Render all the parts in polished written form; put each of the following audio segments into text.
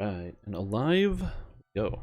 Right, and alive, go.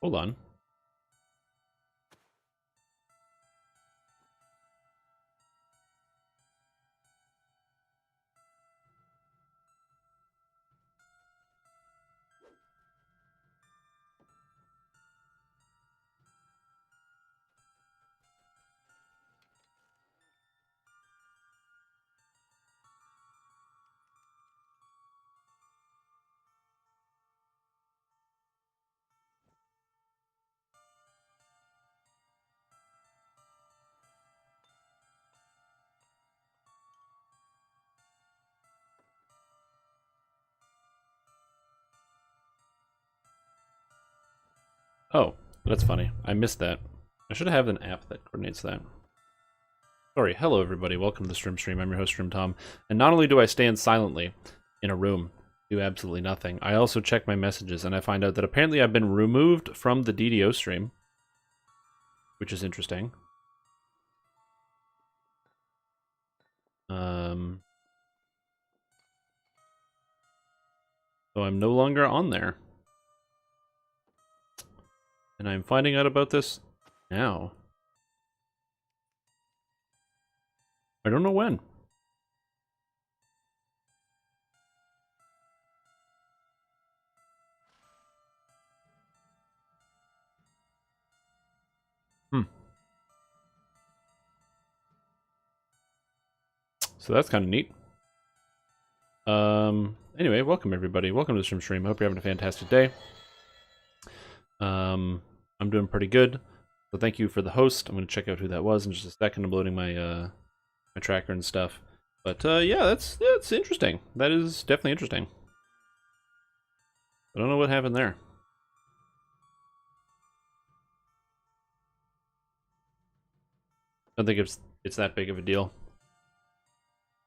Hold on. Oh, that's funny. I missed that. I should have an app that coordinates that. Sorry, hello everybody, welcome to the Stream. I'm your host, Stream Tom. And not only do I stand silently in a room, do absolutely nothing, I also check my messages and I find out that apparently I've been removed from the DDO stream, which is interesting. So I'm no longer on there. And I'm finding out about this now. I don't know when. So that's kind of neat. Anyway, welcome everybody. Welcome to the stream. I hope you're having a fantastic day. I'm doing pretty good. So thank you for the host. I'm going to check out who that was in just a second. I'm loading my my tracker and stuff. But yeah, that's interesting. That is definitely interesting. I don't know what happened there. I don't think it's that big of a deal.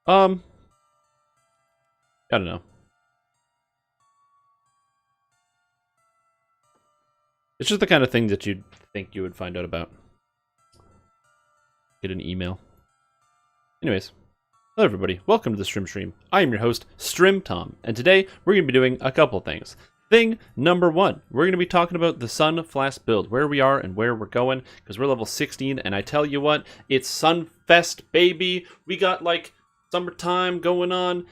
I don't know. It's just the kind of thing that you'd think you would find out about. Get an email. Anyways, hello everybody. Welcome to the Stream. I am your host, Stream Tom, and today we're going to be doing a couple things. Thing number one, we're going to be talking about the Sunfest build, where we are and where we're going, because we're level 16, and I tell you what, it's Sunfest, baby. We got like summertime going on.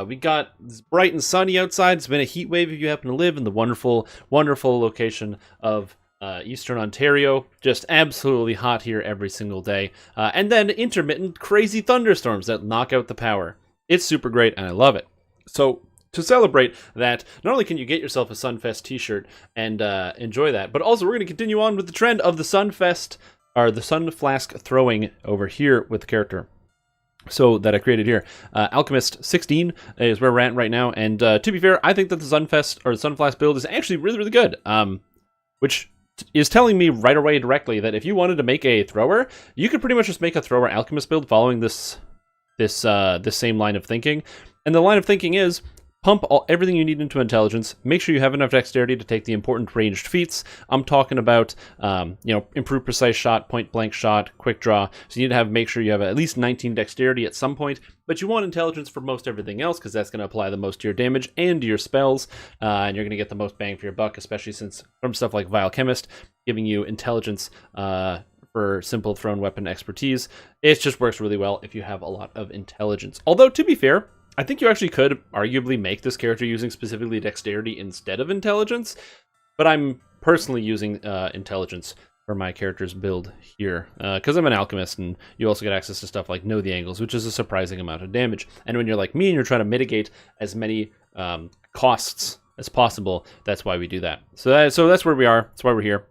We got bright and sunny outside. It's been a heat wave if you happen to live in the wonderful, wonderful location of Eastern Ontario. Just absolutely hot here every single day. And then intermittent crazy thunderstorms that knock out the power. It's super great and I love it. So to celebrate that, not only can you get yourself a Sunfest t-shirt and enjoy that, but also we're going to continue on with the trend of the Sunfest, or the Sun Flask throwing over here with the character. So that I created here. Alchemist 16 is where we're at right now, and to be fair, I think that the Sunfest or the Sunflask build is actually really, really good. Which is telling me right away directly that if you wanted to make a thrower, you could pretty much just make a thrower Alchemist build following this same line of thinking. And the line of thinking is pump everything you need into intelligence. Make sure you have enough dexterity to take the important ranged feats. I'm talking about, improved precise shot, point blank shot, quick draw. So you need to make sure you have at least 19 dexterity at some point. But you want intelligence for most everything else, because that's going to apply the most to your damage and to your spells. And you're going to get the most bang for your buck, especially since from stuff like Vile Chemist, giving you intelligence for simple thrown weapon expertise. It just works really well if you have a lot of intelligence. Although, to be fair, I think you actually could arguably make this character using specifically dexterity instead of intelligence, but I'm personally using intelligence for my character's build here, because I'm an alchemist, and you also get access to stuff like Know the Angles, which is a surprising amount of damage. And when you're like me and you're trying to mitigate as many costs as possible, that's why we do that. So that's where we are. That's why we're here.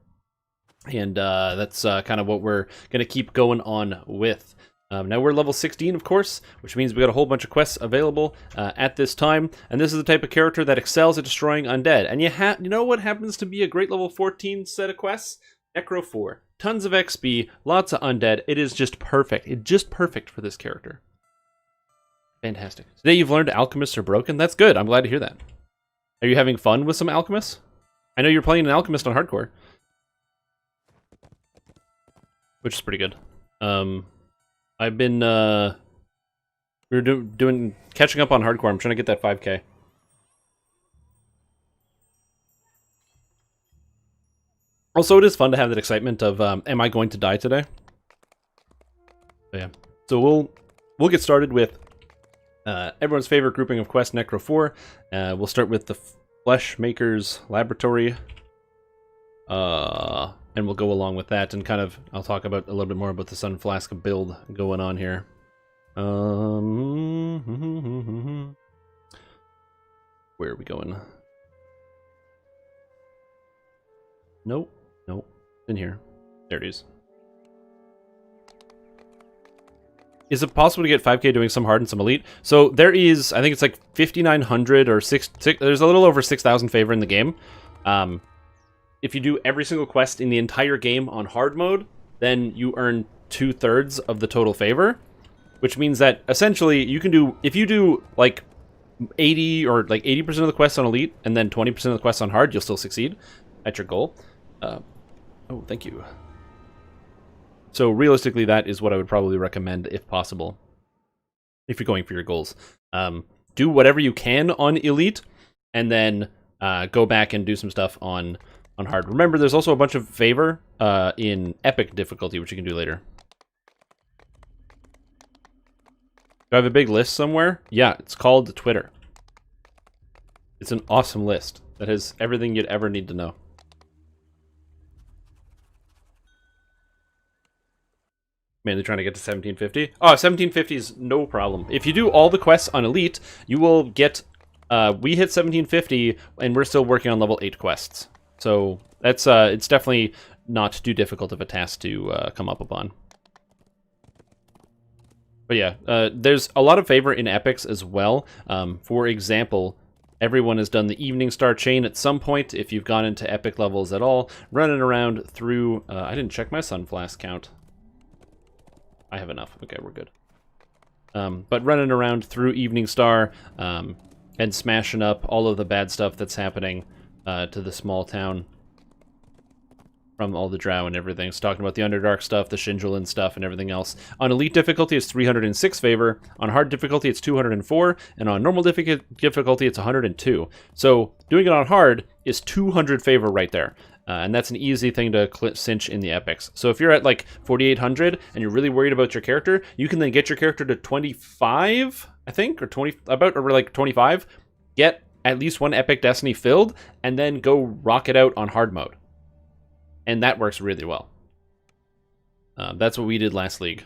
And that's kind of what we're going to keep going on with. Now we're level 16, of course, which means we got a whole bunch of quests available at this time. And this is the type of character that excels at destroying undead. And you know what happens to be a great level 14 set of quests? Necro 4. Tons of XP, lots of undead. It is just perfect. It's just perfect for this character. Fantastic. Today you've learned alchemists are broken. That's good. I'm glad to hear that. Are you having fun with some alchemists? I know you're playing an alchemist on hardcore, which is pretty good. I've been we were doing catching up on hardcore. I'm trying to get that 5K. Also, it is fun to have that excitement of am I going to die today? So, yeah. So we'll get started with everyone's favorite grouping of quests, Necro 4. We'll start with the Fleshmaker's Laboratory. And we'll go along with that, and kind of, I'll talk about a little bit more about the Sylvanas build going on here. Where are we going? Nope. In here. There it is. Is it possible to get 5K doing some hard and some elite? So there is, I think it's like 5,900 or 6 there's a little over 6,000 favor in the game. If you do every single quest in the entire game on hard mode, then you earn 2/3 of the total favor, which means that essentially you can do, if you do like 80 or like 80% of the quests on elite and then 20% of the quests on hard, you'll still succeed at your goal. Oh, thank you. So realistically, that is what I would probably recommend if possible, if you're going for your goals. Do whatever you can on elite, and then go back and do some stuff on hard. Remember, there's also a bunch of favor in epic difficulty, which you can do later. Do I have a big list somewhere? Yeah, it's called Twitter. It's an awesome list that has everything you'd ever need to know. Mainly trying to get to 1750. Oh, 1750 is no problem. If you do all the quests on elite, you will get... we hit 1750, and we're still working on level 8 quests. So that's it's definitely not too difficult of a task to come up upon. But yeah, there's a lot of favor in epics as well. For example, everyone has done the Evening Star chain at some point, if you've gone into epic levels at all, running around through... I didn't check my Sun Flask count. I have enough. Okay, we're good. But running around through Evening Star and smashing up all of the bad stuff that's happening to the small town from all the drow and everything. It's talking about the Underdark stuff, the Shinjalin stuff, and everything else. On elite difficulty, it's 306 favor. On hard difficulty, it's 204. And on normal difficulty, it's 102. So doing it on hard is 200 favor right there. And that's an easy thing to cinch in the epics. So if you're at like 4,800 and you're really worried about your character, you can then get your character to 25, I think, or 20, or like 25. Get at least one epic destiny filled, and then go rock it out on hard mode. And that works really well. That's what we did last league.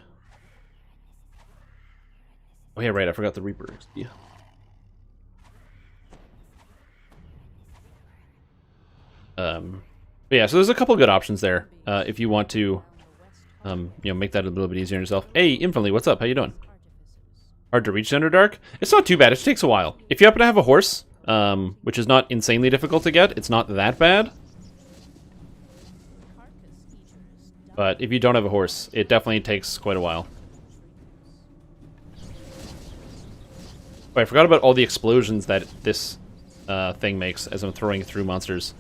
Oh yeah, right, I forgot the Reaper. Yeah. But yeah, so there's a couple good options there if you want to, make that a little bit easier on yourself. Hey, Infinitely, what's up? How you doing? Hard to reach Underdark? It's not too bad. It takes a while. If you happen to have a horse, which is not insanely difficult to get, it's not that bad. But if you don't have a horse, it definitely takes quite a while. Oh, I forgot about all the explosions that this thing makes as I'm throwing through monsters.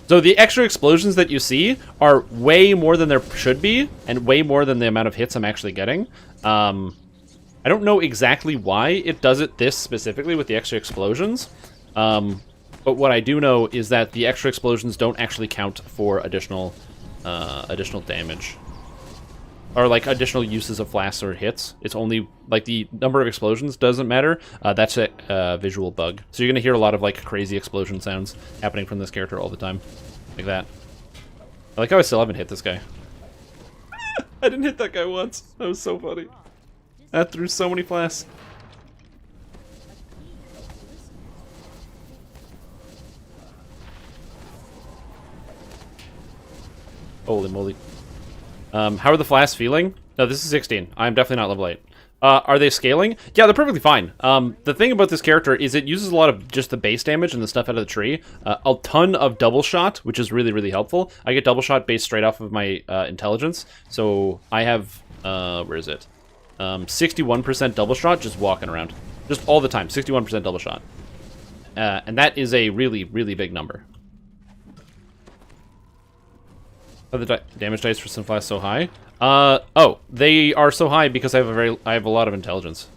So the extra explosions that you see are way more than there should be, and way more than the amount of hits I'm actually getting. I don't know exactly why it does it this specifically with the extra explosions, but what I do know is that the extra explosions don't actually count for additional damage. Or, like, additional uses of flasks or hits. It's only, like, the number of explosions doesn't matter. That's a visual bug. So you're going to hear a lot of, like, crazy explosion sounds happening from this character all the time. Like that. I like how I still haven't hit this guy. I didn't hit that guy once. That was so funny. That threw so many flasks. Holy moly. How are the flasks feeling? No, this is 16. I'm definitely not level 8. Are they scaling? Yeah, they're perfectly fine. The thing about this character is it uses a lot of just the base damage and the stuff out of the tree. A ton of double shot, which is really, really helpful. I get double shot based straight off of my intelligence. So I have, where is it? 61% double shot just walking around. Just all the time, 61% double shot. And that is a really, really big number. Are the damage dice for Sylvanas so high? Oh, they are so high because I have a lot of intelligence.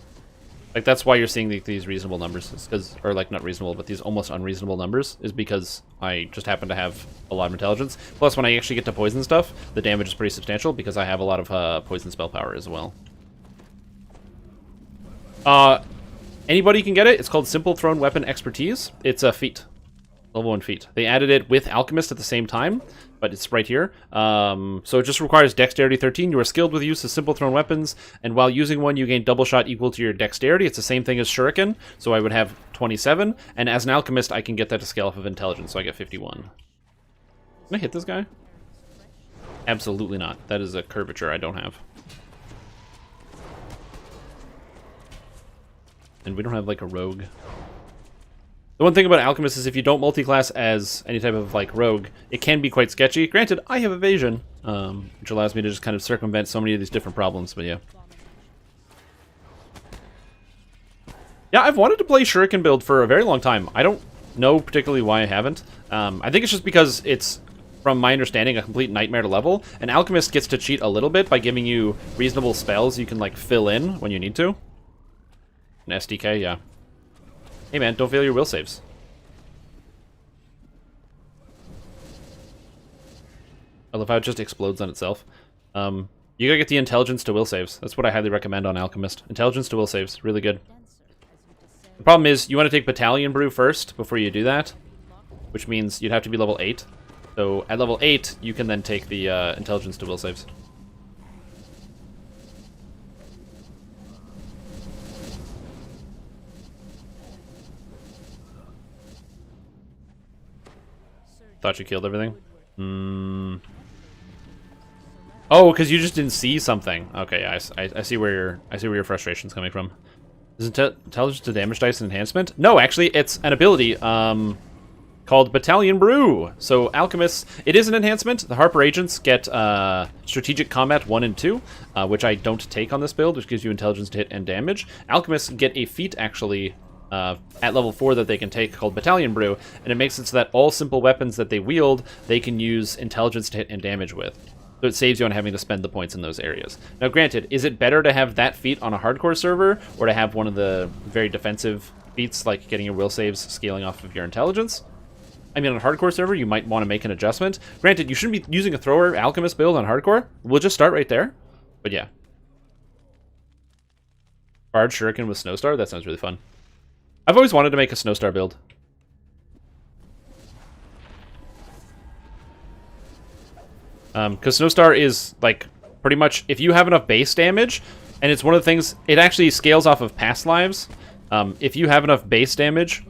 Like, that's why you're seeing these reasonable numbers, or like not reasonable, but these almost unreasonable numbers, is because I just happen to have a lot of intelligence. Plus, when I actually get to poison stuff, the damage is pretty substantial because I have a lot of poison spell power as well. Anybody can get it. It's called Simple Thrown Weapon Expertise. It's a feat. Level 1 feat. They added it with Alchemist at the same time, but it's right here. So it just requires Dexterity 13. You are skilled with the use of simple thrown weapons, and while using one, you gain double shot equal to your Dexterity. It's the same thing as Shuriken, so I would have 27. And as an Alchemist, I can get that to scale off of Intelligence, so I get 51. Can I hit this guy? Absolutely not. That is a curvature I don't have. And we don't have, like, a rogue. The one thing about Alchemist is if you don't multi-class as any type of, like, rogue, it can be quite sketchy. Granted, I have evasion, which allows me to just kind of circumvent so many of these different problems, but yeah. Yeah, I've wanted to play Shuriken build for a very long time. I don't know particularly why I haven't. I think it's just because it's, from my understanding, a complete nightmare to level, and Alchemist gets to cheat a little bit by giving you reasonable spells you can, like, fill in when you need to. An SDK, yeah. Hey man, don't fail your will saves. I love how it just explodes on itself. You gotta get the intelligence to will saves. That's what I highly recommend on Alchemist. Intelligence to will saves, really good. The problem is, you want to take Battalion Brew first before you do that, which means you'd have to be level 8. So at level 8, you can then take the intelligence to will saves. Thought you killed everything? Oh, because you just didn't see something. Okay, I see where your frustration's coming from. Is intelligence to damage dice an enhancement? No, actually, it's an ability called Battalion Brew. So Alchemists, it is an enhancement. The Harper agents get Strategic Combat 1 and 2, which I don't take on this build, which gives you intelligence to hit and damage. Alchemists get a feat actually at level 4 that they can take called Battalion Brew, and it makes it so that all simple weapons that they wield, they can use intelligence to hit and damage with. So it saves you on having to spend the points in those areas. Now granted, is it better to have that feat on a hardcore server, or to have one of the very defensive feats, like getting your will saves scaling off of your intelligence? I mean, on a hardcore server, you might want to make an adjustment. Granted, you shouldn't be using a thrower Alchemist build on hardcore. We'll just start right there. But yeah. Bard Shuriken with Snowstar? That sounds really fun. I've always wanted to make a Snowstar build. Because Snowstar is, like, pretty much, if you have enough base damage, and it's one of the things, it actually scales off of past lives. If you have enough base damage,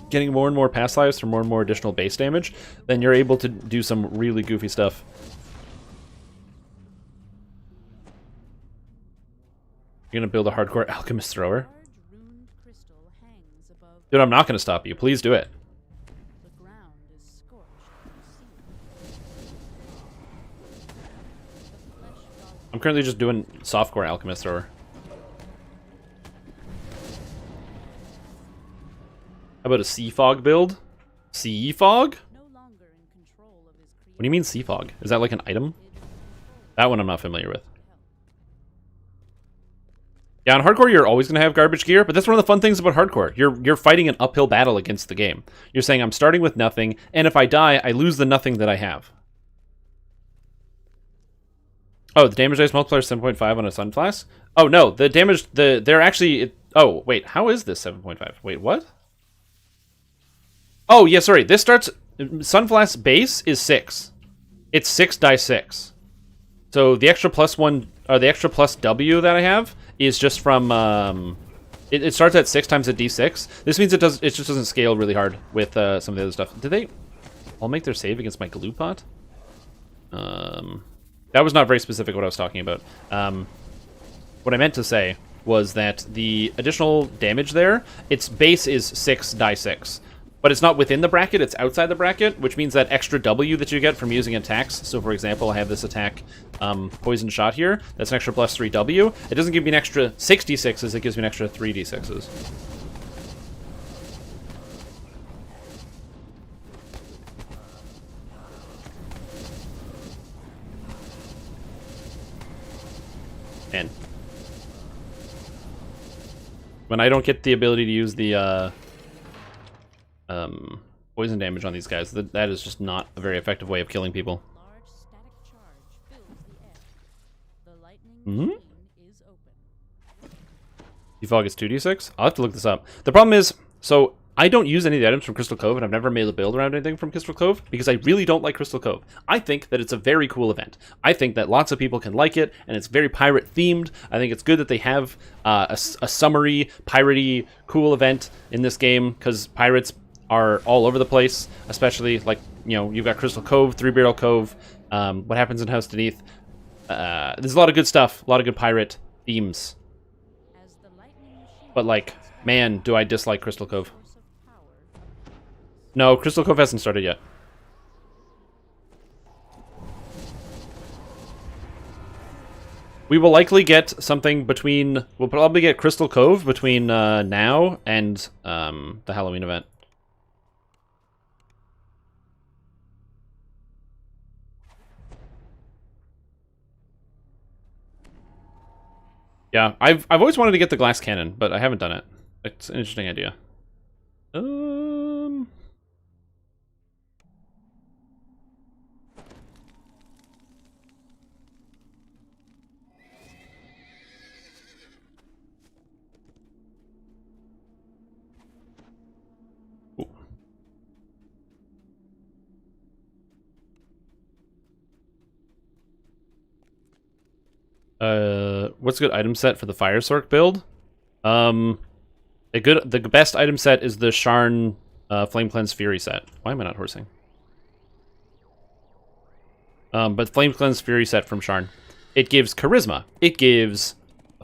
getting more and more past lives for more and more additional base damage, then you're able to do some really goofy stuff. You're gonna build a hardcore Alchemist thrower? Dude, I'm not gonna stop you. Please do it. I'm currently just doing softcore Alchemist thrower. How about a sea fog build? Sea fog? What do you mean sea fog? Is that like an item? That one I'm not familiar with. Yeah, on hardcore you're always gonna have garbage gear, but that's one of the fun things about hardcore. You're fighting an uphill battle against the game. You're saying I'm starting with nothing, and if I die, I lose the nothing that I have. Oh, the damage dice multiplier is 7.5 on a Sunflask? Oh no, the damage they're actually oh, wait, how is this 7.5? Wait, what? Oh, yeah, sorry. This starts Sunflask base is 6. It's 6 die 6. So the extra +1 or the extra plus W that I have is just from it starts at 6 times a d6. This means it just doesn't scale really hard with some of the other stuff. Did they all make their save against my glue pot? That was not very specific what I was talking about. What I meant to say was that the additional damage there, its base is 6 die 6. But it's not within the bracket, it's outside the bracket, which means that extra W that you get from using attacks. So for example, I have this attack, Poison Shot here. That's an extra +3 W. It doesn't give me an extra 6d6s, it gives me an extra 3d6s. And when I don't get the ability to use the poison damage on these guys, that is just not a very effective way of killing people. Mm-hmm. Defog is 2d6? I'll have to look this up. The problem is, so I don't use any of the items from Crystal Cove, and I've never made a build around anything from Crystal Cove, because I really don't like Crystal Cove. I think that it's a very cool event. I think that lots of people can like it, and it's very pirate-themed. I think it's good that they have a summery, piratey, cool event in this game, because pirates are all over the place, especially, like, you know, you've got Crystal Cove, Three Barrel Cove, what happens in House Beneath. There's a lot of good stuff, a lot of good pirate themes. But, like, man, do I dislike Crystal Cove. No, Crystal Cove hasn't started yet. We will likely get something between... We'll probably get Crystal Cove between now and the Halloween event. Yeah, I've always wanted to get the glass cannon, but I haven't done it. It's an interesting idea. What's a good item set for the Fire Sork build? The best item set is the Sharn Flame Cleanse Fury set. Why am I not horsing? But Flame Cleanse Fury set from Sharn. It gives charisma, it gives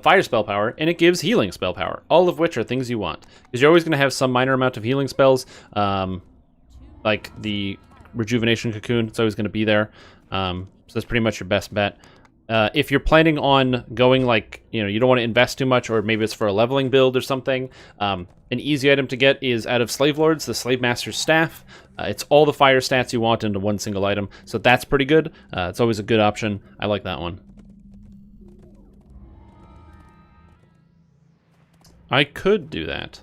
fire spell power, and it gives healing spell power. All of which are things you want, because you're always going to have some minor amount of healing spells, like the Rejuvenation Cocoon. It's always going to be there. So that's pretty much your best bet. If you're planning on going, like, you know, you don't want to invest too much, or maybe it's for a leveling build or something, an easy item to get is out of Slave Lords, the Slave Master's Staff. It's all the fire stats you want into one single item, so that's pretty good. It's always a good option. I like that one. I could do that.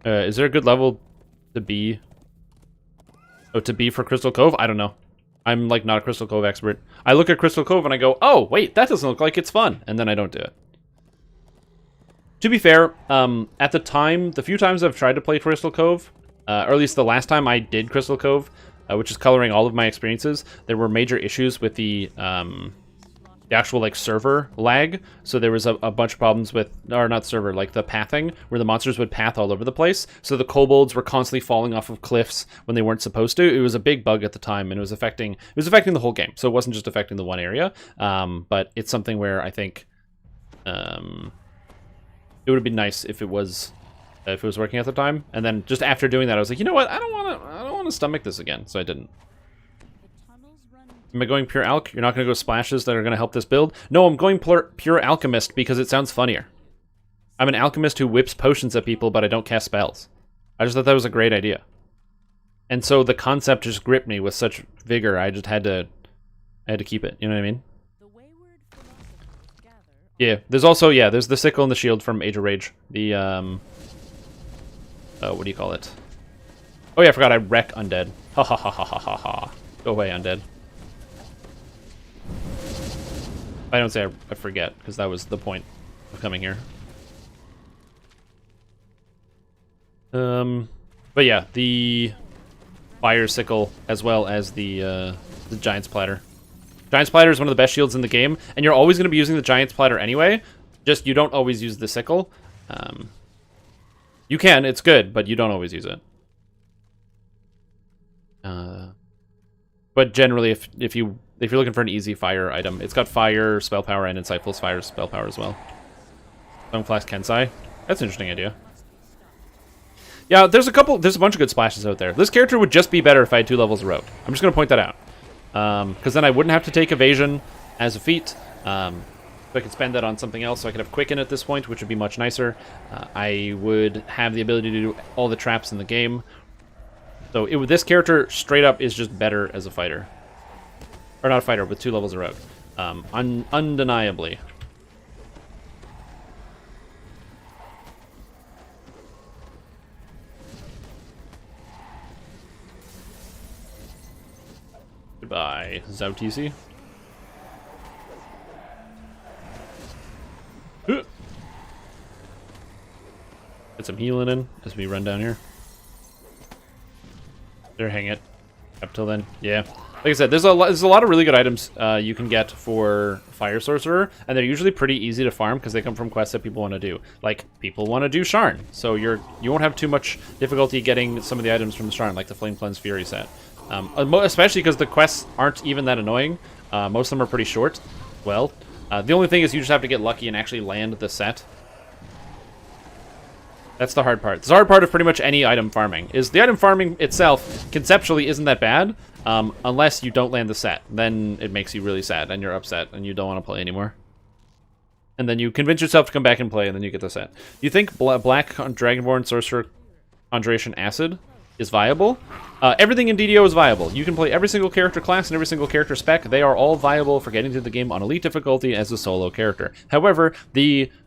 Is there a good level to be? Oh, to be for Crystal Cove? I don't know. I'm, like, not a Crystal Cove expert. I look at Crystal Cove and I go, oh, wait, that doesn't look like it's fun. And then I don't do it. To be fair, at the time, the few times I've tried to play Crystal Cove, or at least the last time I did Crystal Cove, which is coloring all of my experiences, there were major issues with the actual, like, server lag. So there was a bunch of problems with, or not server, like the pathing, where the monsters would path all over the place. So the kobolds were constantly falling off of cliffs when they weren't supposed to. It was a big bug at the time, and it was affecting the whole game. So it wasn't just affecting the one area. But it's something where I think it would have been nice if it was working at the time. And then just after doing that, I was like, you know what? I don't want to stomach this again. So I didn't. Am I going pure alch? You're not going to go splashes that are going to help this build? No, I'm going pure alchemist because it sounds funnier. I'm an alchemist who whips potions at people, but I don't cast spells. I just thought that was a great idea. And so the concept just gripped me with such vigor, I just had to keep it, you know what I mean? Yeah, there's also, yeah, there's the sickle and the shield from Age of Rage. The, what do you call it? Oh yeah, I forgot I wreck undead. Ha ha ha ha ha ha ha. Go away, undead. I don't say I forget, because that was the point of coming here. But yeah, the fire sickle as well as the giant's platter. Giant's platter is one of the best shields in the game, and you're always going to be using the giant's platter anyway. Just you don't always use the sickle. You can, it's good, but you don't always use it. But generally, if you're looking for an easy fire item, it's got fire spell power and Insightful's fire spell power as well. Stoneflask Kensai. That's an interesting idea. Yeah, there's a bunch of good splashes out there. This character would just be better if I had 2 levels of road. I'm just going to point that out. Because then I wouldn't have to take evasion as a feat. So I could spend that on something else. So I could have quicken at this point, which would be much nicer. I would have the ability to do all the traps in the game. So this character straight up is just better as a fighter. Or not a fighter, with 2 levels of road. Undeniably. Goodbye, Zautisi. Get some healing in as we run down here. There, hang it. Up till then, yeah. Like I said, there's a lot of really good items you can get for Fire Sorcerer, and they're usually pretty easy to farm because they come from quests that people want to do. Like, people want to do Sharn, so you won't have too much difficulty getting some of the items from the Sharn, like the Flame Cleanse Fury set. Especially because the quests aren't even that annoying. Most of them are pretty short. Well, the only thing is you just have to get lucky and actually land the set. That's the hard part. The hard part of pretty much any item farming is the item farming itself conceptually isn't that bad, unless you don't land the set. Then it makes you really sad and you're upset and you don't want to play anymore. And then you convince yourself to come back and play, and then you get the set. Do you think Black Dragonborn Sorcerer Conjuration Acid is viable? Everything in DDO is viable. You can play every single character class and every single character spec. They are all viable for getting to the game on elite difficulty as a solo character. However,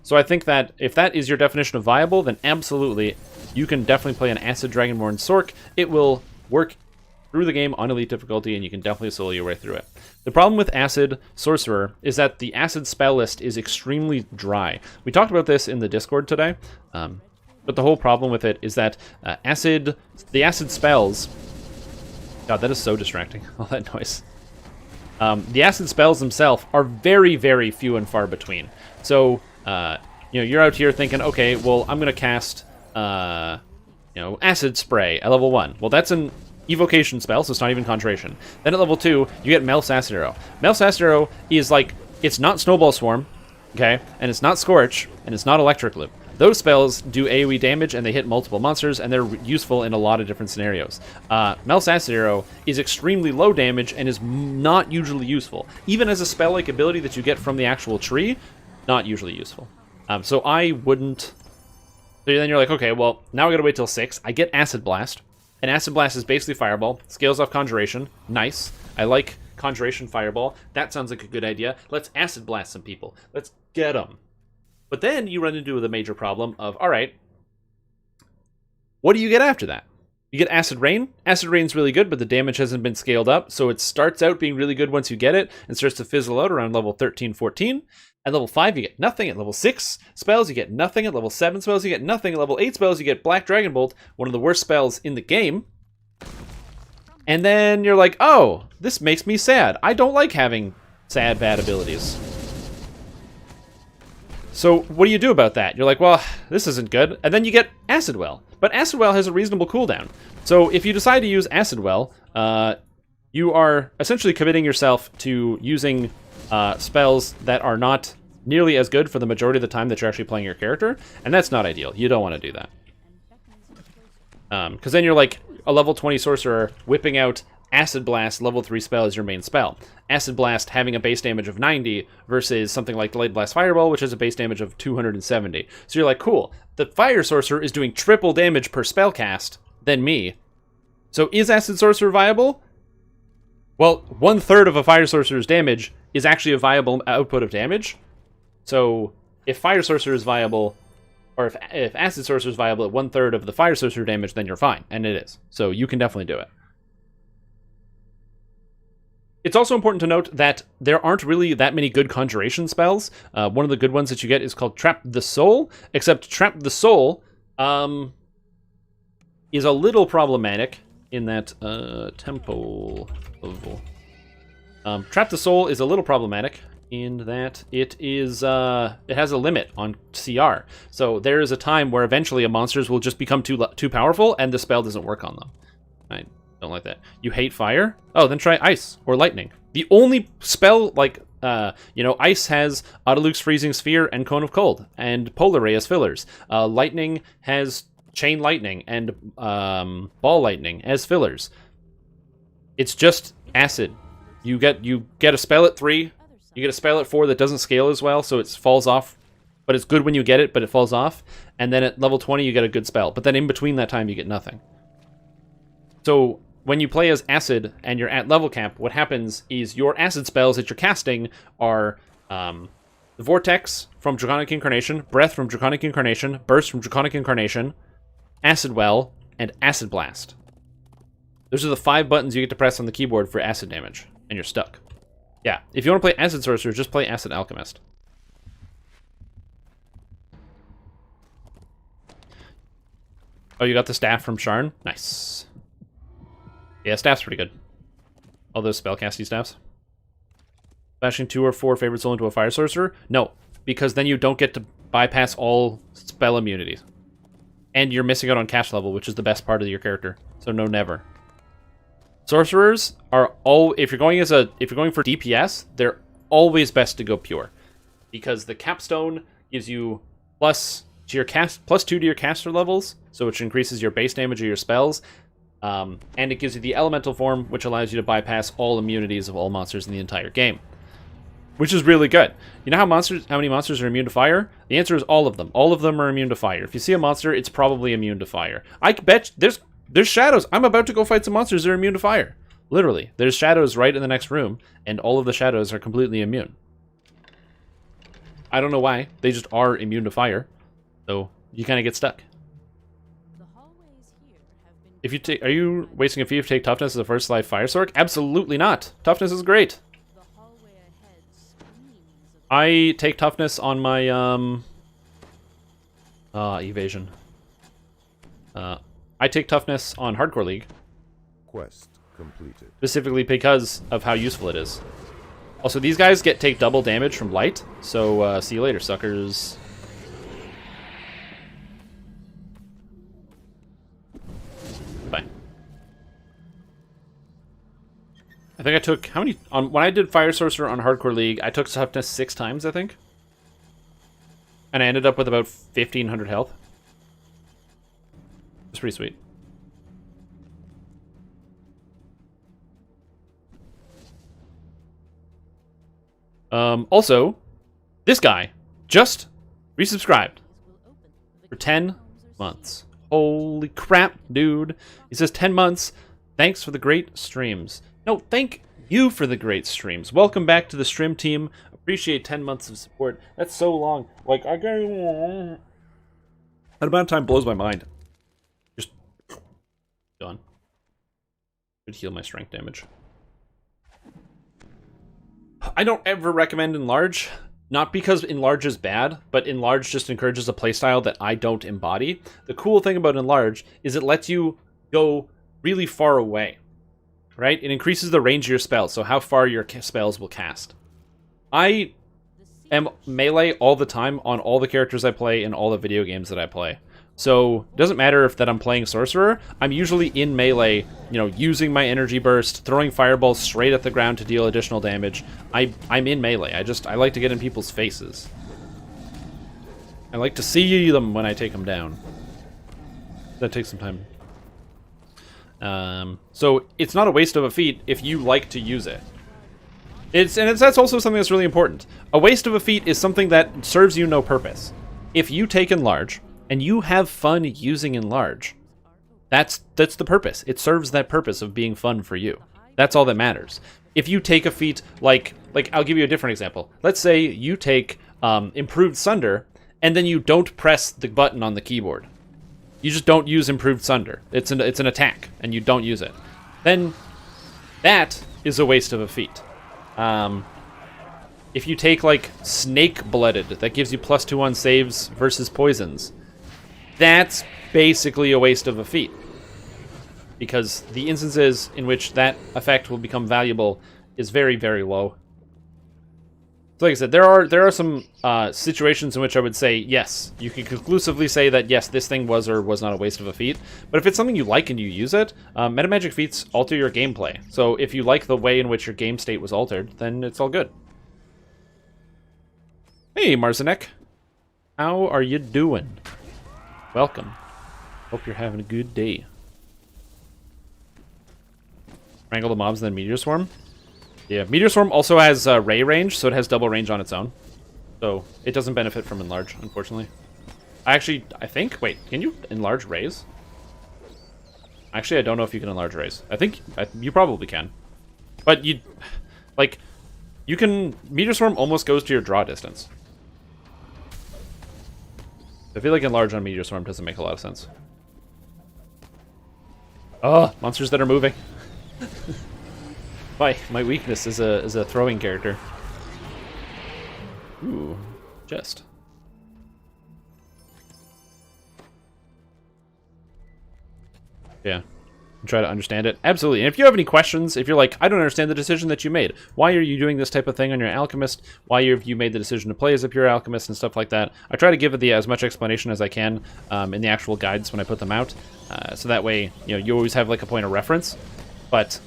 so I think that if that is your definition of viable, then absolutely, you can definitely play an Acid Dragonborn Sorc. It will work through the game on elite difficulty, and you can definitely solo your way through it. The problem with Acid Sorcerer is that the Acid spell list is extremely dry. We talked about this in the Discord today. But the whole problem with it is that the acid spells... God, that is so distracting, all that noise. The acid spells themselves are very, very few and far between. So, you're out here thinking, okay, well, I'm going to cast, Acid Spray at level 1. Well, that's an evocation spell, so it's not even Conjuration. Then at level 2, you get Melf's Acid Arrow. Melf's Acid Arrow is like, it's not Snowball Swarm, okay, and it's not Scorch, and it's not Electric Loop. Those spells do AoE damage, and they hit multiple monsters, and they're useful in a lot of different scenarios. Melf's Acid Arrow is extremely low damage and is not usually useful. Even as a spell-like ability that you get from the actual tree, not usually useful. So I wouldn't... So then you're like, okay, well, now I gotta wait till 6. I get Acid Blast, and Acid Blast is basically Fireball. Scales off Conjuration. Nice. I like Conjuration Fireball. That sounds like a good idea. Let's Acid Blast some people. Let's get them. But then you run into the major problem of, all right, what do you get after that? You get Acid Rain. Acid Rain's really good, but the damage hasn't been scaled up, so it starts out being really good once you get it, and starts to fizzle out around level 13, 14. At level 5, you get nothing. At level 6 spells, you get nothing. At level 7 spells, you get nothing. At level 8 spells, you get Black Dragon Bolt, one of the worst spells in the game. And then you're like, oh, this makes me sad. I don't like having sad, bad abilities. So what do you do about that? You're like, well, this isn't good. And then you get Acid Well. But Acid Well has a reasonable cooldown. So if you decide to use Acid Well, you are essentially committing yourself to using spells that are not nearly as good for the majority of the time that you're actually playing your character. And that's not ideal. You don't want to do that. Because then you're like a level 20 sorcerer whipping out Acid Blast, level 3 spell, is your main spell. Acid Blast having a base damage of 90 versus something like Delayed Blast Fireball, which has a base damage of 270. So you're like, cool, the Fire Sorcerer is doing triple damage per spell cast than me. So is Acid Sorcerer viable? Well, 1/3 of a Fire Sorcerer's damage is actually a viable output of damage. So if Fire Sorcerer is viable, or if Acid Sorcerer is viable at 1/3 of the Fire Sorcerer damage, then you're fine, and it is. So you can definitely do it. It's also important to note that there aren't really that many good Conjuration spells. One of the good ones that you get is called Trap the Soul, except Trap the Soul is a little problematic in that tempo level. Trap the Soul is a little problematic in that it has a limit on CR. So there is a time where eventually monsters will just become too powerful and the spell doesn't work on them. I don't like that. You hate fire? Oh, then try ice or lightning. The only spell like ice has Autoluke's Freezing Sphere and Cone of Cold, and Polar Ray as fillers. Lightning has Chain Lightning and Ball Lightning as fillers. It's just acid. You get a spell at 3, you get a spell at 4 that doesn't scale as well, so it falls off. But it's good when you get it, but it falls off. And then at level 20, you get a good spell. But then in between that time, you get nothing. So when you play as Acid and you're at level cap, what happens is your Acid spells that you're casting are the Vortex from Draconic Incarnation, Breath from Draconic Incarnation, Burst from Draconic Incarnation, Acid Well, and Acid Blast. Those are the 5 buttons you get to press on the keyboard for acid damage, and you're stuck. Yeah, if you want to play Acid Sorcerer, just play Acid Alchemist. Oh, you got the staff from Sharn? Nice. Yeah, staff's pretty good. All those spellcasting staffs. Bashing 2 or 4 favorite soul into a Fire Sorcerer? No, because then you don't get to bypass all spell immunities. And you're missing out on cast level, which is the best part of your character. So no, never. Sorcerers are if you're going for DPS, they're always best to go pure, because the capstone gives you plus 2 to your caster levels, so which increases your base damage of your spells, and it gives you the elemental form, which allows you to bypass all immunities of all monsters in the entire game, which is really good. You know how many monsters are immune to fire? The answer is all of them. All of them are immune to fire. If you see a monster, it's probably immune to fire. I bet there's shadows. I'm about to go fight some monsters that are immune to fire. Literally. There's shadows right in the next room, and all of the shadows are completely immune. I don't know why. They just are immune to fire. So you kind of get stuck. If you are you wasting a fee if you take toughness as a first life fire sork? Absolutely not. Toughness is great. I take toughness on my evasion. I take toughness on Hardcore League. Quest completed. Specifically because of how useful it is. Also, these guys take double damage from light, so see you later, suckers. Bye. I think I took when I did Fire Sorcerer on Hardcore League, I took toughness 6 times, I think. And I ended up with about 1,500 health. It's pretty sweet. Also, this guy just resubscribed for 10 months. Holy crap, dude. He says 10 months. Thanks for the great streams. No, thank you for the great streams. Welcome back to the stream team. Appreciate 10 months of support. That's so long. Like, that amount of time blows my mind. Just done. Should heal my strength damage. I don't ever recommend Enlarge. Not because Enlarge is bad, but Enlarge just encourages a playstyle that I don't embody. The cool thing about Enlarge is it lets you go really far away. Right? It increases the range of your spells, so how far your spells will cast. I am melee all the time on all the characters I play in all the video games that I play. So it doesn't matter if that I'm playing Sorcerer. I'm usually in melee, using my energy burst, throwing fireballs straight at the ground to deal additional damage. I'm in melee. I like to get in people's faces. I like to see them when I take them down. That takes some time. So it's not a waste of a feat if you like to use it. That's also something that's really important. A waste of a feat is something that serves you no purpose. If you take Enlarge and you have fun using Enlarge, that's the purpose. It serves that purpose of being fun for you. That's all that matters. If you take a feat like I'll give you a different example. Let's say you take Improved Sunder and then you don't press the button on the keyboard. You just don't use Improved Sunder. It's an attack and you don't use it. Then that is a waste of a feat. If you take like Snake Blooded, that gives you +2 on saves versus poisons, that's basically a waste of a feat, because the instances in which that effect will become valuable is very, very low. So like I said, there are some situations in which I would say yes, you can conclusively say that yes, this thing was or was not a waste of a feat. But if it's something you like and you use it, metamagic feats alter your gameplay. So if you like the way in which your game state was altered, then it's all good. Hey, Marzinek, how are you doing? Welcome. Hope you're having a good day. Wrangle the mobs and then Meteor Swarm. Yeah, Meteor Swarm also has ray range, so it has double range on its own. So it doesn't benefit from Enlarge, unfortunately. I think, wait, can you enlarge rays? Actually, I don't know if you can enlarge rays. You probably can. But you can, Meteor Swarm almost goes to your draw distance. I feel like Enlarge on Meteor Swarm doesn't make a lot of sense. Oh, monsters that are moving. My weakness is a throwing character. Ooh, chest. Yeah. Try to understand it. Absolutely. And if you have any questions, if you're like, I don't understand the decision that you made. Why are you doing this type of thing on your alchemist? Why have you made the decision to play as a pure alchemist and stuff like that? I try to give it as much explanation as I can in the actual guides when I put them out. So that way, you always have like a point of reference. But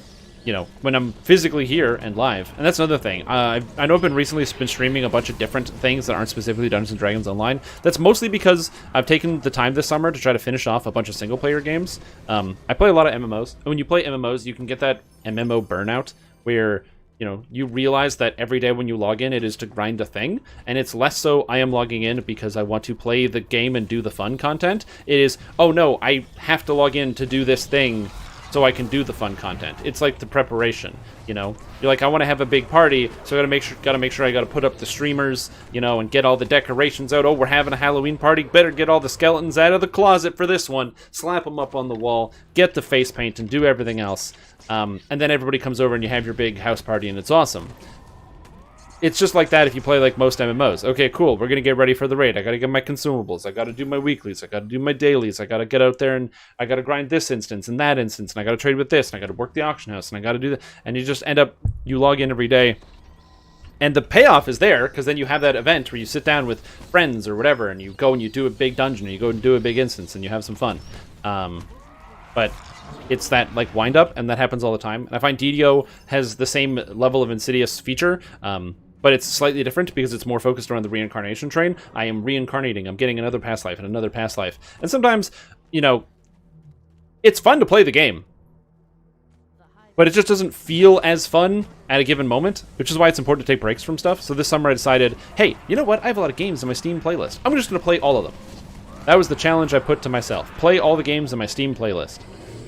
when I'm physically here and live, and that's another thing. I know I've recently been streaming a bunch of different things that aren't specifically Dungeons & Dragons Online. That's mostly because I've taken the time this summer to try to finish off a bunch of single-player games. I play a lot of MMOs, and when you play MMOs, you can get that MMO burnout, where you realize that every day when you log in, it is to grind a thing, and it's less so I am logging in because I want to play the game and do the fun content. It is, oh no, I have to log in to do this thing so I can do the fun content. It's like the preparation, You're like, I want to have a big party, so I gotta make sure I gotta put up the streamers, and get all the decorations out. Oh, we're having a Halloween party. Better get all the skeletons out of the closet for this one. Slap them up on the wall. Get the face paint and do everything else. And then everybody comes over and you have your big house party and it's awesome. It's just like that if you play like most MMOs. Okay, cool, we're gonna get ready for the raid. I gotta get my consumables, I gotta do my weeklies, I gotta do my dailies, I gotta get out there and I gotta grind this instance and that instance, and I gotta trade with this, and I gotta work the auction house, and I gotta do that. And you just end up, you log in every day, and the payoff is there, because then you have that event where you sit down with friends or whatever, and you go and you do a big dungeon, or you go and do a big instance, and you have some fun. But it's that like wind up, and that happens all the time. And I find DDO has the same level of insidious feature, but it's slightly different because it's more focused around the reincarnation train. I am reincarnating. I'm getting another past life and another past life. And sometimes, it's fun to play the game, but it just doesn't feel as fun at a given moment, which is why it's important to take breaks from stuff. So this summer I decided, hey, you know what? I have a lot of games in my Steam playlist. I'm just going to play all of them. That was the challenge I put to myself. Play all the games in my Steam playlist.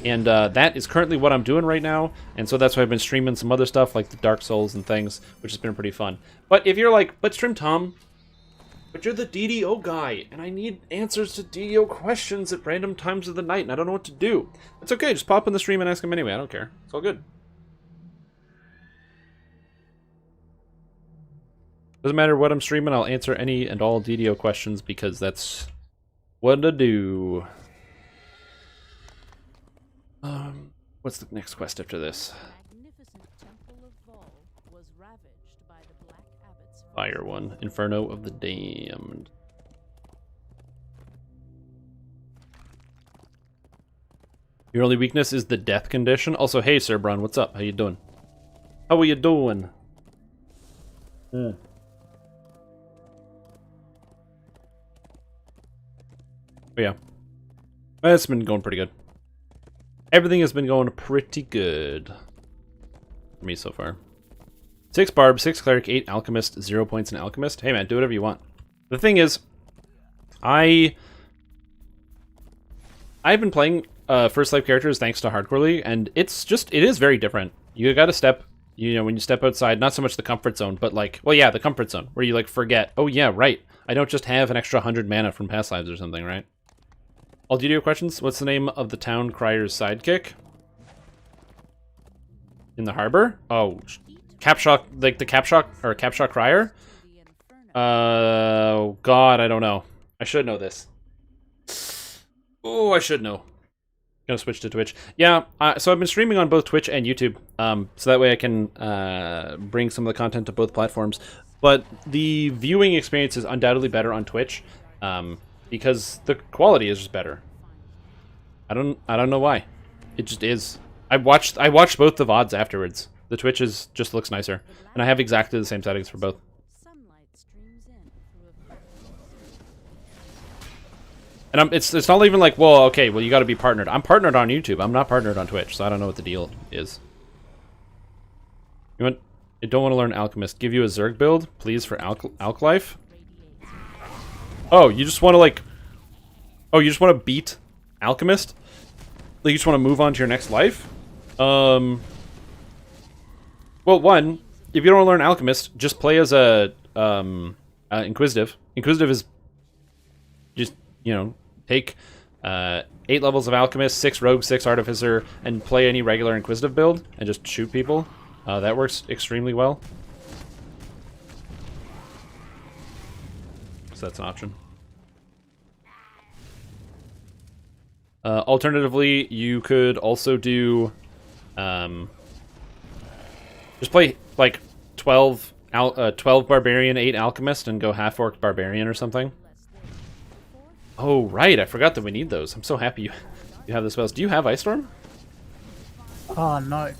And that is currently what I'm doing right now, and so that's why I've been streaming some other stuff like the Dark Souls and things, which has been pretty fun. But if you're like, but Stream Tom, but you're the DDO guy, and I need answers to DDO questions at random times of the night, and I don't know what to do. It's okay, just pop in the stream and ask them anyway, I don't care. It's all good. Doesn't matter what I'm streaming, I'll answer any and all DDO questions, because that's what I do. What's the next quest after this? Fire one. Inferno of the Damned. Your only weakness is the death condition. Also, hey, Sir Bron, what's up? How you doing? How are you doing? But yeah. It's been going pretty good. Everything has been going pretty good for me so far. 6 Barb, 6 Cleric, 8 Alchemist, 0 points in Alchemist. Hey man, do whatever you want. The thing is, I've been playing First Life characters thanks to Hardcore League, and it is very different. You gotta step, when you step outside, not so much the comfort zone, but like, well yeah, the comfort zone, where you like forget, oh yeah, right, I don't just have an extra 100 mana from past lives or something, right? I'll do your questions. What's the name of the town crier's sidekick? In the harbor? Oh, Capshaw, like the Capshaw crier? Oh god, I don't know. I should know this. Oh, I should know. Gonna switch to Twitch. Yeah, so I've been streaming on both Twitch and YouTube, so that way I can bring some of the content to both platforms. But the viewing experience is undoubtedly better on Twitch, because the quality is just better. I don't know why. It just is. I watched both the VODs afterwards. The Twitch just looks nicer, and I have exactly the same settings for both. And it's not even like, well, okay, well, you got to be partnered. I'm partnered on YouTube. I'm not partnered on Twitch, so I don't know what the deal is. I don't want to learn Alchemist. Give you a Zerg build, please, for Alch Life. Oh, you just want to like... Oh, you just want to beat Alchemist? Like, you just want to move on to your next life? Well, one, if you don't want to learn Alchemist, just play as a Inquisitive. Inquisitive is just, take 8 levels of Alchemist, 6 Rogue, 6 Artificer, and play any regular Inquisitive build, and just shoot people. That works extremely well. So that's an option. Alternatively, you could also do... just play, like, 12 Barbarian, 8 Alchemist, and go half-orc Barbarian or something. Oh, right, I forgot that we need those. I'm so happy you have the spells. Do you have Ice Storm? Oh, no.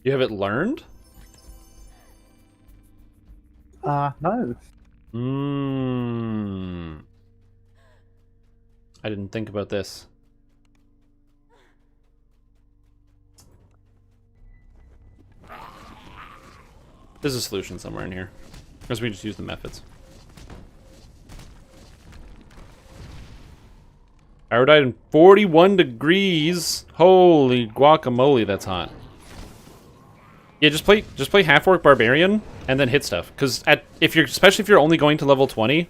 You have it learned? No. I didn't think about this. There's a solution somewhere in here. Because we just use the methods. Arrow died in 41 degrees. Holy guacamole, that's hot. Yeah, just play half-orc Barbarian and then hit stuff. Because especially if you're only going to level 20,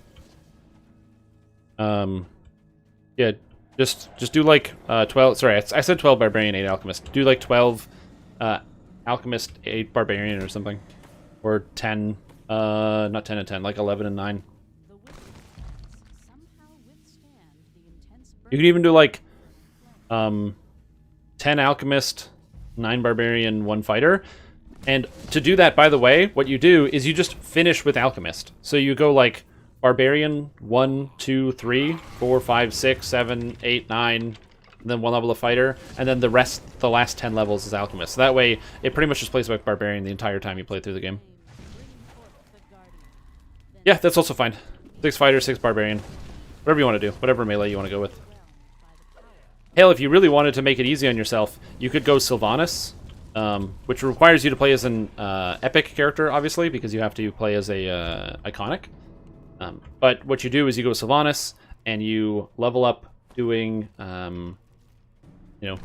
yeah, just do like 12. Sorry, I said 12 Barbarian, 8 Alchemist. Do like 12 Alchemist, 8 Barbarian or something, or 10. Not 10 and 10, like 11 and 9. You could even do like 10 Alchemist, 9 Barbarian, 1 Fighter. And to do that, by the way, what you do is you just finish with Alchemist. So you go like Barbarian 1, 2, 3, 4, 5, 6, 7, 8, 9, and then 1 level of Fighter, and then the last 10 levels is Alchemist. So that way, it pretty much just plays like Barbarian the entire time you play through the game. Yeah, that's also fine. 6 Fighter, 6 Barbarian. Whatever you want to do. Whatever melee you want to go with. Hell, if you really wanted to make it easy on yourself, you could go Sylvanas, which requires you to play as an epic character, obviously, because you have to play as a iconic. But what you do is you go Sylvanas, and you level up doing, you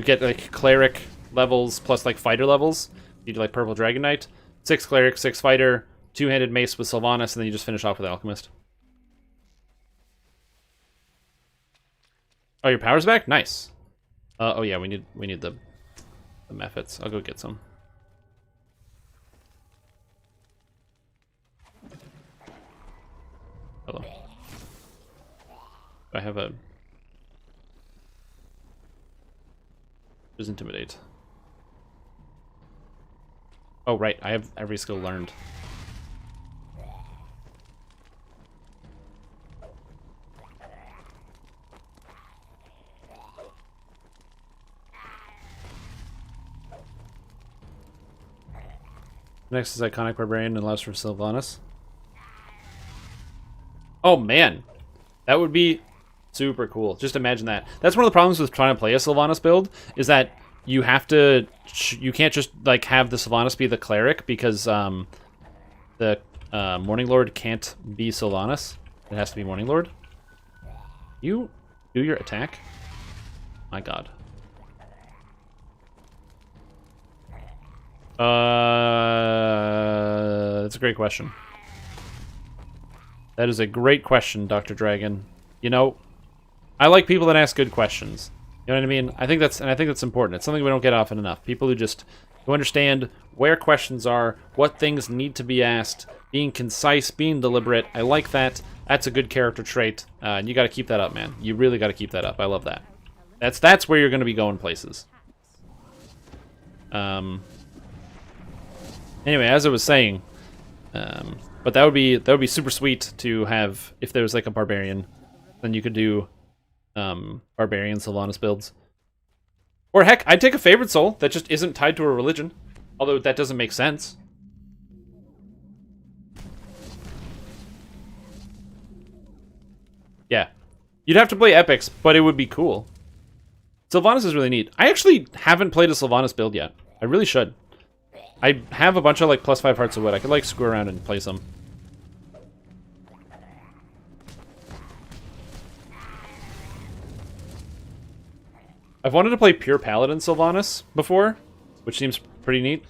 get like cleric levels plus like fighter levels. You do like purple dragon knight, 6 cleric, 6 fighter, 2-handed mace with Sylvanas, and then you just finish off with alchemist. Oh, your power's back? Nice. Oh yeah, we need the methods. I'll go get some. Hello. I have a... Just intimidate. Oh right, I have every skill learned. Next is Iconic Barbarian and allows for Sylvanas. Oh man, that would be Super cool. Just imagine that. That's one of the problems with trying to play a Sylvanas build, is that you have to... You can't just, like, have the Sylvanas be the cleric, because the Morning Lord can't be Sylvanas. It has to be Morning Lord. You do your attack? My god. That's a great question. That is a great question, Dr. Dragon. You know, I like people that ask good questions. You know what I mean? I think that's important. It's something we don't get often enough. People who understand where questions are, what things need to be asked, being concise, being deliberate. I like that. That's a good character trait, and you got to keep that up, man. You really got to keep that up. I love that. That's where you're going to be going places. Anyway, as I was saying, but that would be super sweet to have if there was like a barbarian, then you could do barbarian Sylvanas builds. Or heck, I'd take a favorite soul that just isn't tied to a religion, although that doesn't make sense. Yeah, you'd have to play epics, but it would be cool. Sylvanas is really neat. I actually haven't played a Sylvanas build yet. I really should. I have a bunch of like +5 Hearts of Wood. I could like screw around and play some. I've wanted to play pure Paladin Sylvanas before, which seems pretty neat.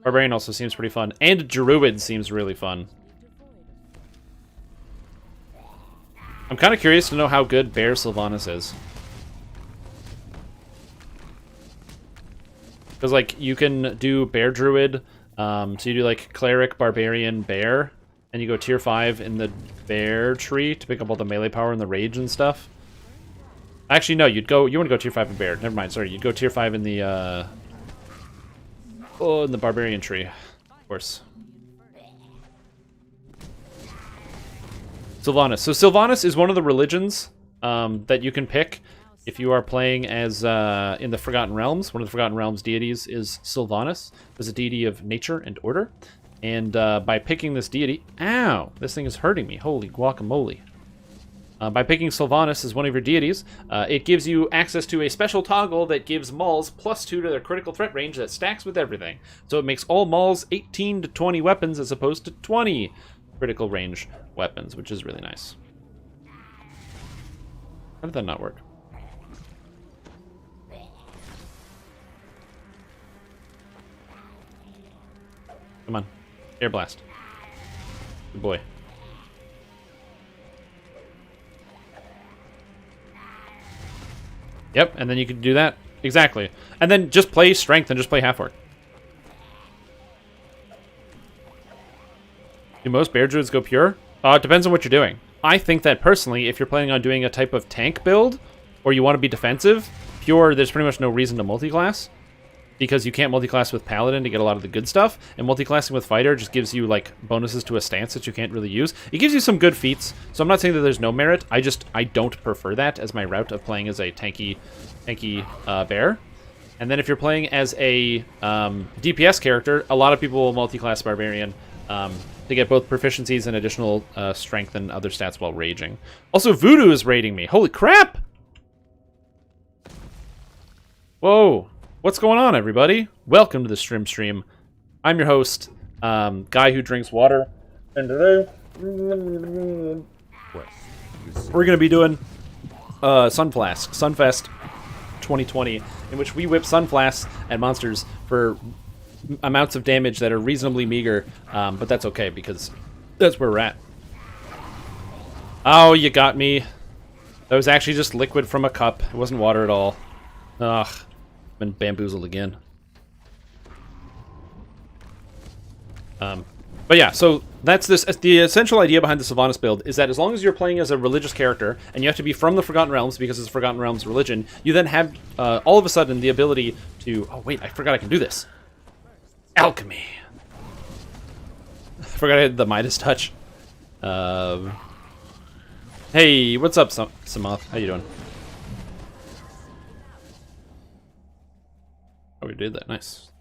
Barbarian also seems pretty fun. And Druid seems really fun. I'm kind of curious to know how good Bear Sylvanas is. Because, like, you can do Bear Druid, so you do, like, Cleric, Barbarian, Bear, and you go tier 5 in the Bear tree to pick up all the melee power and the rage and stuff. Actually, no, you want to go tier 5 in Bear. Never mind, sorry, you'd go tier 5 in the, in the Barbarian tree, of course. Sylvanas. So Sylvanas is one of the religions that you can pick if you are playing as in the Forgotten Realms. One of the Forgotten Realms deities is Sylvanas. There's a deity of nature and order. And by picking this deity... Ow! This thing is hurting me. Holy guacamole. By picking Sylvanas as one of your deities, it gives you access to a special toggle that gives Mauls +2 to their critical threat range that stacks with everything. So it makes all Mauls 18 to 20 weapons as opposed to 20 critical range weapons, which is really nice. How did that not work? Come on. Air blast. Good boy. Yep, and then you can do that. Exactly. And then just play strength and just play half orc. Do most bear druids go pure? It depends on what you're doing. I think that personally, if you're planning on doing a type of tank build, or you want to be defensive, pure, there's pretty much no reason to multiclass. Because you can't multiclass with Paladin to get a lot of the good stuff, and multiclassing with Fighter just gives you, like, bonuses to a stance that you can't really use. It gives you some good feats, so I'm not saying that there's no merit, I don't prefer that as my route of playing as a tanky bear. And then if you're playing as a DPS character, a lot of people will multiclass Barbarian to get both proficiencies and additional strength and other stats while raging. Also, Voodoo is raiding me. Holy crap! Whoa. What's going on, everybody? Welcome to the Stream. I'm your host, guy who drinks water, and today we're going to be doing Sunfest 2020, in which we whip Sunflasks at monsters for amounts of damage that are reasonably meager, but that's okay because that's where we're at. Oh, you got me. That was actually just liquid from a cup. It wasn't water at all. Ugh. Been bamboozled again. But yeah, so that's the essential idea behind the Sylvanas build is that as long as you're playing as a religious character, and you have to be from the Forgotten Realms because it's Forgotten Realms religion, you then have all of a sudden the ability to... Oh wait, I forgot I can do this. Alchemy. I forgot I had the Midas touch. Hey, what's up, Samoth? How you doing? Oh, we did that. Nice.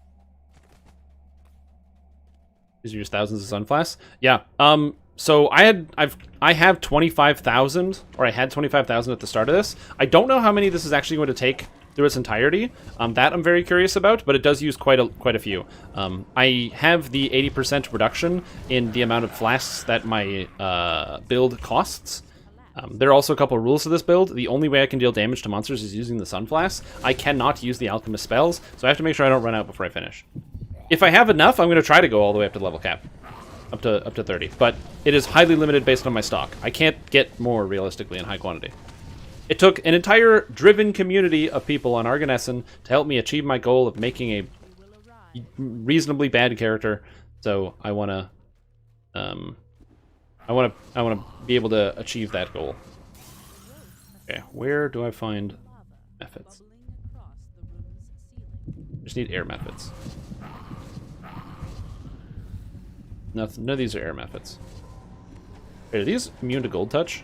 These are just thousands of Sunflasks? Yeah. So I have 25,000, or I had 25,000 at the start of this. I don't know how many this is actually going to take through its entirety. That I'm very curious about, but it does use quite a few. I have the 80% reduction in the amount of flasks that my build costs. There are also a couple of rules to this build. The only way I can deal damage to monsters is using the Sun Flask. I cannot use the Alchemist spells, so I have to make sure I don't run out before I finish. If I have enough, I'm going to try to go all the way up to level cap. Up to 30. But it is highly limited based on my stock. I can't get more, realistically, in high quantity. It took an entire driven community of people on Arganessen to help me achieve my goal of making a reasonably bad character. So I want to... I want to be able to achieve that goal. Okay, where do I find methods? Just need air methods. None of these are air methods. Wait, are these immune to gold touch?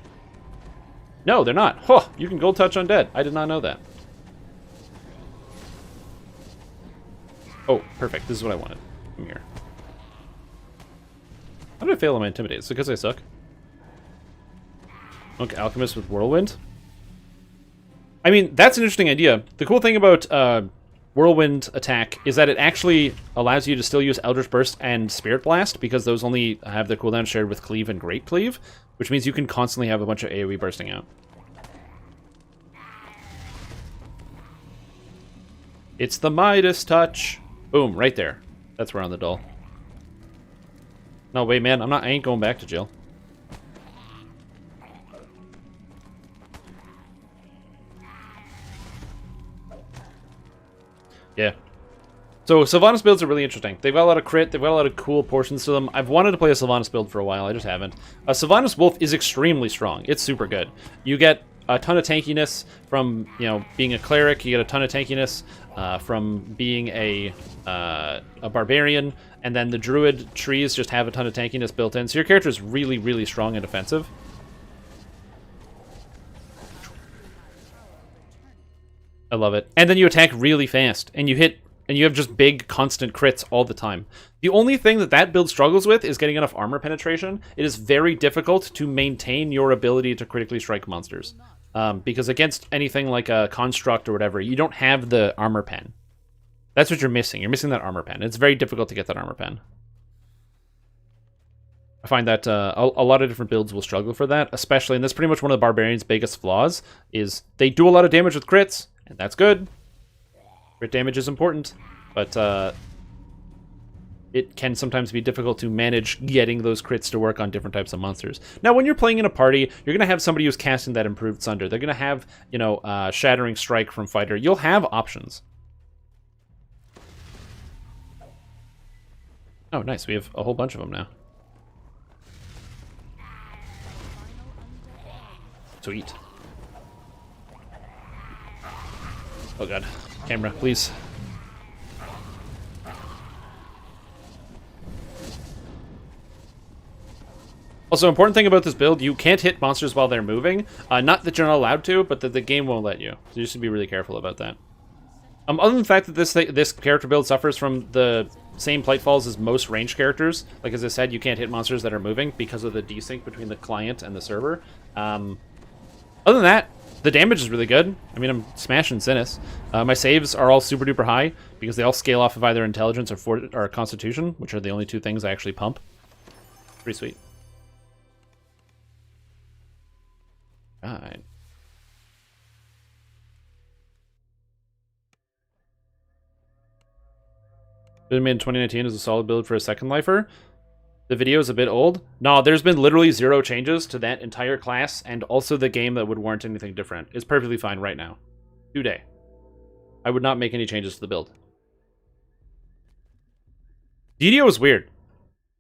No, they're not. Huh, you can gold touch undead. I did not know that. Oh, perfect. This is what I wanted. Come here. How did I fail on my intimidate? Is it because I suck? Okay, alchemist with whirlwind. I mean, that's an interesting idea. The cool thing about whirlwind attack is that it actually allows you to still use Eldritch Burst and Spirit Blast, because those only have their cooldown shared with Cleave and Great Cleave, which means you can constantly have a bunch of AoE bursting out. It's the Midas touch. Boom, right there. That's where on the doll. No, wait, man, I ain't going back to jail. Yeah. So Sylvanas builds are really interesting. They've got a lot of crit, they've got a lot of cool portions to them. I've wanted to play a Sylvanas build for a while, I just haven't. Sylvanas Wolf is extremely strong. It's super good. You get a ton of tankiness from, you know, being a cleric. You get a ton of tankiness from being a barbarian. And then the druid trees just have a ton of tankiness built in. So your character is really, really strong and defensive. I love it. And then you attack really fast, and you hit, and you have just big, constant crits all the time. The only thing that build struggles with is getting enough armor penetration. It is very difficult to maintain your ability to critically strike monsters. Because against anything like a construct or whatever, you don't have the armor pen. That's what you're missing. You're missing that armor pen. It's very difficult to get that armor pen. I find that a lot of different builds will struggle for that, especially, and that's pretty much one of the Barbarian's biggest flaws, is they do a lot of damage with crits, and that's good. Crit damage is important, but it can sometimes be difficult to manage getting those crits to work on different types of monsters. Now, when you're playing in a party, you're going to have somebody who's casting that Improved Sunder. They're going to have, you know, Shattering Strike from Fighter. You'll have options. Oh, nice. We have a whole bunch of them now. Sweet. Oh god. Camera, please. Also, important thing about this build, you can't hit monsters while they're moving. Not that you're not allowed to, but that the game won't let you. So you should be really careful about that. Other than the fact that this character build suffers from the same Plightfalls as most ranged characters, like as I said, you can't hit monsters that are moving because of the desync between the client and the server. Other than that, the damage is really good. I mean, I'm smashing Sinus. My saves are all super duper high because they all scale off of either Intelligence or Constitution, which are the only two things I actually pump. Pretty sweet. Alright. Build made in 2019 is a solid build for a second lifer. The video is a bit old. No, there's been literally 0 changes to that entire class, and also the game that would warrant anything different. It's perfectly fine right now. Today. I would not make any changes to the build. DDO is weird,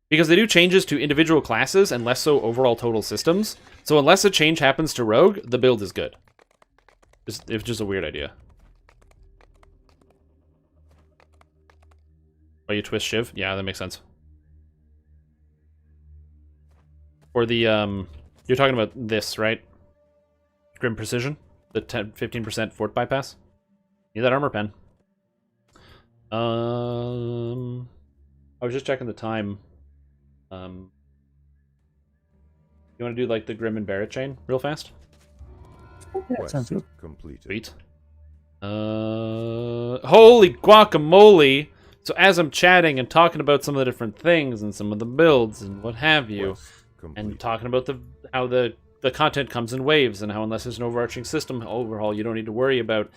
because they do changes to individual classes and less so overall total systems. So unless a change happens to Rogue, the build is good. It's just a weird idea. Oh, you twist Shiv? Yeah, that makes sense. Or the, you're talking about this, right? Grim Precision? The 15% fort bypass? Need that armor pen. I was just checking the time. You want to do like the Grim and Barrett chain real fast? Yeah, sounds good. Completed. Sweet. Holy guacamole! So as I'm chatting and talking about some of the different things and some of the builds and what have you, Quest complete. and talking about how the content comes in waves and how unless there's an overarching system overhaul, you don't need to worry about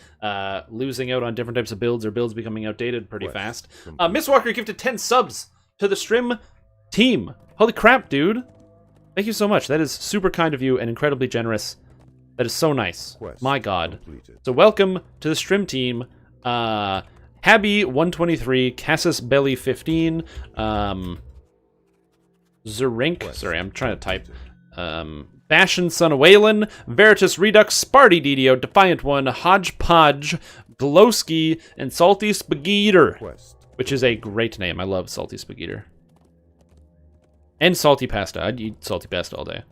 losing out on different types of builds or builds becoming outdated pretty Quest fast. complete. Miss Walker gifted 10 subs to the Strim team. Holy crap, dude. Thank you so much. That is super kind of you and incredibly generous. That is so nice. Quest My god. completed. So welcome to the Strim team. Habby123, Cassis Belly 15, Zerink, Quest sorry, I'm trying to type. completed. Bashan Son of Whalen, Veritas Redux, Sparty DDO, Defiant One, Hodgepodge, Glowski, and Salty Spagheater, Quest. which is a great name. I love Salty Spagheater. And Salty Pasta. I'd eat Salty Pasta all day.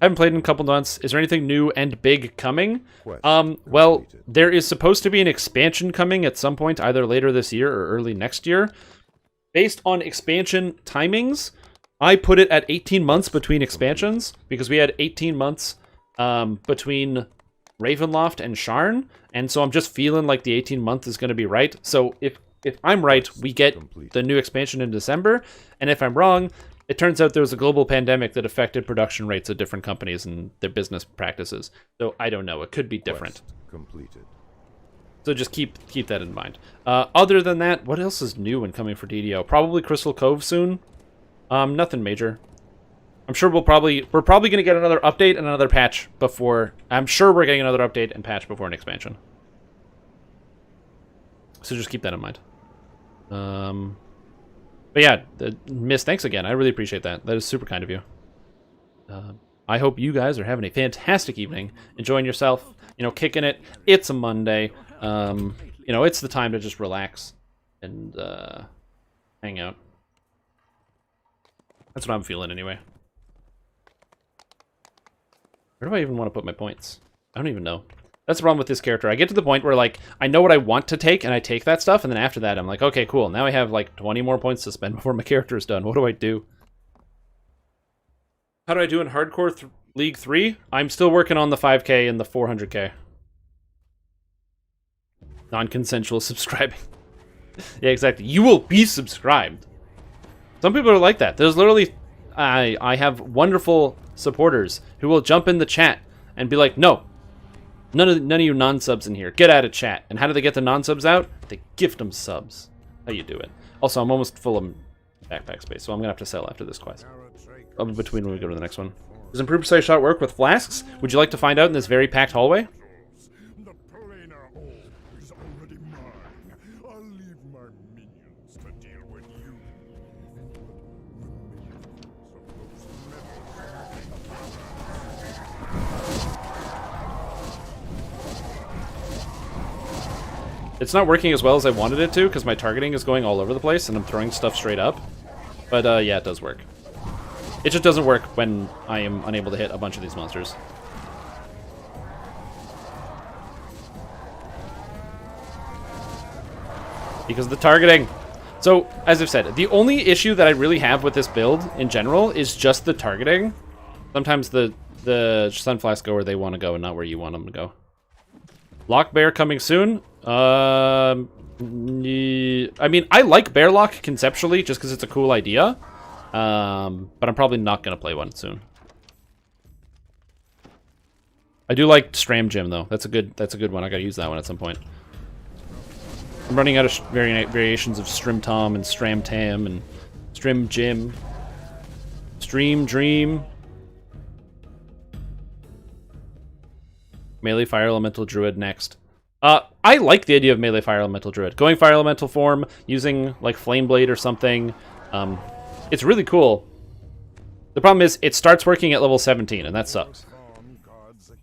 I haven't played in a couple months. Is there anything new and big coming? Quest Well, completed. there is supposed to be an expansion coming at some point, either later this year or early next year. Based on expansion timings, I put it at 18 months between expansions, because we had 18 months between Ravenloft and Sharn, and so I'm just feeling like the 18-month is going to be right. So if I'm right, we get the new expansion in December, and if I'm wrong, it turns out there was a global pandemic that affected production rates at different companies and their business practices. So I don't know. It could be different. Quest completed. So just keep that in mind. Other than that, what else is new and coming for DDO? Probably Crystal Cove soon. Nothing major. I'm sure we're probably going to get another update and another patch before. I'm sure we're getting another update and patch before an expansion. So just keep that in mind. But yeah, Miss, thanks again. I really appreciate that. That is super kind of you. I hope you guys are having a fantastic evening, enjoying yourself, kicking it. It's a Monday. It's the time to just relax and hang out. That's what I'm feeling anyway. Where do I even want to put my points? I don't even know. That's the problem with this character. I get to the point where, I know what I want to take, and I take that stuff, and then after that, I'm like, okay, cool. Now I have, 20 more points to spend before my character is done. What do I do? How do I do in Hardcore League 3? I'm still working on the 5K and the 400K. Non-consensual subscribing. Yeah, exactly. You will be subscribed. Some people are like that. There's literally... I have wonderful supporters who will jump in the chat and be like, no. None of you non-subs in here. Get out of chat. And how do they get the non-subs out? They gift them subs. How you do it. Also, I'm almost full of backpack space, so I'm going to have to sell after this quest. I'll be between when we go to the next one. Does improved precise shot work with flasks? Would you like to find out in this very packed hallway? The planar orb is already mine. I'll leave my minions to deal with you. It's not working as well as I wanted it to, because my targeting is going all over the place, and I'm throwing stuff straight up. But, yeah, it does work. It just doesn't work when I am unable to hit a bunch of these monsters. Because of the targeting. So, as I've said, the only issue that I really have with this build, in general, is just the targeting. Sometimes the Sunflask go where they want to go and not where you want them to go. Lock Bear coming soon. I mean, I like Bearlock conceptually, just because it's a cool idea. But I'm probably not going to play one soon. I do like Stram Gym, though. That's a good one. I got to use that one at some point. I'm running out of variations of Strim Tom and Stram Tam and Strim Gym. Stream Dream. Melee Fire Elemental Druid next. I like the idea of Melee Fire Elemental Druid. Going Fire Elemental form, using, Flame Blade or something. It's really cool. The problem is, it starts working at level 17, and that sucks.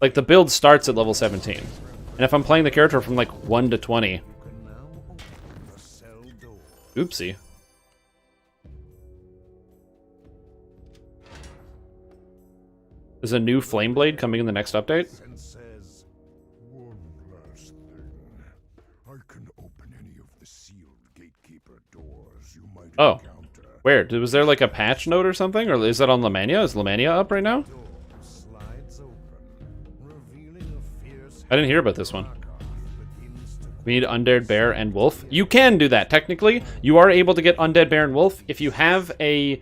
The build starts at level 17. And if I'm playing the character from, 1 to 20... Oopsie. There's a new Flame Blade coming in the next update? One last thing. I can open any of the sealed gatekeeper doors you might encounter. Where? Was there a patch note or something? Or is that on Lamania? Is Lamania up right now? I didn't hear about this one. We need Undead Bear and Wolf. You can do that, technically. You are able to get Undead Bear and Wolf. If you have a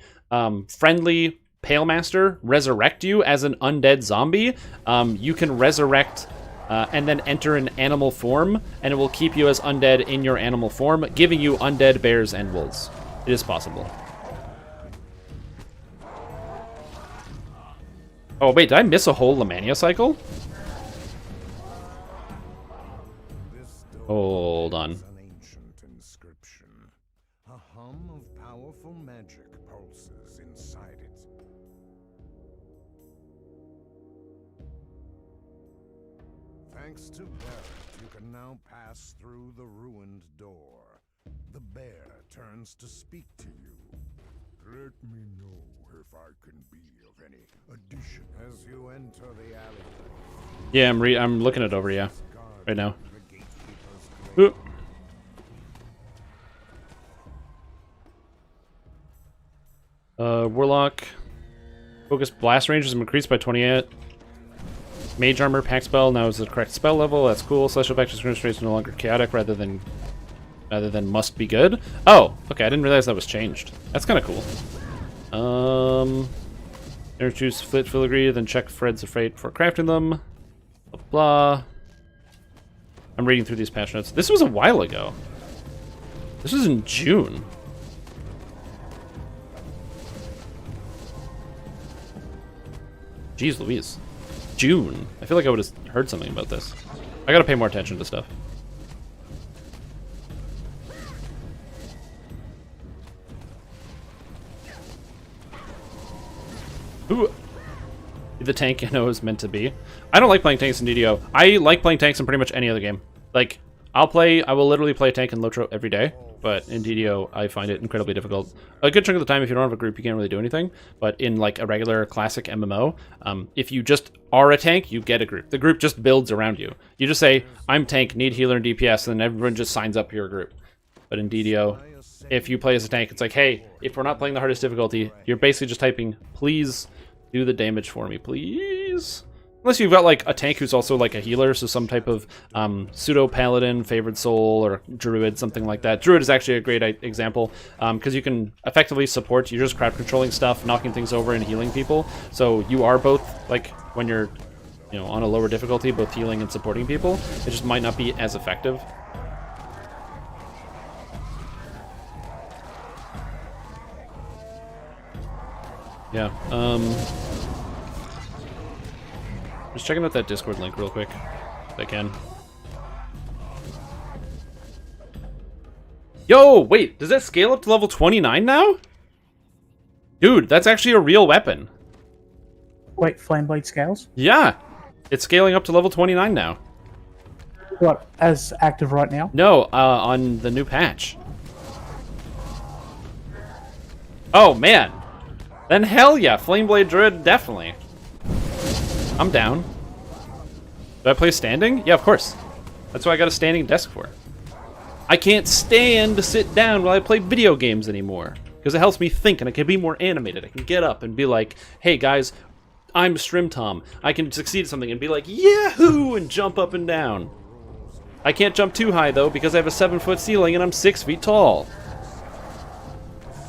friendly Pale Master resurrect you as an undead zombie, you can resurrect and then enter an animal form, and it will keep you as undead in your animal form, giving you Undead Bears and Wolves. It is possible. Oh, wait, did I miss a whole Lamania cycle? Hold on. An ancient inscription. A hum of powerful magic pulses inside it. Thanks to Barrett, you can now pass through the ruined door. The bear turns to speak to you. Let me know if I can be of any addition as you enter the alleyway. Yeah, I'm looking it over, yeah. Right now. Ooh. Warlock. Focus blast range is increased by 28. Mage armor, pack spell now is the correct spell level. That's cool. Celestial effect is no longer chaotic rather than must be good. Oh, okay. I didn't realize that was changed. That's kind of cool. Introduce flit filigree, then check Fred's Afraid before crafting them. Blah blah. I'm reading through these patch notes. This was a while ago. This was in June. Jeez Louise. June. I feel like I would have heard something about this. I gotta pay more attention to stuff. Ooh. The tank I know is meant to be. I don't like playing tanks in DDO. I like playing tanks in pretty much any other game. Like, I will literally play a tank in Lotro every day, but in DDO, I find it incredibly difficult. A good chunk of the time, if you don't have a group, you can't really do anything, but in like a regular classic MMO, if you just are a tank, you get a group. The group just builds around you. You just say, I'm tank, need healer and DPS, and then everyone just signs up for your group. But in DDO, if you play as a tank, it's like, hey, if we're not playing the hardest difficulty, you're basically just typing, please do the damage for me, please. Unless you've got like a tank who's also like a healer, so some type of pseudo paladin, favored soul, or druid, something like that. Druid is actually a great example because you can effectively support. You're just crowd controlling stuff, knocking things over, and healing people. So you are both like when you're, on a lower difficulty, both healing and supporting people. It just might not be as effective. Yeah. Just checking out that Discord link real quick, if I can. Yo, wait, does that scale up to level 29 now? Dude, that's actually a real weapon. Wait, Flameblade scales? Yeah, it's scaling up to level 29 now. What, as active right now? No, on the new patch. Oh, man. Then hell yeah, Flameblade Druid, definitely. I'm down. Do I play standing? Yeah, of course. That's what I got a standing desk for. I can't stand to sit down while I play video games anymore. Because it helps me think and I can be more animated. I can get up and be like, hey guys, I'm Strim Tom. I can succeed at something and be like, yahoo! And jump up and down. I can't jump too high though because I have a 7-foot ceiling and I'm 6 feet tall.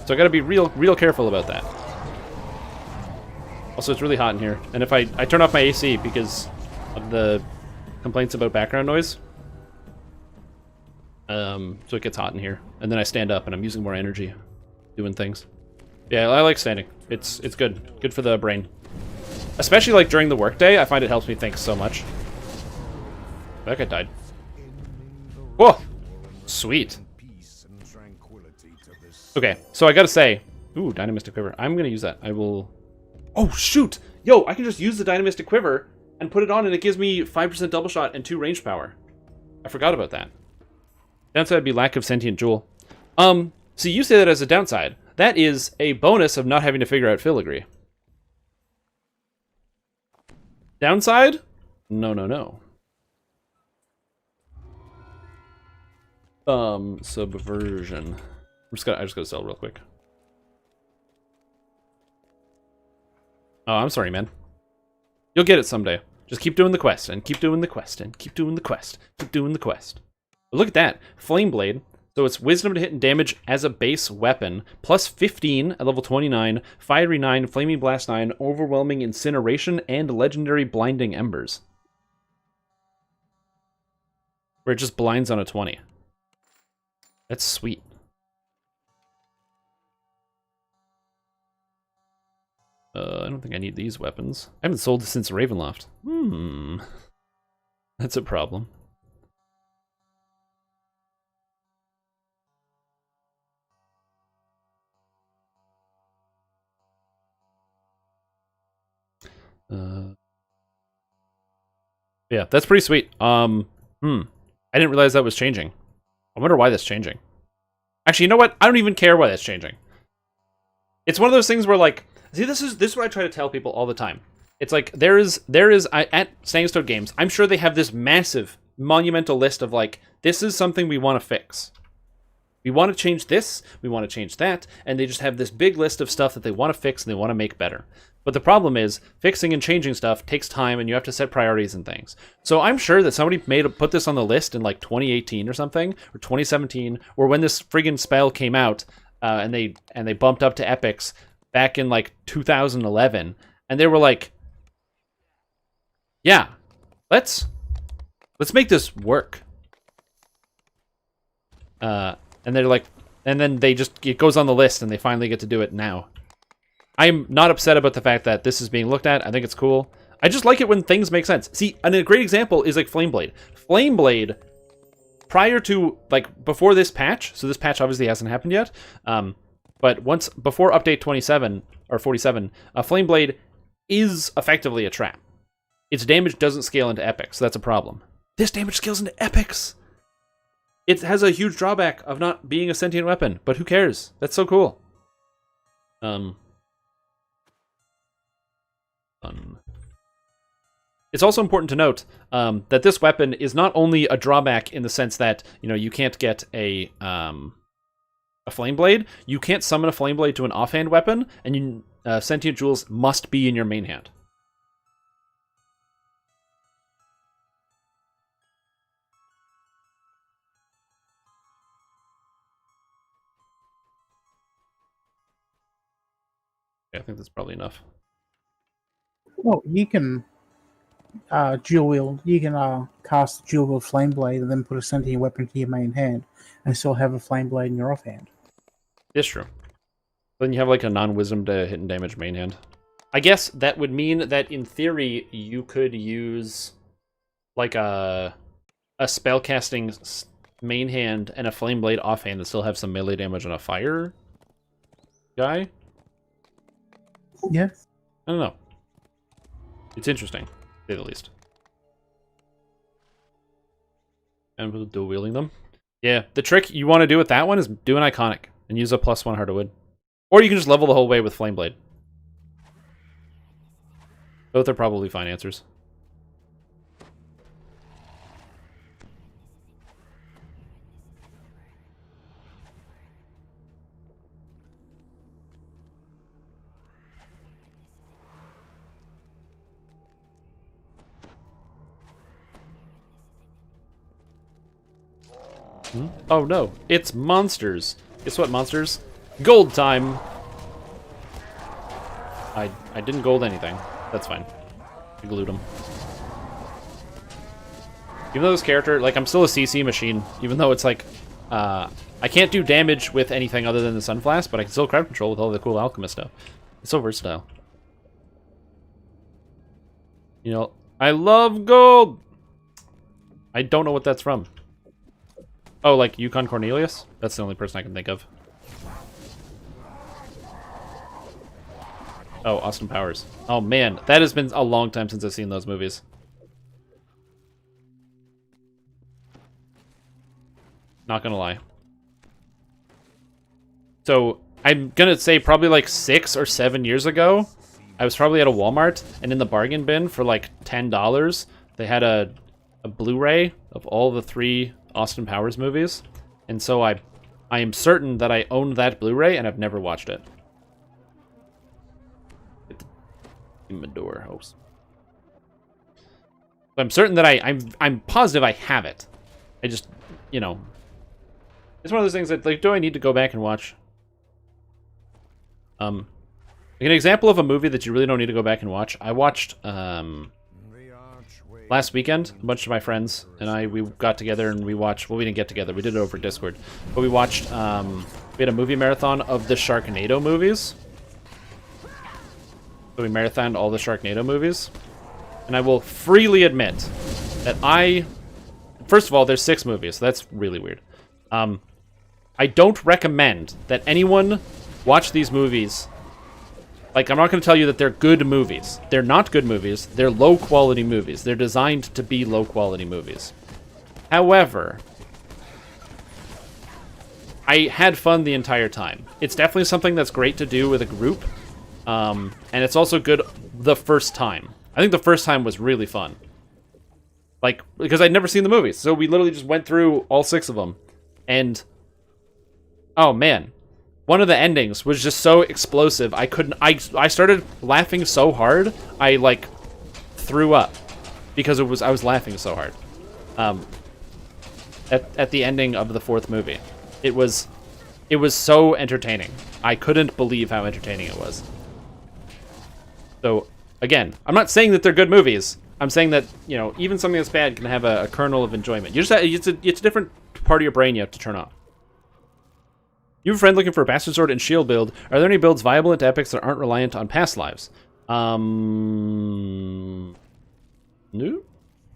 So I gotta be real careful about that. Also, it's really hot in here, and if I turn off my AC because of the complaints about background noise, so it gets hot in here, and then I stand up and I'm using more energy doing things. Yeah, I like standing. It's good for the brain, especially like during the workday. I find it helps me think so much. That guy died. Whoa, sweet. Okay, so I gotta say, ooh, Dynamistic Quiver. I'm gonna use that. I will. Oh, shoot! Yo, I can just use the Dynamistic Quiver and put it on, and it gives me 5% double shot and 2 range power. I forgot about that. Downside would be lack of Sentient Jewel. So you say that as a downside. That is a bonus of not having to figure out filigree. Downside? No. Subversion. I just gotta sell real quick. Oh, I'm sorry, man. You'll get it someday. Just keep doing the quest, and keep doing the quest, and keep doing the quest. Keep doing the quest. But look at that. Flame Blade. So it's Wisdom to hit and damage as a base weapon, plus 15 at level 29, Fiery 9, Flaming Blast 9, Overwhelming Incineration, and Legendary Blinding Embers. Where it just blinds on a 20. That's sweet. I don't think I need these weapons. I haven't sold since Ravenloft. That's a problem. Yeah, that's pretty sweet. I didn't realize that was changing. I wonder why that's changing. Actually, you know what? I don't even care why that's changing. It's one of those things where, like, see, this is what I try to tell people all the time. It's like there is at Standing Stone Games, I'm sure they have this massive, monumental list of like, this is something we want to fix. We want to change this, we want to change that, and they just have this big list of stuff that they want to fix and they want to make better. But the problem is, fixing and changing stuff takes time, and you have to set priorities and things. So I'm sure that somebody put this on the list in like 2018 or something, or 2017, or when this friggin' spell came out, and they bumped up to epics back in like 2011, and they were like, yeah, let's make this work. And they're like, and then it goes on the list and they finally get to do it now. I'm not upset about the fact that this is being looked at. I think it's cool. I just like it when things make sense. See, and a great example is like Flame Blade. Flame Blade, prior to, like, before this patch, so this patch obviously hasn't happened yet, but before update 27, or 47, Flame Blade is effectively a trap. Its damage doesn't scale into epics, so that's a problem. This damage scales into epics! It has a huge drawback of not being a sentient weapon, but who cares? That's so cool. It's also important to note that this weapon is not only a drawback in the sense that, you know, you can't get a flame blade. You can't summon a flame blade to an offhand weapon, and sentient jewels must be in your main hand. I think that's probably enough. Well, you can dual wield. You can cast a dual wield flame blade and then put a sentient weapon to your main hand, and still have a flame blade in your offhand. It's true. Then you have like a non-wisdom to hit and damage main hand. I guess that would mean that in theory you could use like a spellcasting main hand and a flame blade offhand that still have some melee damage on a fire guy. Yeah. I don't know. It's interesting, to say the least. And dual wielding them. Yeah, the trick you want to do with that one is do an iconic and use a +1 Heart of Wood. Or you can just level the whole way with Flame Blade. Both are probably fine answers. Oh no, it's monsters. Guess what, monsters? Gold time! I didn't gold anything. That's fine. I glued them. Even though this character, like, I'm still a CC machine, even though it's like, I can't do damage with anything other than the Sunfest, but I can still crowd control with all the cool alchemist stuff. It's so versatile. You know, I love gold! I don't know what that's from. Oh, like Yukon Cornelius? That's the only person I can think of. Oh, Austin Powers. Oh man, that has been a long time since I've seen those movies. Not gonna lie. So, I'm gonna say probably like 6 or 7 years ago, I was probably at a Walmart, and in the bargain bin for like $10, they had a Blu-ray of all the 3 Austin Powers movies, and so I am certain that I owned that Blu-ray and I've never watched it. In the door, hopes. I'm certain that I'm positive I have it. I just, you know, it's one of those things that, like, do I need to go back and watch? Like an example of a movie that you really don't need to go back and watch. I watched last weekend. A bunch of my friends and we got together and we watched. Well, we didn't get together. We did it over Discord, but we watched. We had a movie marathon of the Sharknado movies. So we marathoned all the Sharknado movies, and I will freely admit that first of all, there's 6 movies. So that's really weird. I don't recommend that anyone watch these movies. Like, I'm not going to tell you that they're good movies. They're not good movies. They're low-quality movies. They're designed to be low-quality movies. However, I had fun the entire time. It's definitely something that's great to do with a group. And it's also good the first time. I think the first time was really fun. Like, because I'd never seen the movies. So we literally just went through all 6 of them. And, oh man. One of the endings was just so explosive. I started laughing so hard, I like threw up because I was laughing so hard. At the ending of the 4th movie, it was so entertaining. I couldn't believe how entertaining it was. So again, I'm not saying that they're good movies. I'm saying that, you know, even something that's bad can have a kernel of enjoyment. You just it's a different part of your brain you have to turn off. You have a friend looking for a Bastard Sword and Shield build. Are there any builds viable into epics that aren't reliant on past lives? No?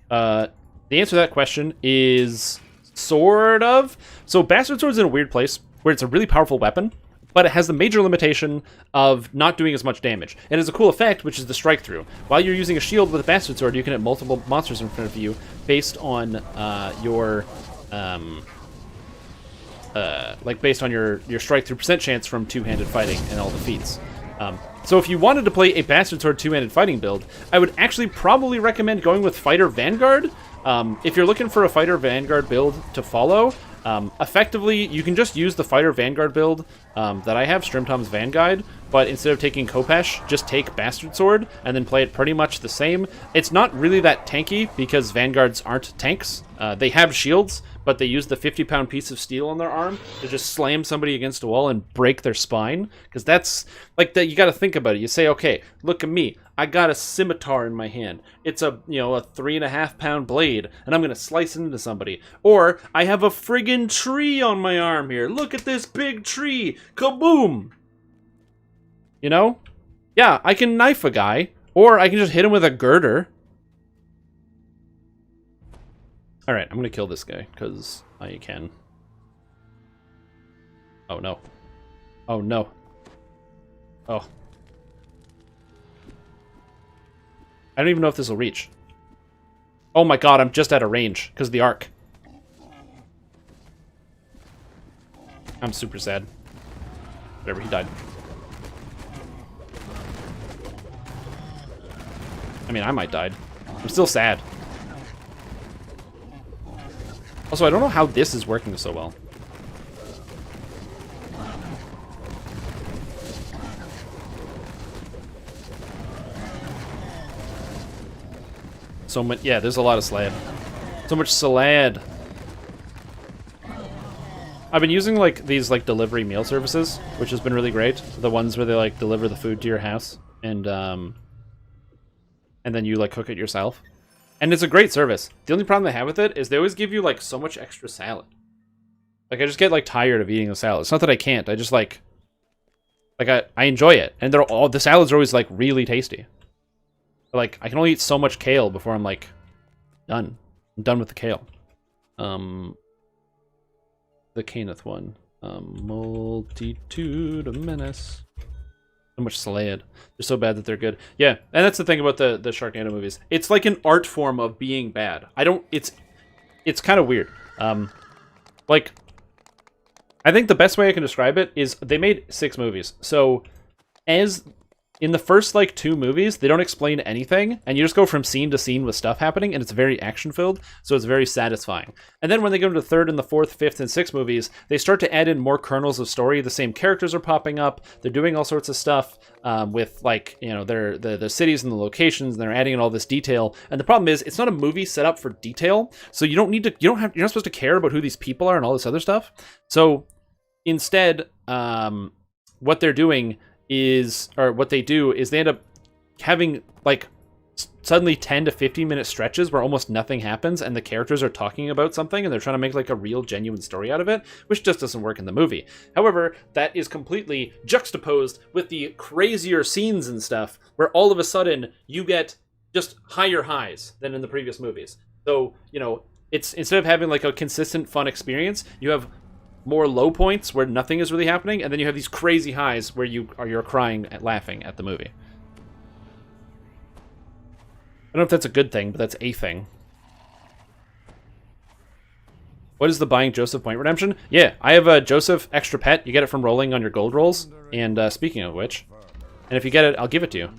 The answer to that question is sort of. So Bastard Sword's in a weird place where it's a really powerful weapon, but it has the major limitation of not doing as much damage. It has a cool effect, which is the strike through. While you're using a shield with a Bastard Sword, you can hit multiple monsters in front of you based on your strike through percent chance from two-handed fighting and all the feats. So if you wanted to play a Bastard Sword two-handed fighting build, I would actually probably recommend going with Fighter Vanguard. If you're looking for a Fighter Vanguard build to follow, effectively, you can just use the Fighter Vanguard build that I have, Strimtom's Van Guide, but instead of taking Khopesh, just take Bastard Sword and then play it pretty much the same. It's not really that tanky because Vanguards aren't tanks. They have shields, but they use the 50-pound piece of steel on their arm to just slam somebody against a wall and break their spine. Because that's, like, that. You got to think about it. You say, okay, look at me. I got a scimitar in my hand. It's a 3.5-pound blade, and I'm going to slice into somebody. Or, I have a friggin' tree on my arm here. Look at this big tree. Kaboom! You know? Yeah, I can knife a guy, or I can just hit him with a girder. Alright, I'm gonna kill this guy, because I can. Oh no. Oh no. Oh. I don't even know if this will reach. Oh my god, I'm just out of range, because of the arc. I'm super sad. Whatever, he died. I mean, I might die. I'm still sad. Also, I don't know how this is working so well. So much, yeah, there's a lot of Slad. So much Slad. I've been using, like, these, like, delivery meal services, which has been really great. The ones where they, like, deliver the food to your house, and then you, like, cook it yourself. And it's a great service. The only problem I have with it is they always give you, like, so much extra salad. Like, I just get, like, tired of eating the salad. It's not that I can't. I just, like I enjoy it. And the salads are always, like, really tasty. But, like, I can only eat so much kale before I'm, like, done. I'm done with the kale. The Caneth one. Multitude of Menace. So much Slade. They're so bad that they're good. Yeah, and that's the thing about the Sharknado movies. It's like an art form of being bad. It's kind of weird. Like, I think the best way I can describe it is they made 6 movies. So, as in the first like 2 movies, they don't explain anything, and you just go from scene to scene with stuff happening, and it's very action filled, so it's very satisfying. And then when they go to the 3rd and the 4th, 5th, and 6th movies, they start to add in more kernels of story. The same characters are popping up. They're doing all sorts of stuff with like, you know, the cities and the locations, and they're adding in all this detail. And the problem is, it's not a movie set up for detail, so you're not supposed to care about who these people are and all this other stuff. So instead, what they do is they end up having like suddenly 10 to 15 minute stretches where almost nothing happens and the characters are talking about something and they're trying to make like a real genuine story out of it, which just doesn't work in the movie. However, that is completely juxtaposed with the crazier scenes and stuff where all of a sudden you get just higher highs than in the previous movies. So, you know, it's instead of having like a consistent fun experience, you have more low points where nothing is really happening, and then you have these crazy highs where you're crying and laughing at the movie. I don't know if that's a good thing, but that's a thing. What is the buying Joseph point redemption? Yeah, I have a Joseph extra pet. You get it from rolling on your gold rolls. And speaking of which, and if you get it, I'll give it to you.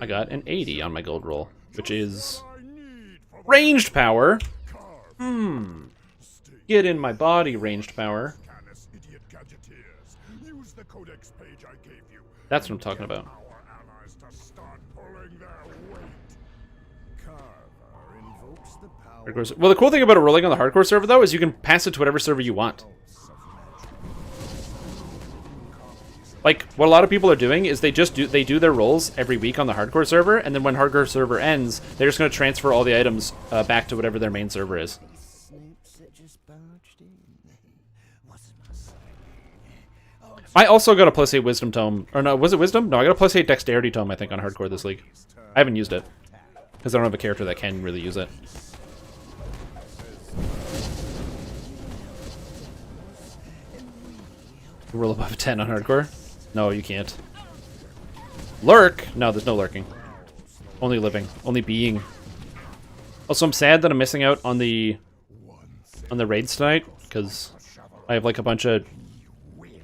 I got an 80 on my gold roll, which is ranged power. Get in my body, ranged power. That's what I'm talking about. Well, the cool thing about rolling on the hardcore server, though, is you can pass it to whatever server you want. Like, what a lot of people are doing is they do their rolls every week on the hardcore server, and then when hardcore server ends, they're just going to transfer all the items back to whatever their main server is. I also got a plus 8 Wisdom Tome. Or no, was it Wisdom? No, I got a plus 8 Dexterity Tome, I think, on hardcore this league. I haven't used it. Because I don't have a character that can really use it. Roll above a 10 on hardcore? No, you can't. Lurk? No, there's no lurking. Only living. Only being. Also, I'm sad that I'm missing out on the raids tonight, because I have like a bunch of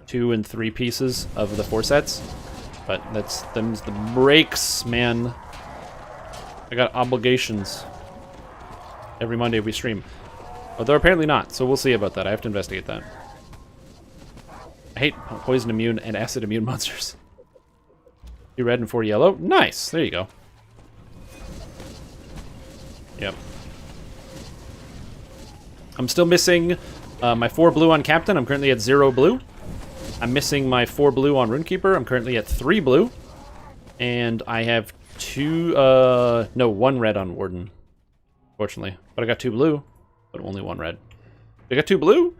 2 and 3 pieces of the 4 sets. But that's them's the breaks, man. I got obligations. Every Monday we stream. Although apparently not, so we'll see about that. I have to investigate that. I hate poison immune and acid immune monsters. 2 red and 4 yellow. Nice. There you go. Yep. I'm still missing my 4 blue on Captain. I'm currently at 0 blue. I'm missing my 4 blue on Runekeeper. I'm currently at 3 blue. And I have 1 red on Warden. Fortunately. But I got 2 blue. But only 1 red. I got 2 blue?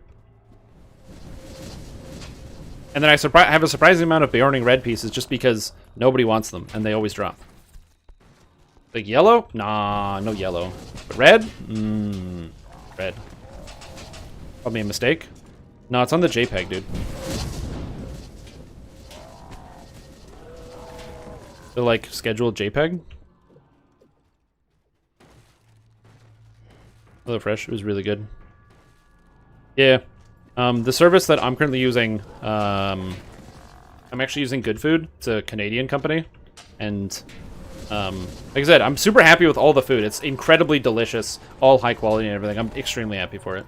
And then I have a surprising amount of Beorning red pieces just because nobody wants them, and they always drop. Like yellow? Nah, no yellow. But red? Red. Probably a mistake. No, it's on the JPEG, dude. The, like, scheduled JPEG? Hello, Fresh. It was really good. Yeah. The service that I'm currently using, I'm actually using Good Food. It's a Canadian company. And, like I said, I'm super happy with all the food. It's incredibly delicious, all high quality and everything. I'm extremely happy for it.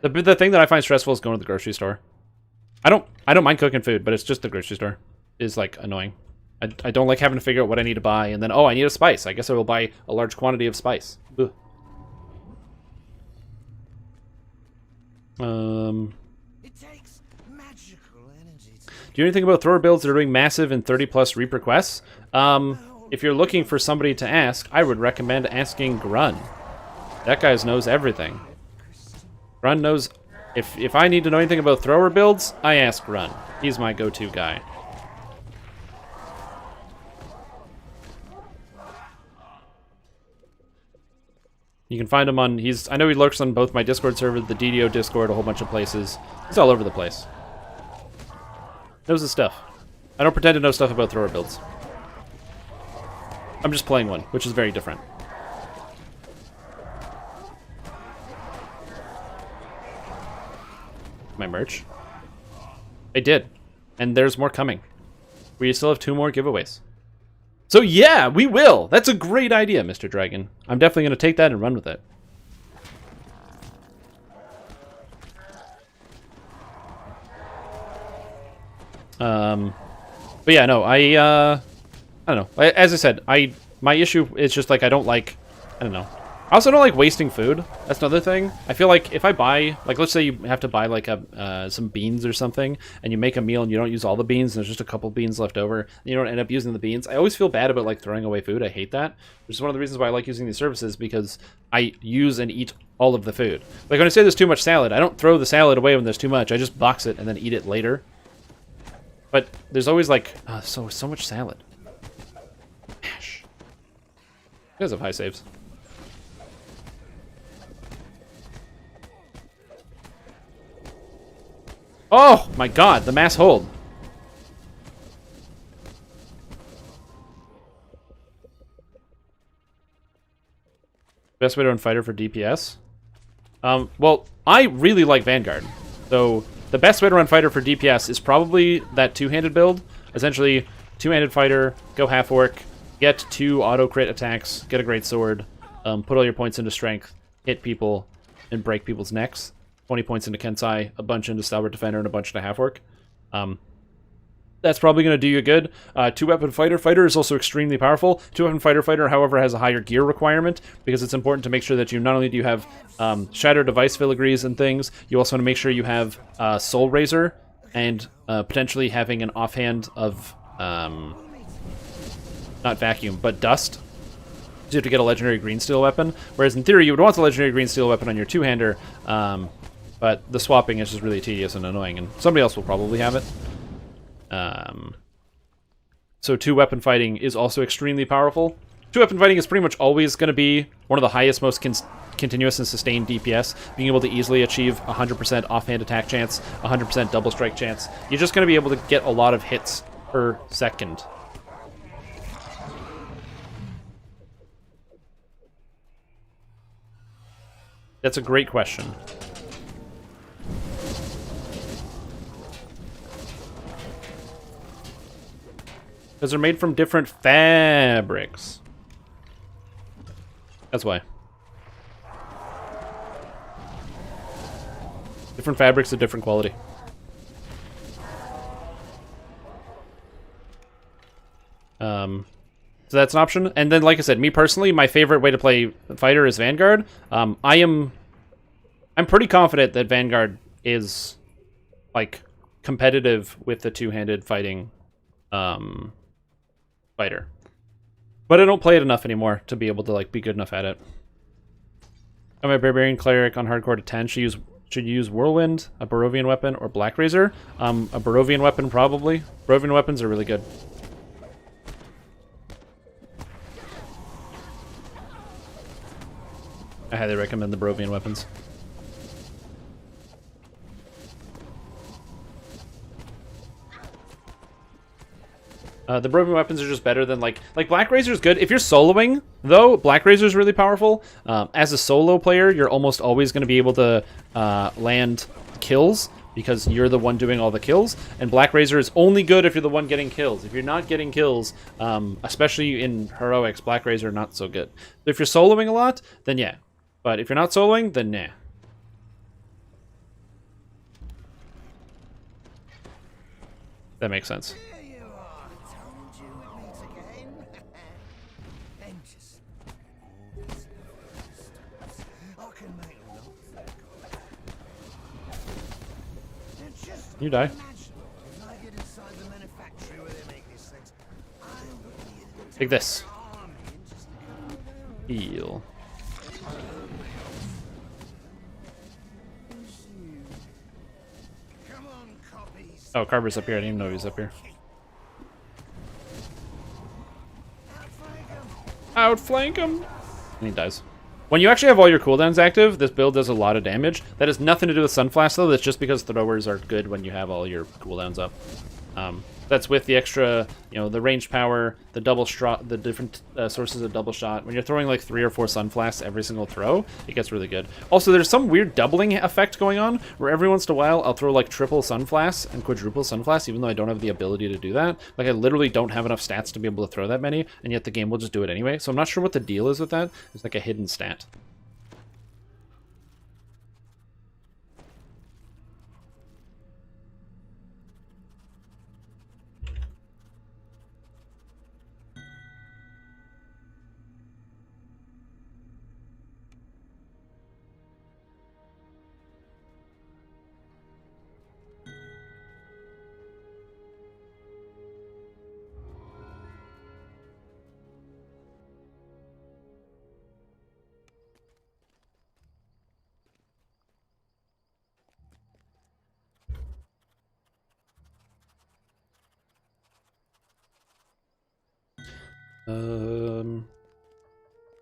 The thing that I find stressful is going to the grocery store. I don't mind cooking food, but it's just the grocery store is, like, annoying. I don't like having to figure out what I need to buy, and then, oh, I need a spice. I guess I will buy a large quantity of spice. Ugh. It takes magical energy. Do you know anything about thrower builds that are doing massive and 30+ Reaper quests? If you're looking for somebody to ask, I would recommend asking Grun. That guy knows everything. Grun knows... If I need to know anything about thrower builds, I ask Grun. He's my go-to guy. You can find him on, I know he lurks on both my Discord server, the DDO Discord, a whole bunch of places. He's all over the place. Knows his stuff. I don't pretend to know stuff about thrower builds. I'm just playing one, which is very different. My merch? I did. And there's more coming. We still have 2 more giveaways. So yeah, we will. That's a great idea, Mr. Dragon. I'm definitely going to take that and run with it. But yeah, no, I don't know. As I said, my issue is just like I don't know. I also don't like wasting food. That's another thing. I feel like if I buy, like, let's say you have to buy like some beans or something, and you make a meal and you don't use all the beans, and there's just a couple beans left over, and you don't end up using the beans. I always feel bad about like throwing away food. I hate that. Which is one of the reasons why I like using these services, because I use and eat all of the food. Like when I say there's too much salad, I don't throw the salad away when there's too much. I just box it and then eat it later. But there's always like so much salad. Mash. You guys have high saves. Oh my god, the mass hold. Best way to run fighter for DPS? Well, I really like Vanguard. So the best way to run fighter for DPS is probably that 2-handed build. Essentially, 2-handed fighter, go half orc, get 2 auto crit attacks, get a great sword, put all your points into strength, hit people, and break people's necks. 20 points into Kensai, a bunch into Stalwart Defender, and a bunch into half orc. That's probably going to do you good. 2-weapon fighter. Fighter is also extremely powerful. 2-weapon fighter, however, has a higher gear requirement because it's important to make sure that you not only do you have Shatter Device Filigrees and things, you also want to make sure you have Soul Razor and potentially having an offhand of not Vacuum, but Dust. So you have to get a legendary green steel weapon. Whereas in theory, you would want the legendary green steel weapon on your 2-hander, but the swapping is just really tedious and annoying, and somebody else will probably have it. So 2-weapon fighting is also extremely powerful. 2-weapon fighting is pretty much always going to be one of the highest, most continuous and sustained DPS, being able to easily achieve 100% offhand attack chance, 100% double strike chance. You're just going to be able to get a lot of hits per second. That's a great question. Because they're made from different fabrics. That's why. Different fabrics of different quality. So that's an option. And then, like I said, me personally, my favorite way to play fighter is Vanguard. I'm pretty confident that Vanguard is like competitive with the 2-handed fighting fighter. But I don't play it enough anymore to be able to like be good enough at it. I'm a Barbarian Cleric on hardcore to 10. Should use Whirlwind, a Barovian weapon, or Black Razor. A Barovian weapon, probably. Barovian weapons are really good. I highly recommend the Barovian weapons. The Barovian weapons are just better than like Black Razor is good. If you're soloing, though, Black Razor is really powerful. As a solo player, you're almost always going to be able to land kills because you're the one doing all the kills. And Black Razor is only good if you're the one getting kills. If you're not getting kills, especially in heroics, Black Razor not so good. If you're soloing a lot, then yeah. But if you're not soloing, then nah. That makes sense. You die. Take this. Heal. Oh, Carver's up here. I didn't even know he was up here. Outflank him! And he dies. When you actually have all your cooldowns active, this build does a lot of damage. That has nothing to do with Sunfest, though. That's just because throwers are good when you have all your cooldowns up. That's with the extra, the range power, the double shot, the different sources of double shot. When you're throwing like 3 or 4 sun flasks every single throw, it gets really good. Also, there's some weird doubling effect going on where every once in a while I'll throw like triple sun flasks and quadruple sun flasks, even though I don't have the ability to do that. Like I literally don't have enough stats to be able to throw that many, and yet the game will just do it anyway. So I'm not sure what the deal is with that. It's like a hidden stat.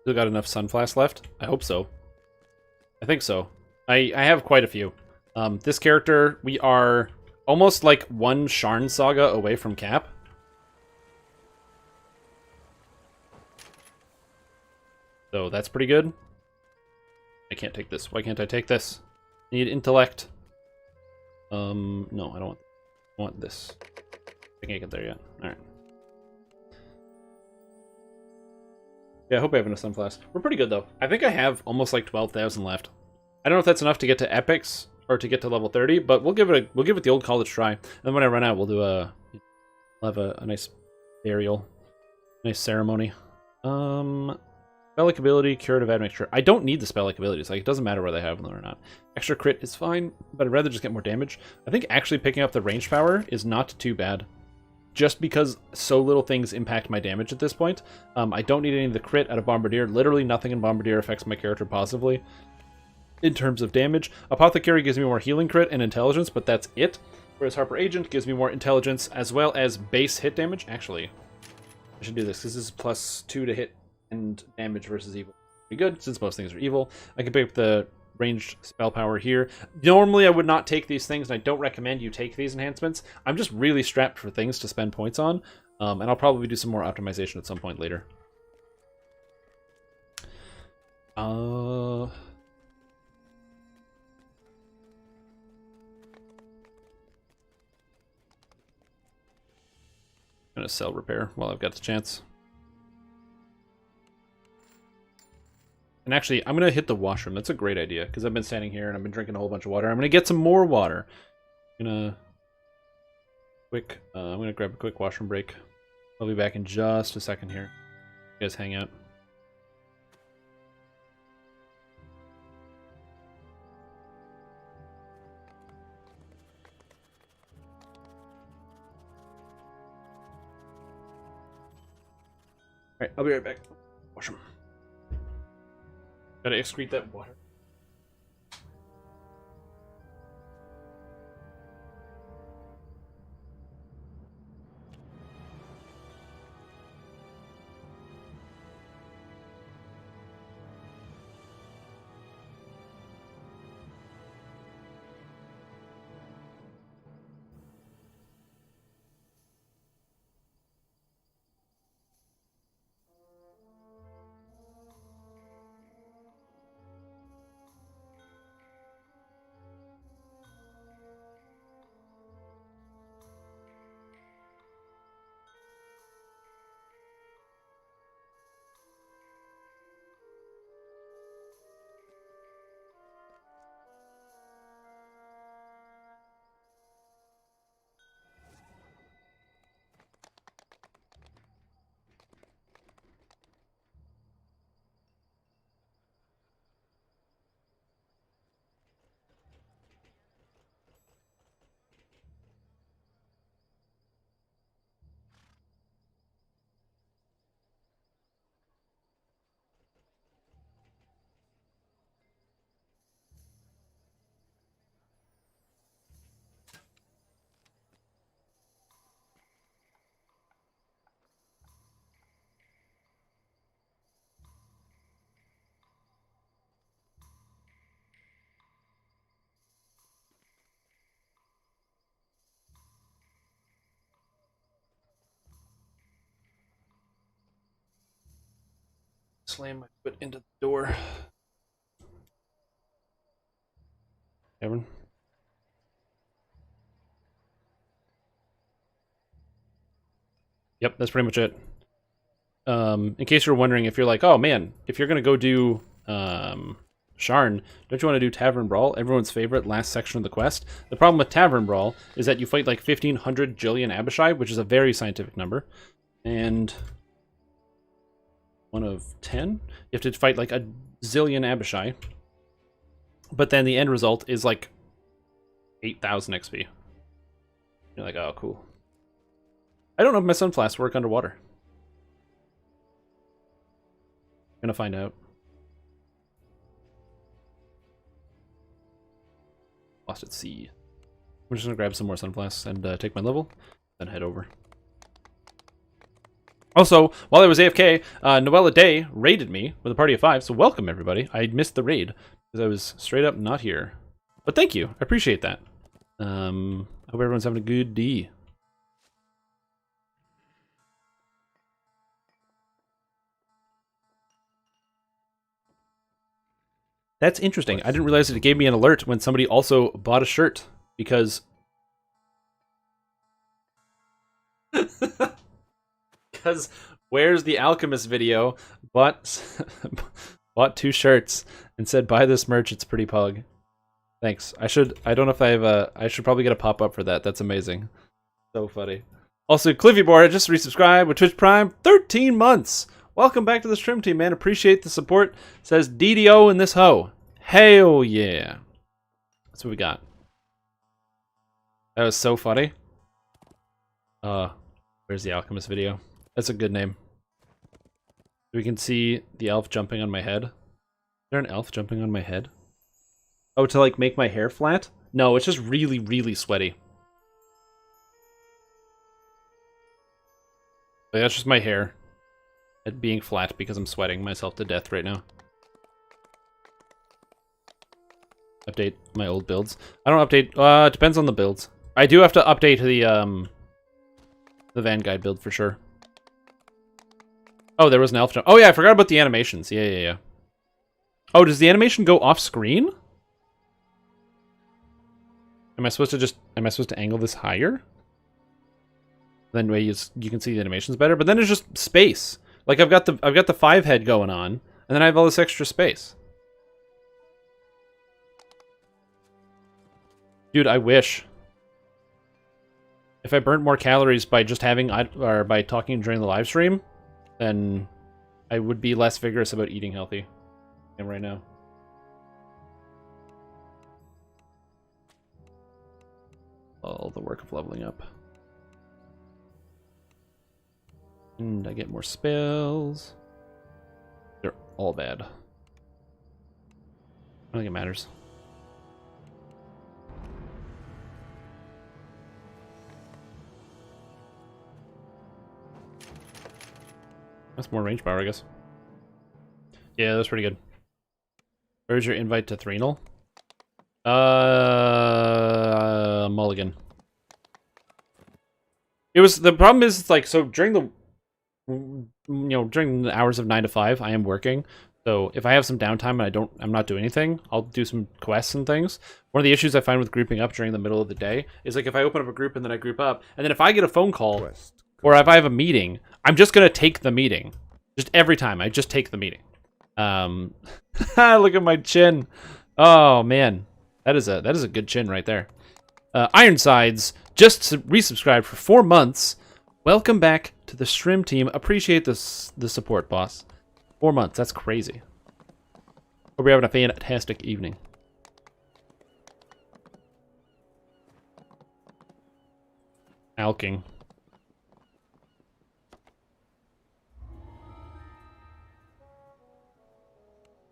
Still got enough sun flasks left? I hope so. I think so. I have quite a few. This character, we are almost like 1 Sharn Saga away from cap. So that's pretty good. I can't take this. Why can't I take this? Need intellect. No, I don't want this. I can't get there yet. Alright. Yeah, I hope I have enough sun flasks. We're pretty good though. I think I have almost like 12,000 left. I don't know if that's enough to get to epics or to get to level 30, but we'll give it the old college try. And then when I run out, we'll have a nice burial, nice ceremony. Spell-like ability, curative admixture. I don't need the spell-like abilities. Like it doesn't matter whether I have them or not. Extra crit is fine, but I'd rather just get more damage. I think actually picking up the range power is not too bad. Just because so little things impact my damage at this point. I don't need any of the crit out of Bombardier. Literally nothing in Bombardier affects my character positively in terms of damage. Apothecary gives me more healing crit and intelligence, but that's it. Whereas Harper Agent gives me more intelligence as well as base hit damage. Actually, I should do this because this is +2 to hit and damage versus evil. Pretty good, since most things are evil. I can pick up the ranged spell power here. Normally I would not take these things, and I don't recommend you take these enhancements. I'm just really strapped for things to spend points on, and I'll probably do some more optimization at some point later. I'm gonna sell repair while I've got the chance. And actually, I'm going to hit the washroom. That's a great idea, because I've been standing here and I've been drinking a whole bunch of water. I'm going to get some more water. I'm going to grab a quick washroom break. I'll be back in just a second here. You guys hang out. Alright, I'll be right back. Washroom. Gotta excrete that water. Slam my foot into the door. Evan? Yep, that's pretty much it. In case you're wondering, if you're like, oh man, if you're gonna go do Sharn, don't you want to do Tavern Brawl? Everyone's favorite last section of the quest. The problem with Tavern Brawl is that you fight like 1,500 jillion Abishai, which is a very scientific number. And 1 of 10? You have to fight like a zillion Abishai. But then the end result is like 8,000 XP. You're like, oh, cool. I don't know if my sunflasks work underwater. Gonna find out. Lost at sea. I'm just gonna grab some more sunflasks and take my level, then head over. Also, while I was AFK, Noella Day raided me with a party of 5, so welcome everybody. I missed the raid because I was straight up not here. But thank you, I appreciate that. Hope everyone's having a good day. That's interesting. I didn't realize that it gave me an alert when somebody also bought a shirt, because... Because Where's the Alchemist video bought 2 shirts and said, buy this merch, it's pretty pug. Thanks. I don't know if I have I should probably get a pop-up for that. That's amazing. So funny. Also, Cliffy Board just resubscribed with Twitch Prime, 13 months. Welcome back to the stream team, man. Appreciate the support. Says DDO in this hoe. Hell yeah. That's what we got. That was so funny. Where's the Alchemist video? That's a good name. We can see the elf jumping on my head. Is there an elf jumping on my head? Oh, to like make my hair flat? No, it's just really, really sweaty. But that's just my hair. It being flat because I'm sweating myself to death right now. Update my old builds. I don't update, it depends on the builds. I do have to update the Vanguard build for sure. Oh, there was an elf jump. Oh yeah, I forgot about the animations. Yeah. Oh, does the animation go off screen? Am I supposed to angle this higher? Then way you can see the animations better, but then there's just space. Like I've got the 5 head going on, and then I have all this extra space. Dude, I wish. If I burnt more calories by just having or by talking during the live stream, then I would be less vigorous about eating healthy. I am right now. All the work of leveling up. And I get more spells. They're all bad. I don't think it matters. That's more range power, I guess. Yeah, that's pretty good. Where's your invite to Threnal? Mulligan. The problem is, it's like, so during the, during the hours of 9 to 5, I am working. So if I have some downtime and I'm not doing anything, I'll do some quests and things. One of the issues I find with grouping up during the middle of the day is, like, if I open up a group and then I group up, and then if I get a phone call, or if I have a meeting, I'm just gonna take the meeting. Just every time, I just take the meeting. Look at my chin. Oh man, that is a good chin right there. Ironsides just resubscribed for 4 months. Welcome back to the stream team. Appreciate the support, boss. 4 months, that's crazy. Hope you're having a fantastic evening. Alking.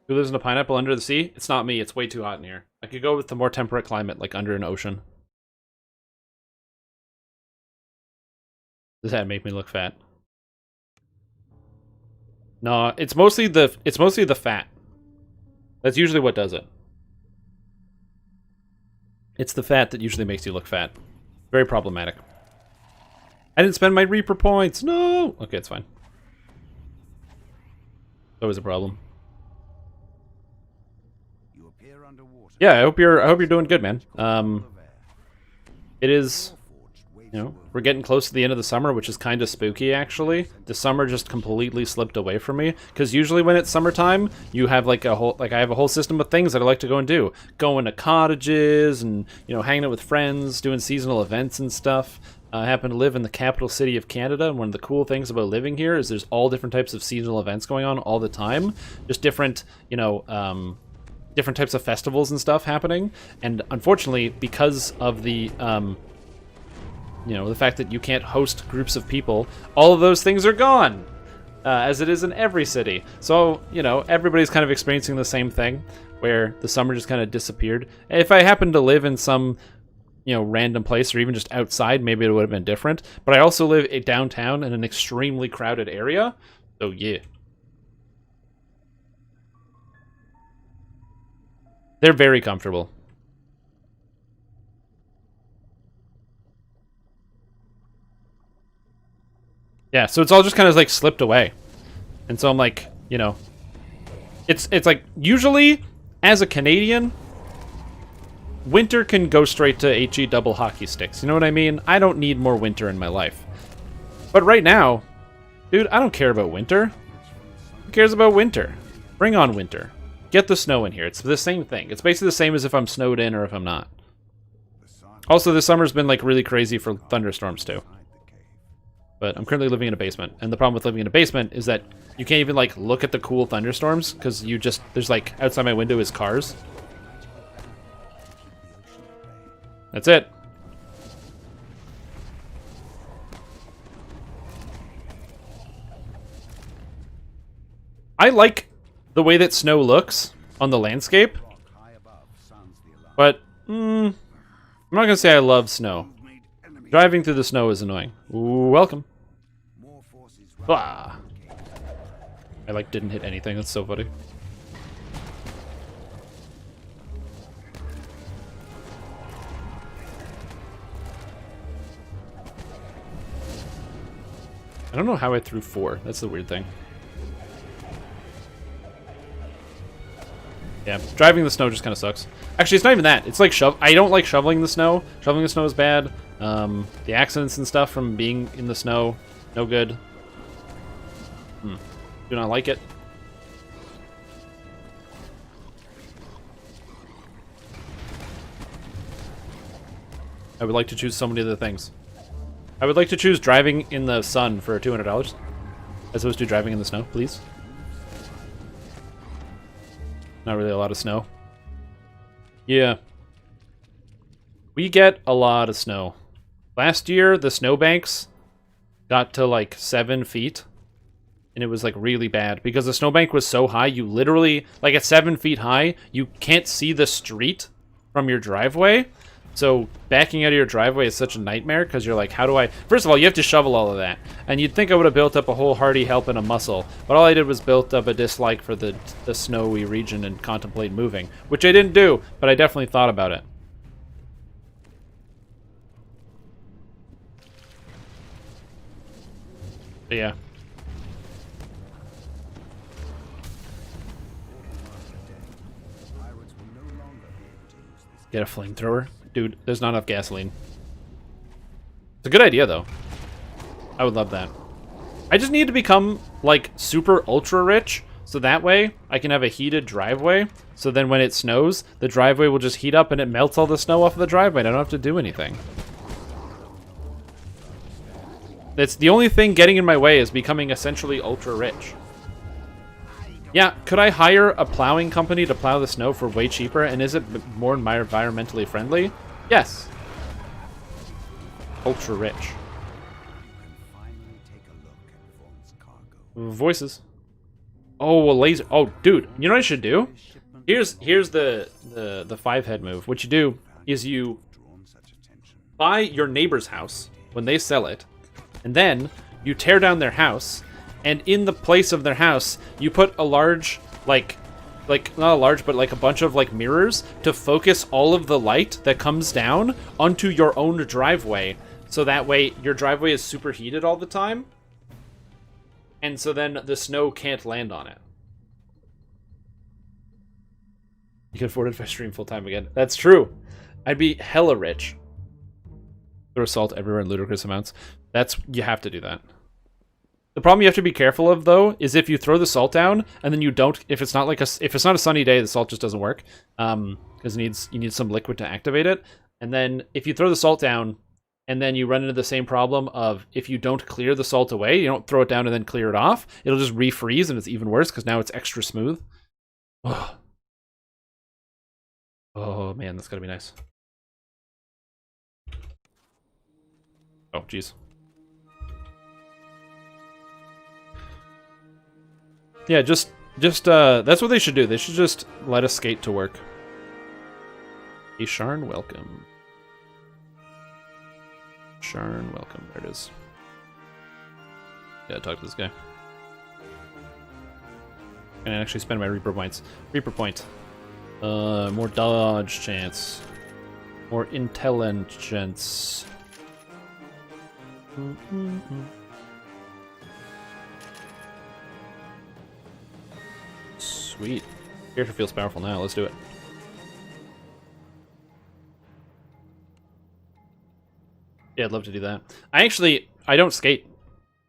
Who lives in a pineapple under the sea? It's not me. It's way too hot in here. I could go with the more temperate climate, like under an ocean. Does that make me look fat? No, it's mostly the fat. That's usually what does it. It's the fat that usually makes you look fat. Very problematic. I didn't spend my Reaper points. No. Okay, it's fine. Always a problem. You appear underwater. Yeah, I hope you're doing good, man. It is, you know, we're getting close to the end of the summer, which is kind of spooky, actually. The summer just completely slipped away from me, because usually when it's summertime, you have like I have a whole system of things that I like to go and do. Going to cottages and, you know, hanging out with friends, doing seasonal events and stuff. I happen to live in the capital city of Canada, and one of the cool things about living here is there's all different types of seasonal events going on all the time. Just different, you know, different types of festivals and stuff happening. And unfortunately, because of the, you know, the fact that you can't host groups of people, all of those things are gone, as it is in every city. So, you know, everybody's kind of experiencing the same thing, where the summer just kind of disappeared. If I happened to live in some, you know, random place or even just outside, maybe it would have been different. But I also live downtown in an extremely crowded area, so yeah. They're very comfortable. Yeah, so it's all just kind of like slipped away. And so I'm like, you know, it's like usually as a Canadian, winter can go straight to HE double hockey sticks. You know what I mean? I don't need more winter in my life. But right now, dude, I don't care about winter. Who cares about winter? Bring on winter. Get the snow in here. It's the same thing. It's basically the same as if I'm snowed in or if I'm not. Also, this summer's been like really crazy for thunderstorms too. But I'm currently living in a basement, and the problem with living in a basement is that you can't even like look at the cool thunderstorms because you just, there's like outside my window is cars. That's it. I like the way that snow looks on the landscape, but I'm not gonna say I love snow. Driving through the snow is annoying. Ooh, welcome. Ah. I like didn't hit anything. That's so funny. I don't know how I threw 4. That's the weird thing. Yeah, driving the snow just kind of sucks. Actually, it's not even that. It's like I don't like shoveling the snow. Shoveling the snow is bad. The accidents and stuff from being in the snow, no good. Do not like it. I would like to choose so many other things. I would like to choose driving in the sun for $200, as opposed to driving in the snow, please. Not really a lot of snow. Yeah. We get a lot of snow. Last year, the snowbanks got to like 7 feet. And it was like really bad because the snowbank was so high, you literally, like at 7 feet high, you can't see the street from your driveway. So backing out of your driveway is such a nightmare because you're like, how do I... First of all, you have to shovel all of that. And you'd think I would have built up a whole hearty help and a muscle. But all I did was built up a dislike for the snowy region and contemplate moving. Which I didn't do, but I definitely thought about it. But yeah. Get a flamethrower? Dude, there's not enough gasoline. It's a good idea, though. I would love that. I just need to become, like, super ultra rich, so that way I can have a heated driveway, so then when it snows, the driveway will just heat up and it melts all the snow off of the driveway and I don't have to do anything. It's the only thing getting in my way is becoming essentially ultra rich. Yeah, could I hire a plowing company to plow the snow for way cheaper, and is it more environmentally friendly? Yes. Ultra rich. Voices. Oh, a laser. Oh, dude, you know what I should do? Here's the 5-head move. What you do is you buy your neighbor's house when they sell it, and then you tear down their house. And in the place of their house, you put a large, like not a large, but like a bunch of like mirrors to focus all of the light that comes down onto your own driveway. So that way your driveway is superheated all the time. And so then the snow can't land on it. You can afford it if I stream full time again. That's true. I'd be hella rich. Throw salt everywhere in ludicrous amounts. You have to do that. The problem you have to be careful of, though, is if you throw the salt down and then you don't. If it's not a sunny day, the salt just doesn't work. Because you need some liquid to activate it. And then if you throw the salt down and then you run into the same problem of if you don't clear the salt away, you don't throw it down and then clear it off, it'll just refreeze and it's even worse because now it's extra smooth. Oh, oh man, that's gotta be nice. Oh, jeez. Yeah, just that's what they should do. They should just let us skate to work. Hey, Sharn, welcome. Sharn, welcome. There it is. Yeah, talk to this guy. Can I actually spend my Reaper points? Reaper point. More dodge chance. More intelligence. Sweet. Character feels powerful now. Let's do it. Yeah, I'd love to do that. I don't skate,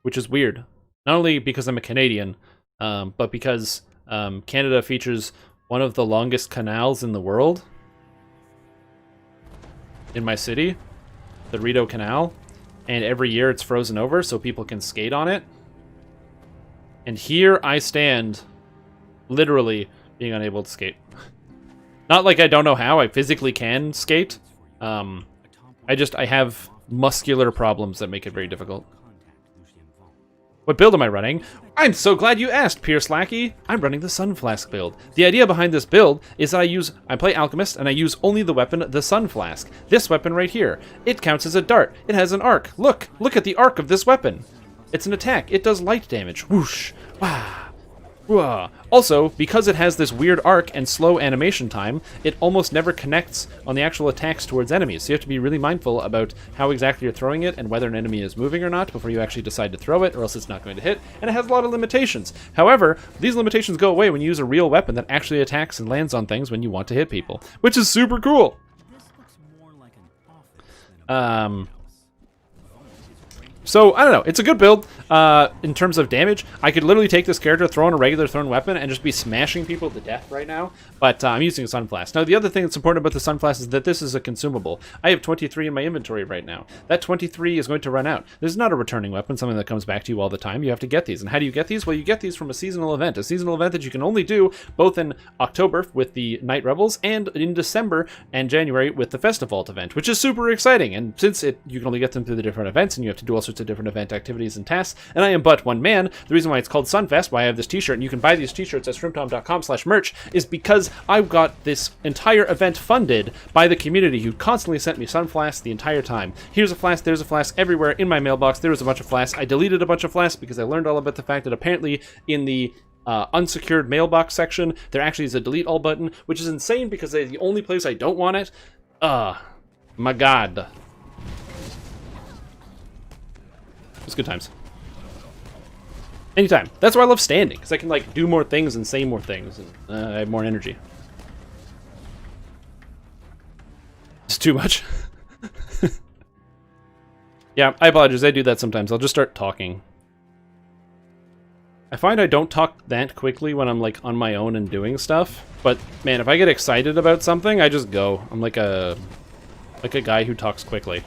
which is weird. Not only because I'm a Canadian, but because Canada features one of the longest canals in the world. In my city, the Rideau Canal. And every year it's frozen over so people can skate on it. And here I stand, literally being unable to skate. Not like I don't know how, I physically can skate. I have muscular problems that make it very difficult. What build am I running? I'm so glad you asked, Pierce Lackey. I'm running the Sun Flask build. The idea behind this build is that I play Alchemist and I use only the weapon, the Sun Flask. This weapon right here. It counts as a dart. It has an arc. Look at the arc of this weapon. It's an attack. It does light damage. Whoosh. Wah. Wah. Also, because it has this weird arc and slow animation time, it almost never connects on the actual attacks towards enemies. So you have to be really mindful about how exactly you're throwing it and whether an enemy is moving or not before you actually decide to throw it, or else it's not going to hit. And it has a lot of limitations. However, these limitations go away when you use a real weapon that actually attacks and lands on things when you want to hit people, which is super cool. So, I don't know. It's a good build in terms of damage. I could literally take this character, throw in a regular thrown weapon, and just be smashing people to death right now. But I'm using a Sunflask. Now, the other thing that's important about the Sunflask is that this is a consumable. I have 23 in my inventory right now. That 23 is going to run out. This is not a returning weapon, something that comes back to you all the time. You have to get these. And how do you get these? Well, you get these from a seasonal event. A seasonal event that you can only do both in October with the Night Rebels and in December and January with the Festival event, which is super exciting. And since you can only get them through the different events and you have to do all sorts of different event activities and tasks, and I am but one man, the reason why it's called Sunfest, why I have this t-shirt, and you can buy these t-shirts at shrimptom.com/merch, is because I got this entire event funded by the community who constantly sent me Sunflasks the entire time. Here's a flask, there's a flask everywhere in my mailbox. There was a bunch of flasks. I deleted a bunch of flasks because I learned all about the fact that apparently in the unsecured mailbox section, there actually is a delete all button, which is insane because it's the only place I don't want it. My god. It's good times. Anytime. That's why I love standing, because I can like do more things and say more things, and I have more energy. It's too much. Yeah, I apologize. I do that sometimes. I'll just start talking. I find I don't talk that quickly when I'm like on my own and doing stuff, but man, if I get excited about something, I just go. I'm like a guy who talks quickly.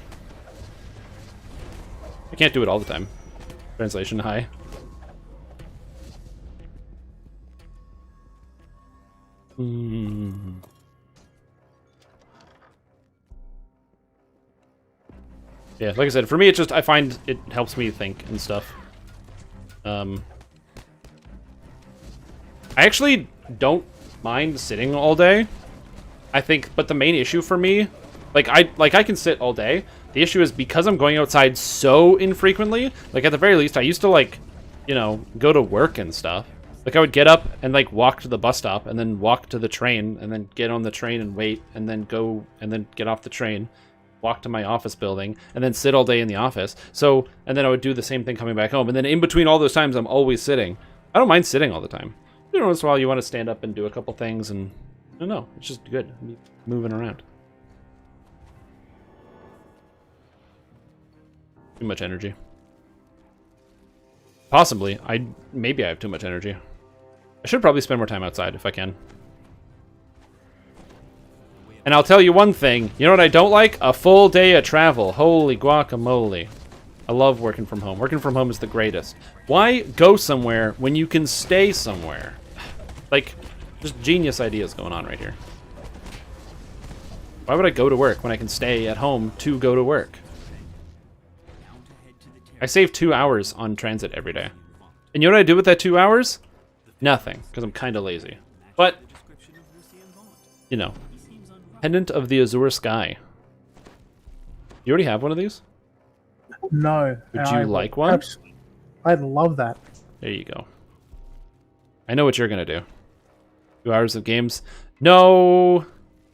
I can't do it all the time. Translation, hi. Yeah, like I said, for me, it's just, I find it helps me think and stuff. I actually don't mind sitting all day. I think, but the main issue for me, I can sit all day. The issue is because I'm going outside so infrequently, like at the very least, I used to like, you know, go to work and stuff. Like I would get up and like walk to the bus stop and then walk to the train and then get on the train and wait and then go and then get off the train, walk to my office building and then sit all day in the office. So, and then I would do the same thing coming back home. And then in between all those times, I'm always sitting. I don't mind sitting all the time. You know, once in a while you want to stand up and do a couple things and No, it's just good. Moving around. Too much energy. Possibly. Maybe I have too much energy. I should probably spend more time outside if I can. And I'll tell you one thing. You know what I don't like? A full day of travel. Holy guacamole. I love working from home. Working from home is the greatest. Why go somewhere when you can stay somewhere? Like, just genius ideas going on right here. Why would I go to work when I can stay at home to go to work? I save 2 hours on transit every day. And you know what I do with that 2 hours? Nothing, because I'm kind of lazy. But, you know, Pendant of the Azure Sky. You already have one of these? No. Would you like one? I'd love that. There you go. I know what you're going to do. 2 hours of games. No!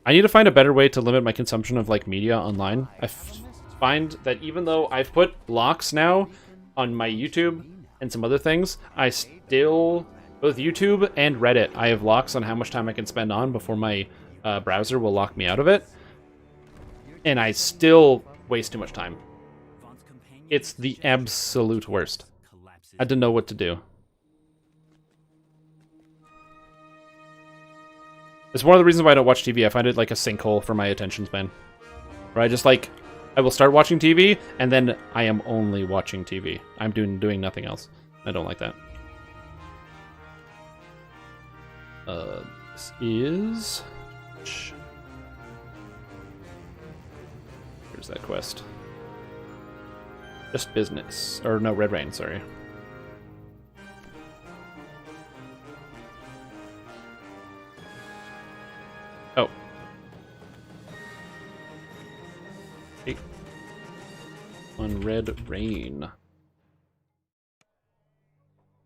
I need to find a better way to limit my consumption of, like, media online. I find that even though I've put locks now on my YouTube and some other things, I still, both YouTube and Reddit, I have locks on how much time I can spend on before my browser will lock me out of it. And I still waste too much time. It's the absolute worst. I didn't know what to do. It's one of the reasons why I don't watch TV. I find it like a sinkhole for my attention span. Where I just like, I will start watching TV, and then I am only watching TV. I'm doing nothing else. I don't like that. This is... Here's that quest. Just business. Or no, Red Rain, sorry. Oh. Hey. On Red Rain.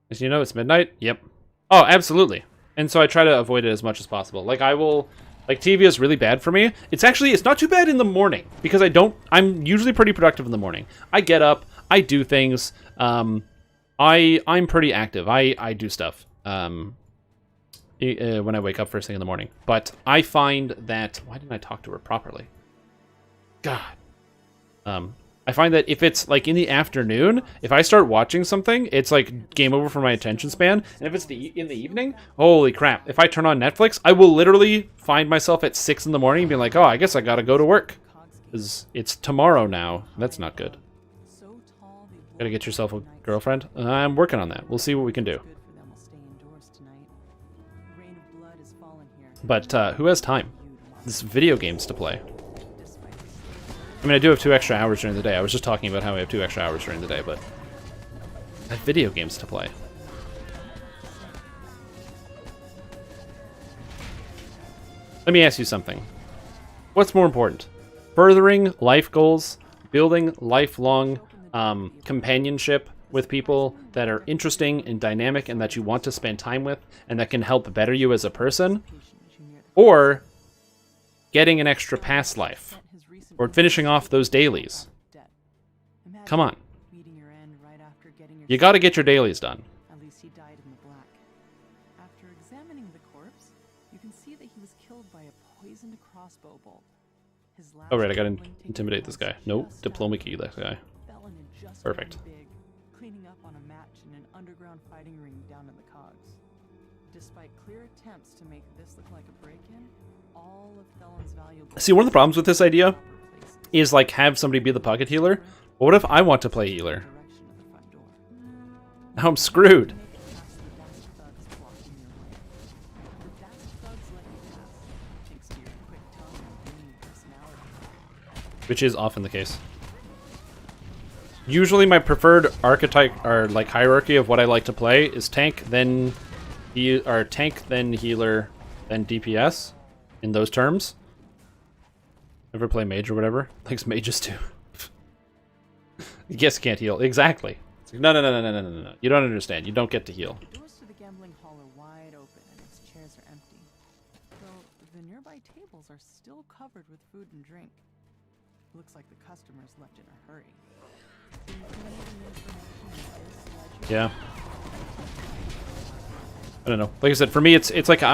As you know, it's midnight? Yep. Oh, absolutely. And so I try to avoid it as much as possible. Like, I will... Like, TV is really bad for me. It's not too bad in the morning. Because I'm usually pretty productive in the morning. I get up. I do things. I'm pretty active. I do stuff. When I wake up first thing in the morning. But I find that... Why didn't I talk to her properly? God. I find that if it's, like, in the afternoon, if I start watching something, it's, like, game over for my attention span. And if it's in the evening, holy crap. If I turn on Netflix, I will literally find myself at 6 in the morning and be like, oh, I guess I gotta go to work. Because it's tomorrow now. That's not good. Gotta get yourself a girlfriend? I'm working on that. We'll see what we can do. But who has time? There's video games to play. I mean, I do have 2 extra hours during the day. I was just talking about how I have 2 extra hours during the day, but I have video games to play. Let me ask you something. What's more important? Furthering life goals, building lifelong companionship with people that are interesting and dynamic and that you want to spend time with and that can help better you as a person, or getting an extra past life, or finishing off those dailies. Come on. You gotta get your dailies done. At least he died in the black. After examining the corpse, you can see that he was killed by a poisoned crossbow bolt. His last Oh right, I gotta intimidate this guy. Nope, diplomacy that guy. Perfect. Cleaning up on a match in an underground fighting ring down in the cogs. Despite clear attempts to make this look like a break-in, all of Thellon's valuable... See, one of the problems with this idea is, like, have somebody be the pocket healer. But what if I want to play healer? Now I'm screwed. Which is often the case. Usually my preferred archetype, or like hierarchy of what I like to play is tank, then tank, then healer, then DPS, in those terms. Ever play mage or whatever? Likes mages too. Yes, can't heal. Exactly. No. You don't understand. You don't get to heal. The doors to the gambling hall are wide open and its chairs are empty. Though the nearby tables are still covered with food and drink. Looks like the customers left in a hurry. Yeah. I don't know. Like I said, for me, it's like I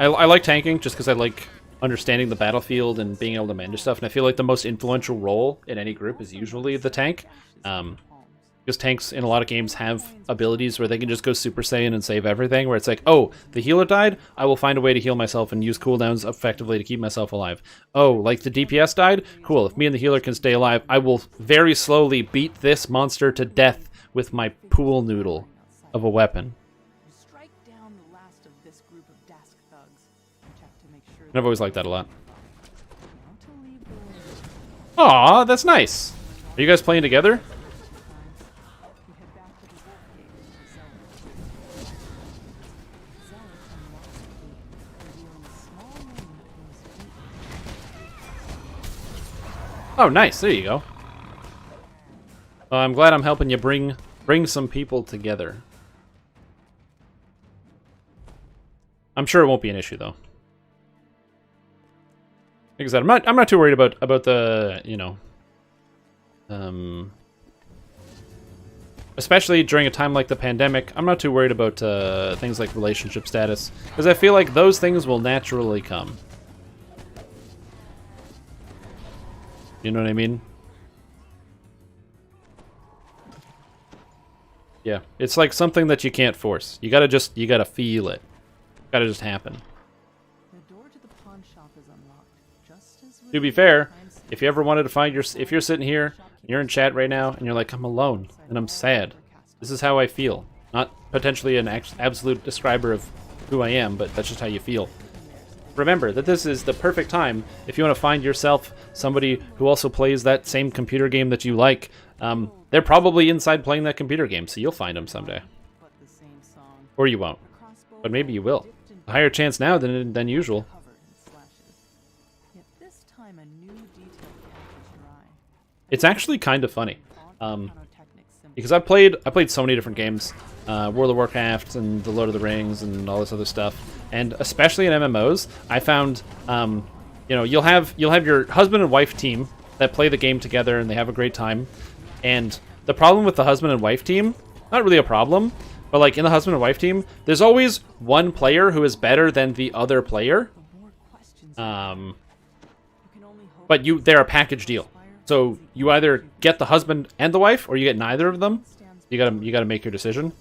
like tanking just because I like understanding the battlefield and being able to manage stuff. And I feel like the most influential role in any group is usually the tank. Because tanks in a lot of games have abilities where they can just go Super Saiyan and save everything, where it's like, oh, the healer died, I will find a way to heal myself and use cooldowns effectively to keep myself alive. Oh, like the DPS died? Cool, if me and the healer can stay alive, I will very slowly beat this monster to death with my pool noodle of a weapon. Strike down the last of this group of Dask thugs. Check to make sure And I've always liked that a lot. not to leave the Aw, that's nice. Are you guys playing together? we head back to the wolf cave with the Zealot. Zealot unlocks the gate, revealing a small room that moves deep. Oh, nice. There you go. I'm glad I'm helping you bring some people together. I'm sure it won't be an issue, though. Like I said, I'm not too worried about the, you know, especially during a time like the pandemic. I'm not too worried about things like relationship status, because I feel like those things will naturally come. You know what I mean? Yeah, it's like something that you can't force. You gotta feel it. Gotta just happen. The door to the pawn shop is unlocked, just as To be fair, if you ever wanted to find if you're sitting here, you're in chat right now, and you're like, I'm alone, and I'm sad. This is how I feel. Not potentially an absolute describer of who I am, but that's just how you feel. Remember that this is the perfect time if you want to find yourself somebody who also plays that same computer game that you like. They're probably inside playing that computer game, so you'll find them someday. but the same song. Or you won't. The crossbow But maybe you will. dipped in A higher chance now than usual. covered in slashes. Yet this time a new detail catches your eye. It's actually kind of funny. Font nanotechnics symbol. Because I played so many different games, World of Warcraft and the Lord of the Rings and all this other stuff, and especially in MMOs, I found, you know, you'll have your husband and wife team that play the game together and they have a great time, and the problem with the husband and wife team, not really a problem, but like in the husband and wife team, there's always one player who is better than the other player, The more questions you can only hope but they're a package deal. So you either get the husband and the wife, or you get neither of them. You gotta make your decision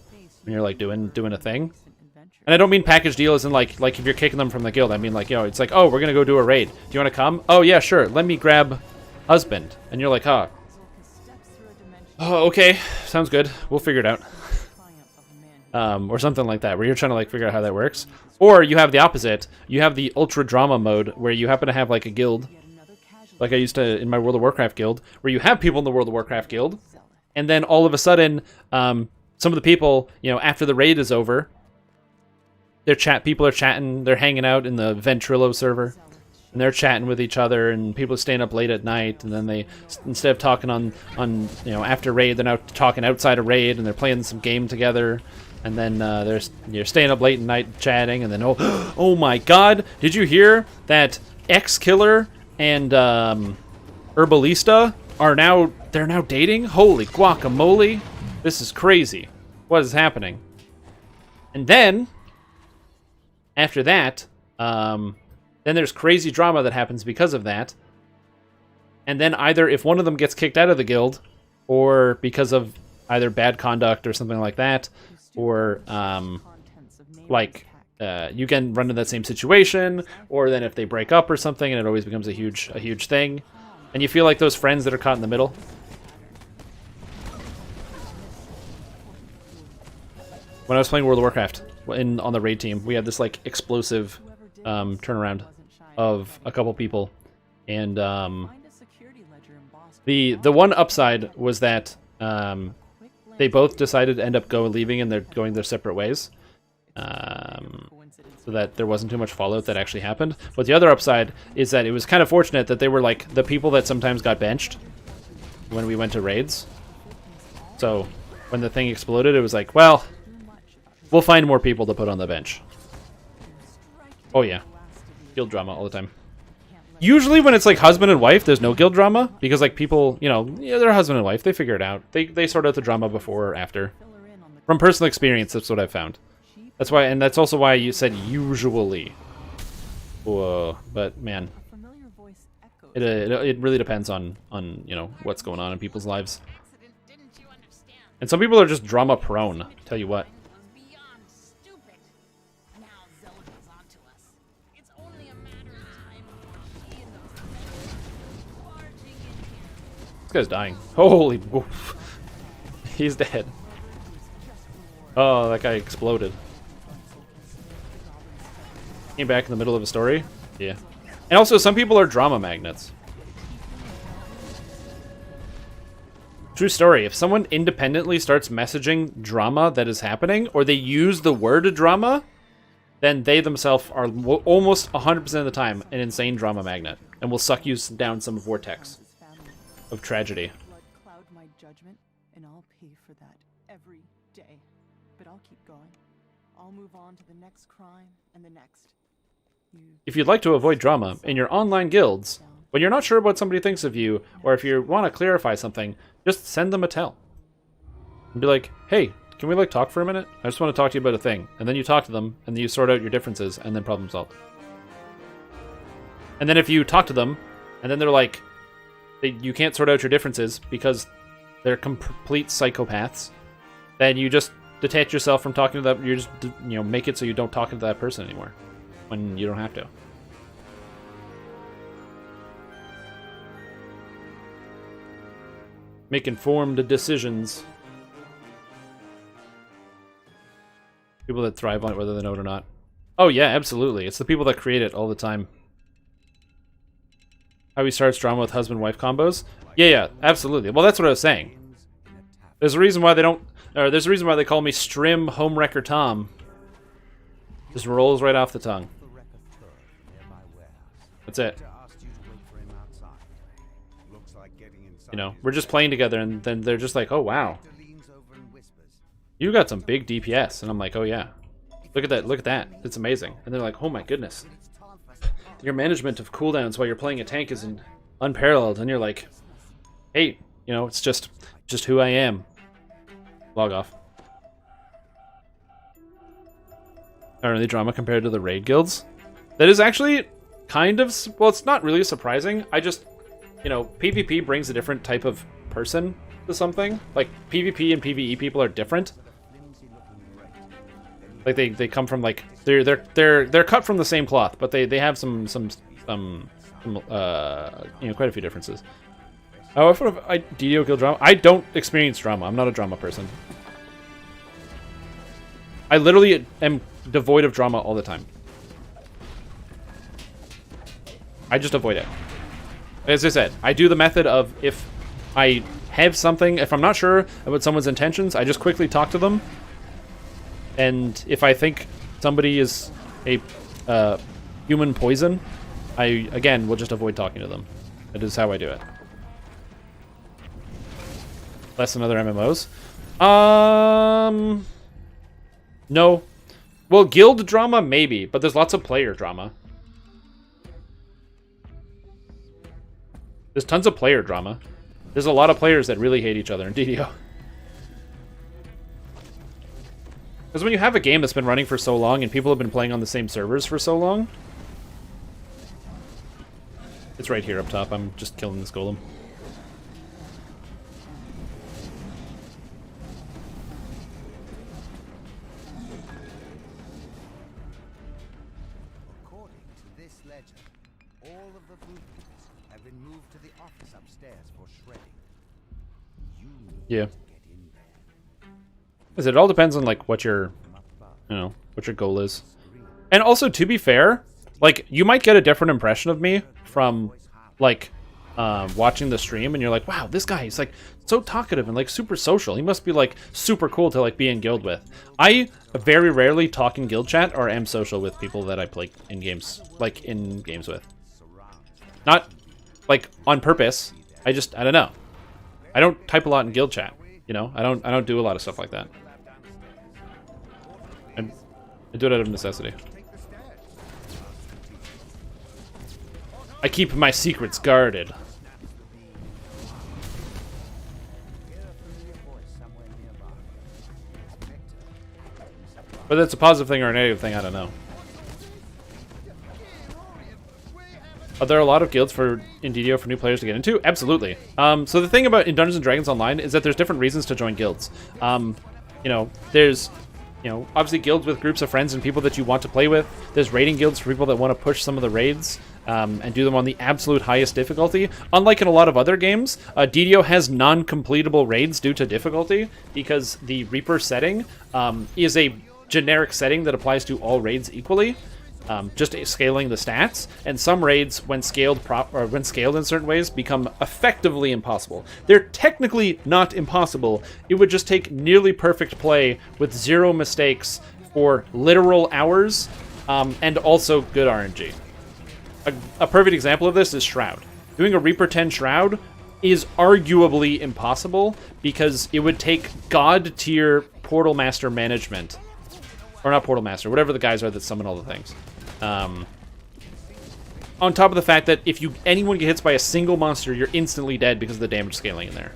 when you're like doing a thing. adventure. And I don't mean package deal as in like if you're kicking them from the guild. I mean like, you know, it's like, oh, we're gonna go do a raid. Do you want to come? Oh yeah, sure. Let me grab husband. And you're like, huh? Zulka steps through a dimension Oh, okay, sounds good. We'll figure it out. triumph of a man who Or something like that, where you're trying to like figure out how that works. Or you have the opposite. You have the ultra drama mode where you happen to have like a guild, yet another casualty. like I used to in my World of Warcraft guild, where you have people in the World of Warcraft guild, Zealot. and then all of a sudden, some of the people, you know, after the raid is over, people are chatting, they're hanging out in the Ventrilo server, and they're chatting with each other, and people are staying up late at night, and then they, instead of talking on you know, after raid, they're now talking outside of raid, and they're playing some game together, and then you're staying up late at night chatting, and then oh my god, did you hear that X-Killer and Herbalista they're now dating? Holy guacamole, this is crazy. What is happening? And then after that, then there's crazy drama that happens because of that. And then either if one of them gets kicked out of the guild, or because of either bad conduct or something like that, or Contents of neighbor's like pack. you can run into that same situation, or then if they break up or something, and it always becomes a huge thing, and you feel like those friends that are caught in the middle. When I was playing World of Warcraft on the raid team, we had this like explosive turnaround of a couple people, and Find a security ledger embossed the one upside was that they both decided to end up leaving, and they're going their separate ways, so that there wasn't too much fallout that actually happened. But the other upside is that it was kind of fortunate that they were like the people that sometimes got benched when we went to raids. So when the thing exploded, it was like, well, we'll find more people to put on the bench. Oh yeah, guild drama all the time. Usually when it's like husband and wife, there's no guild drama, because like people, you know, they're husband and wife, they figure it out. They sort out the drama before or after. From personal experience, that's what I've found. cheap That's why, and that's also why you said usually. Whoa, but man, A familiar voice echoes. it really depends on you know what's going on in people's lives. Accident, didn't you understand? And some people are just drama prone. Tell you what. Was beyond stupid. Now Zelda's onto us. It's only a matter of time before she and those men barging in here. This guy's dying. Holy woof. He's dead. Oh, that guy exploded. Came back in the middle of a story? Yeah. And also, some people are drama magnets. True story. If someone independently starts messaging drama that is happening, or they use the word drama, then they themselves are almost 100% of the time an insane drama magnet, and will suck you down some vortex His family. of tragedy. Blood cloud my judgment, and I'll pay for that every day. But I'll keep going. I'll move on to the next crime and the next. If you'd like to avoid drama in your online guilds, when you're not sure what somebody thinks of you, or if you want to clarify something, just send them a tell. And be like, hey, can we like talk for a minute? I just want to talk to you about a thing. And then you talk to them, and then you sort out your differences, and then problem solved. And then if you talk to them, and then they're like, you can't sort out your differences because they're complete psychopaths, then you just detach yourself from talking to that. You just, you know, make it so you don't talk to that person anymore when you don't have to. Make informed decisions. People that thrive on it, whether they know it or not. Oh yeah, absolutely. It's the people that create it all the time. How he starts drama with husband-wife combos? Yeah, absolutely. Well, that's what I was saying. There's a reason why they don't... Or there's a reason why they call me Strim Homewrecker Tom. Just rolls right off the tongue. That's it. You know, we're just playing together, and then they're just like, oh, wow. You got some big DPS. And I'm like, oh, yeah. Look at that. Look at that. It's amazing. And they're like, oh, my goodness. Your management of cooldowns while you're playing a tank is unparalleled. And you're like, hey, you know, it's just who I am. Log off. Are they drama compared to the raid guilds? That is actually kind of... Well, it's not really surprising. I just... You know, PvP brings a different type of person to something. Like, PvP and PvE people are different. Like, they come from, like... They're cut from the same cloth, but they have some you know, quite a few differences. Oh, if I DDO guild drama? I don't experience drama. I'm not a drama person. I literally am devoid of drama all the time. I just avoid it. As I said, I do the method of if I have something, if I'm not sure about someone's intentions, I just quickly talk to them. And if I think somebody is a human poison, I, again, will just avoid talking to them. That is how I do it. Less than other MMOs. No. Well, guild drama, maybe, but there's lots of player drama. There's tons of player drama. There's a lot of players that really hate each other in DDO. Because when you have a game that's been running for so long and people have been playing on the same servers for so long... It's right here up top. I'm just killing this golem. According to this legend, all of the food cubes have been moved to the office upstairs for shredding. You need Yeah. to get in there. Because it all depends on, like, what your, you know, what your goal is. And also, to be fair, like, you might get a different impression of me from, like, watching the stream, and you're like, wow, this guy is, like, so talkative and, like, super social. He must be, like, super cool to, like, be in guild with. I very rarely talk in guild chat or am social with people that I play in games, like, in games with. Not, like, on purpose. I don't know. I don't type a lot in guild chat, you know? I don't do a lot of stuff like that. I do it out of necessity. I keep my secrets guarded. But Whether that's a positive thing or a negative thing, I don't know. Are there a lot of guilds in DDO for new players to get into? Absolutely. So the thing about in Dungeons & Dragons Online is that there's different reasons to join guilds. There's obviously guilds with groups of friends and people that you want to play with. There's raiding guilds for people that want to push some of the raids and do them on the absolute highest difficulty. Unlike in a lot of other games, DDO has non-completable raids due to difficulty because the Reaper setting is a generic setting that applies to all raids equally. Just scaling the stats, and some raids, when scaled in certain ways, become effectively impossible. They're technically not impossible. It would just take nearly perfect play with 0 mistakes for literal hours, and also good RNG. A perfect example of this is Shroud. Doing a Reaper 10 Shroud is arguably impossible because it would take god tier Portal Master management, or not Portal Master, whatever the guys are that summon all the things. On top of the fact that if anyone gets hit by a single monster, you're instantly dead because of the damage scaling in there.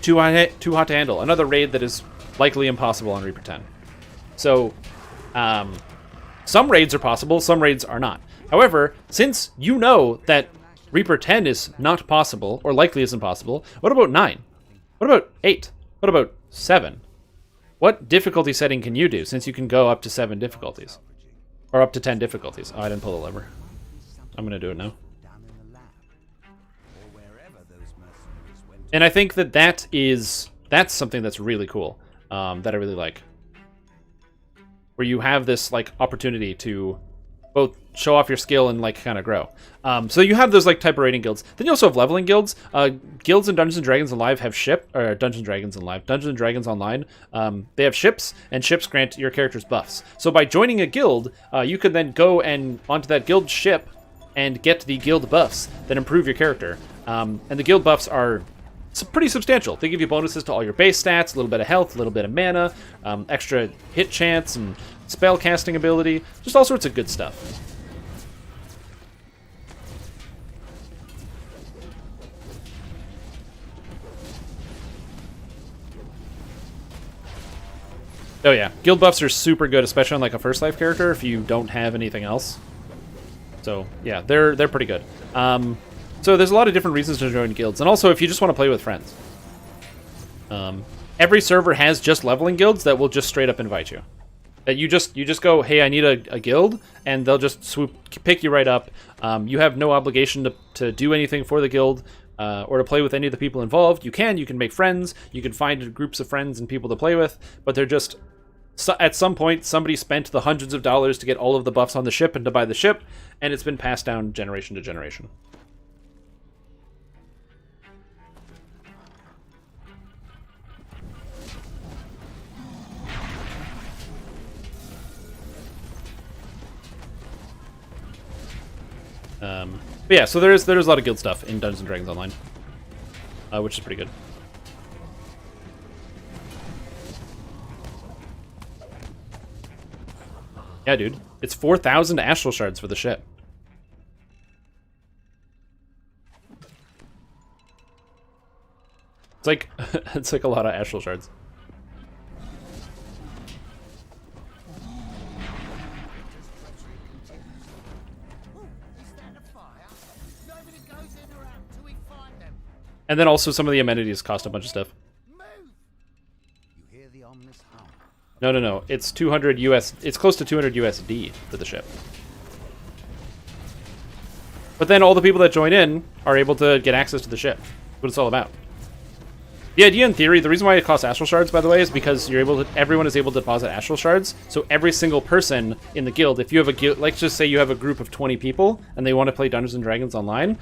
Too hot to handle. Another raid that is likely impossible on Reaper 10. So, some raids are possible, some raids are not. However, since you know that Reaper 10 is not possible, or likely is impossible, what about 9? What about 8? What about 7? What difficulty setting can you do, since you can go up to 7 difficulties? Or up to 10 difficulties. Oh, I didn't pull the lever. I'm going to do it now. And I think that's something that's really cool, that I really like. Where you have this, opportunity to both show off your skill and, kind of grow. So you have those, type of raiding guilds. Then you also have leveling guilds. Guilds in Dungeons & Dragons Live have Dungeons & Dragons Online, they have ships, and ships grant your characters buffs. So by joining a guild, you can then go onto that guild ship and get the guild buffs that improve your character. And the guild buffs are pretty substantial. They give you bonuses to all your base stats, a little bit of health, a little bit of mana, extra hit chance, and spell casting ability, just all sorts of good stuff. Oh yeah, guild buffs are super good, especially on a First Life character if you don't have anything else. So yeah, they're pretty good. So there's a lot of different reasons to join guilds, and also if you just want to play with friends. Every server has just leveling guilds that will just straight up invite you. That you just go, hey, I need a guild, and they'll just pick you right up. You have no obligation to do anything for the guild or to play with any of the people involved. You can make friends. You can find groups of friends and people to play with, but they're just at some point somebody spent the hundreds of dollars to get all of the buffs on the ship and to buy the ship, and it's been passed down generation to generation. But yeah, so there's a lot of guild stuff in Dungeons & Dragons Online, which is pretty good. Yeah, dude. It's 4,000 astral shards for the ship. It's like a lot of astral shards. And then also some of the amenities cost a bunch of stuff. You hear the ominous hum. No. It's 200 US. It's close to 200 USD for the ship. But then all the people that join in are able to get access to the ship. That's what it's all about. The idea in theory, the reason why it costs astral shards, by the way, is because everyone is able to deposit astral shards. So every single person in the guild, if you have a guild, let's just say you have a group of 20 people and they want to play Dungeons & Dragons Online,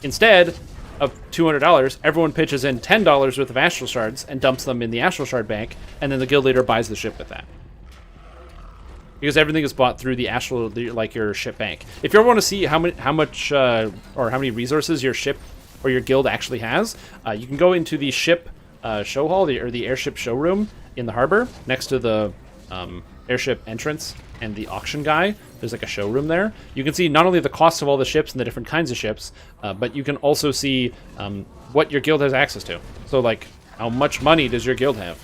instead of $200, everyone pitches in $10 worth of astral shards and dumps them in the astral shard bank, and then the guild leader buys the ship with that. Because everything is bought through the astral, your ship bank. If you ever want to see how many resources your ship or your guild actually has, you can go into the ship show hall, or the airship showroom in the harbor, next to the airship entrance and the auction guy. There's a showroom there. You can see not only the cost of all the ships and the different kinds of ships, but you can also see what your guild has access to. So how much money does your guild have?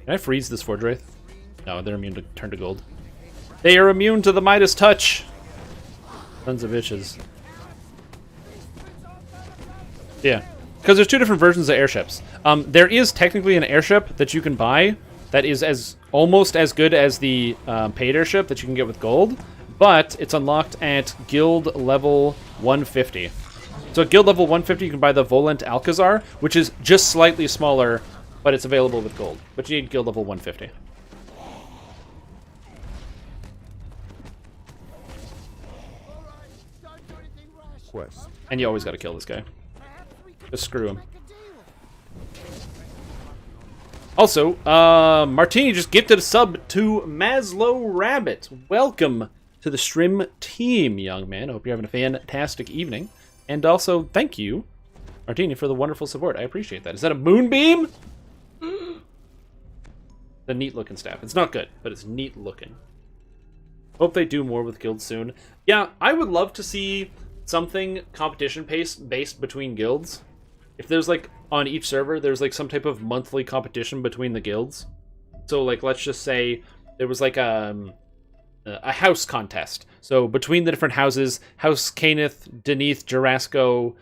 Can I freeze this Forge Wraith? No, they're immune to turn to gold. They are immune to the Midas touch. Sons of bitches. Yeah, because there's two different versions of airships. There is technically an airship that you can buy that is almost as good as the paid airship that you can get with gold, but it's unlocked at guild level 150. So at guild level 150, you can buy the Volent Alcazar, which is just slightly smaller, but it's available with gold. But you need guild level 150. Quest. And you always got to kill this guy. Just screw him. Also, Martini just gifted a sub to Maslow Rabbit. Welcome to the Strim team, young man. I hope you're having a fantastic evening. And also, thank you, Martini, for the wonderful support. I appreciate that. Is that a moonbeam? The neat-looking staff. It's not good, but it's neat-looking. Hope they do more with guilds soon. Yeah, I would love to see something competition-based between guilds. If there's, like, on each server, there's, like, some type of monthly competition between the guilds. So, like, let's just say there was, like, a house contest. So, between the different houses, House Caneth, Deneth, Jarasco,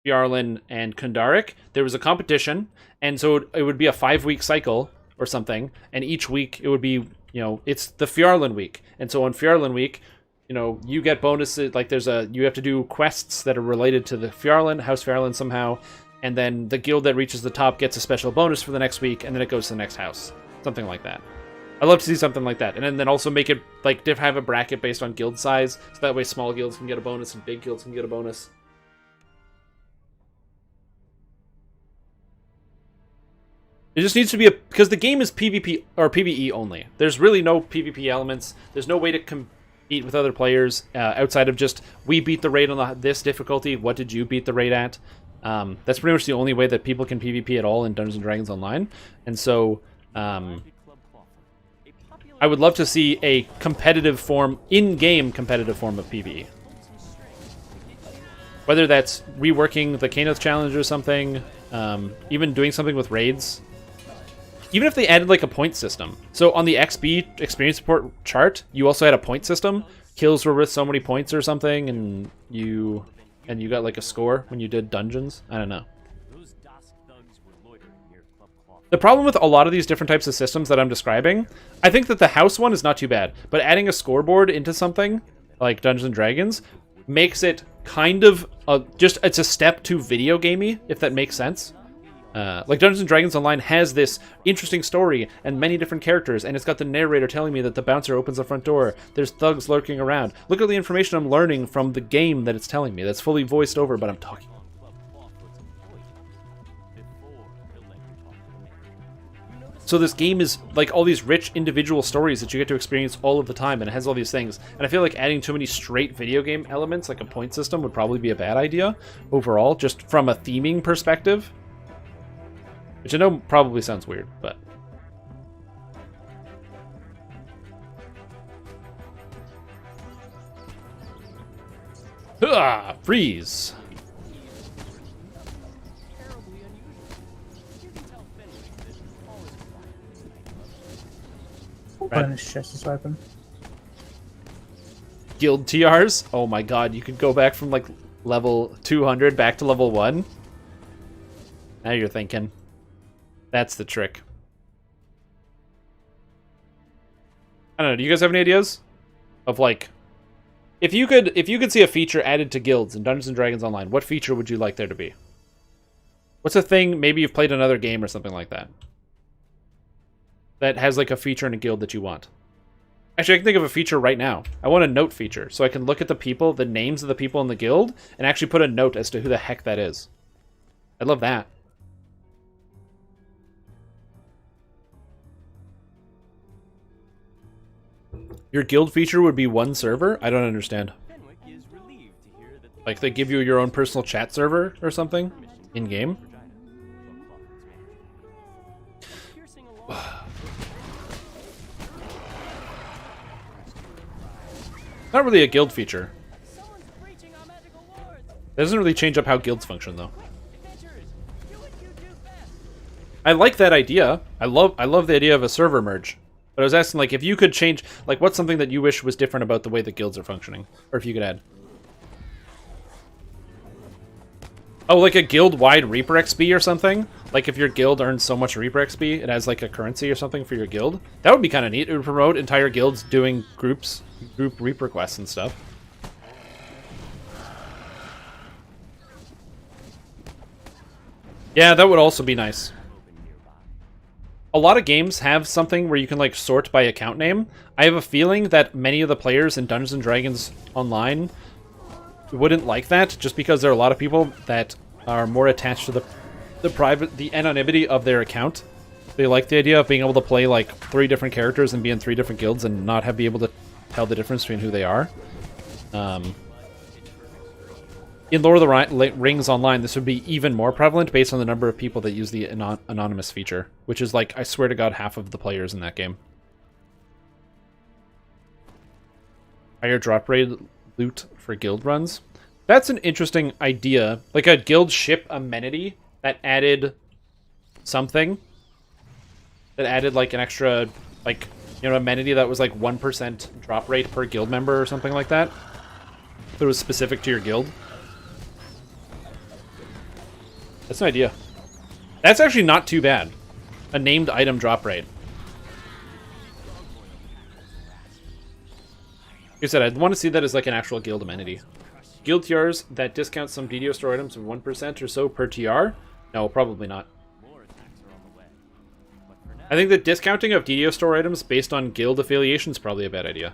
Fjarlin, and Kundarik, there was a competition, and so it would be a 5-week cycle or something, and each week it would be, you know, it's the Fjarlin week. And so on Fjarlin week, you know, you get bonuses, like you have to do quests that are related to the Fjarlin, House Fjarlin somehow, and then the guild that reaches the top gets a special bonus for the next week, and then it goes to the next house. Something like that. I'd love to see something like that. And then also make it, like, have a bracket based on guild size, so that way small guilds can get a bonus and big guilds can get a bonus. It just needs to be because the game is PvP or PvE only. There's really no PvP elements. There's no way to compete with other players outside of just, we beat the raid on this difficulty. What did you beat the raid at? That's pretty much the only way that people can PvP at all in Dungeons & Dragons Online. And so, I would love to see a competitive form, in-game competitive form of PvE. Whether that's reworking the Caneth Challenge or something, even doing something with raids. Even if they added, like, a point system. So on the XP experience report chart, you also had a point system. Kills were worth so many points or something, and you got, like, a score when you did dungeons. I don't know. The problem with a lot of these different types of systems that I'm describing, I think that the house one is not too bad, but adding a scoreboard into something like Dungeons & Dragons makes it kind of it's a step too video gamey, if that makes sense. Like Dungeons & Dragons Online has this interesting story and many different characters, and it's got the narrator telling me that the bouncer opens the front door. There's thugs lurking around. Look at the information I'm learning from the game that it's telling me. That's fully voiced over, but I'm talking. So this game is like all these rich individual stories that you get to experience all of the time, and it has all these things. And I feel like adding too many straight video game elements, like a point system, would probably be a bad idea overall, just from a theming perspective. Which I know probably sounds weird, but... Hurrah! Freeze! Bonus chest is open. Guild TRs? Oh my god, you could go back from like level 200 back to level 1? Now you're thinking. That's the trick. I don't know, do you guys have any ideas? Of like, if you could see a feature added to guilds in Dungeons & Dragons Online, what feature would you like there to be? What's a thing, maybe you've played another game or something like that, that has like a feature in a guild that you want? Actually, I can think of a feature right now. I want a note feature, so I can look at the people, the names of the people in the guild, and actually put a note as to who the heck that is. I'd love that. Your guild feature would be one server? I don't understand. Like they give you your own personal chat server or something in-game? Not really a guild feature. It doesn't really change up how guilds function, though. I like that idea. I love the idea of a server merge. But I was asking, like, if you could change, like, what's something that you wish was different about the way the guilds are functioning? Or if you could add. Oh, like a guild-wide Reaper XP or something? Like, if your guild earns so much Reaper XP, it has, like, a currency or something for your guild? That would be kind of neat. It would promote entire guilds doing group Reaper quests and stuff. Yeah, that would also be nice. A lot of games have something where you can, like, sort by account name. I have a feeling that many of the players in Dungeons & Dragons Online wouldn't like that, just because there are a lot of people that are more attached to the anonymity of their account. They like the idea of being able to play, like, 3 different characters and be in 3 different guilds and not be able to tell the difference between who they are. In Lord of the Rings Online, this would be even more prevalent based on the number of people that use the anonymous feature, which is, like, I swear to God, half of the players in that game. Higher drop rate loot for guild runs. That's an interesting idea. Like a guild ship amenity that added something. That added, like, an extra, like, you know, amenity that was, like, 1% drop rate per guild member or something like that. That was specific to your guild. That's an idea. That's actually not too bad. A named item drop rate. Like I said, I'd want to see that as like an actual guild amenity. Guild TRs that discount some DDO store items of 1% or so per TR? No, probably not. I think the discounting of DDO store items based on guild affiliation is probably a bad idea.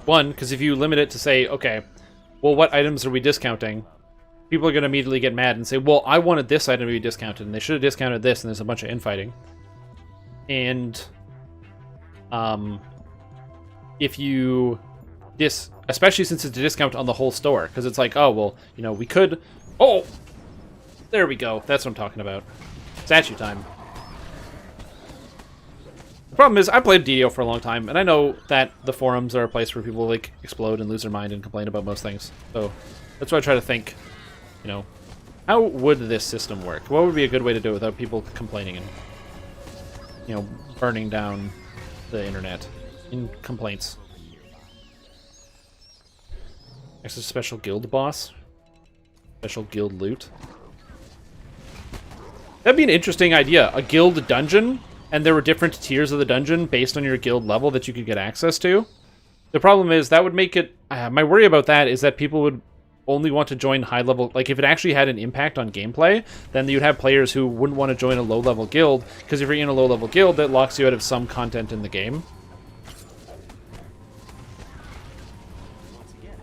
One, because if you limit it to say, okay, well, what items are we discounting? People are going to immediately get mad and say, well, I wanted this item to be discounted, and they should have discounted this, and there's a bunch of infighting. And, if you especially since it's a discount on the whole store, because it's like, oh, well, you know, we could, oh, there we go. That's what I'm talking about. Statue time. The problem is, I played DDO for a long time, and I know that the forums are a place where people, like, explode and lose their mind and complain about most things. So, that's why I try to think, you know, how would this system work? What would be a good way to do it without people complaining and, you know, burning down the internet in complaints? Next is special guild boss. Special guild loot. That'd be an interesting idea. A guild dungeon, and there were different tiers of the dungeon based on your guild level that you could get access to. The problem is that would make it... my worry about that is that people would only want to join high-level... Like, if it actually had an impact on gameplay, then you'd have players who wouldn't want to join a low-level guild, because if you're in a low-level guild, that locks you out of some content in the game. Once again,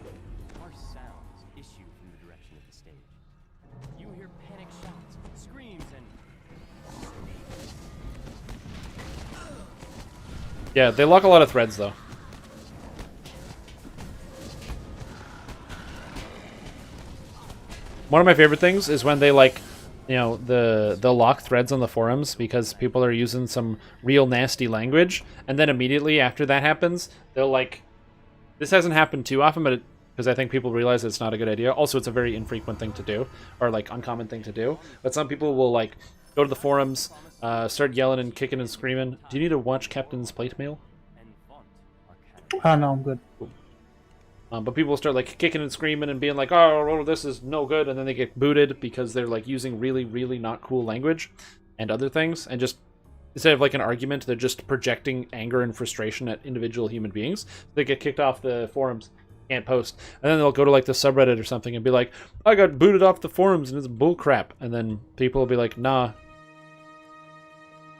harsh sounds issue from the direction of the stage. You hear panic shouts, screams, and... Yeah, they lock a lot of threads, though. One of my favorite things is when they, like, you know, they'll lock threads on the forums because people are using some real nasty language, and then immediately after that happens, they'll, like... This hasn't happened too often, but because I think people realize it's not a good idea. Also, it's a very infrequent thing to do, or, like, uncommon thing to do. But some people will, like, go to the forums, start yelling and kicking and screaming. Do you need to watch Captain's Plate Mail? Oh, no, I'm good. But people will start, like, kicking and screaming and being like, oh, this is no good, and then they get booted because they're, like, using really, really not cool language and other things, and just, instead of, like, an argument, they're just projecting anger and frustration at individual human beings. They get kicked off the forums, can't post, and then they'll go to, like, the subreddit or something and be like, I got booted off the forums and it's bullcrap, and then people will be like, nah.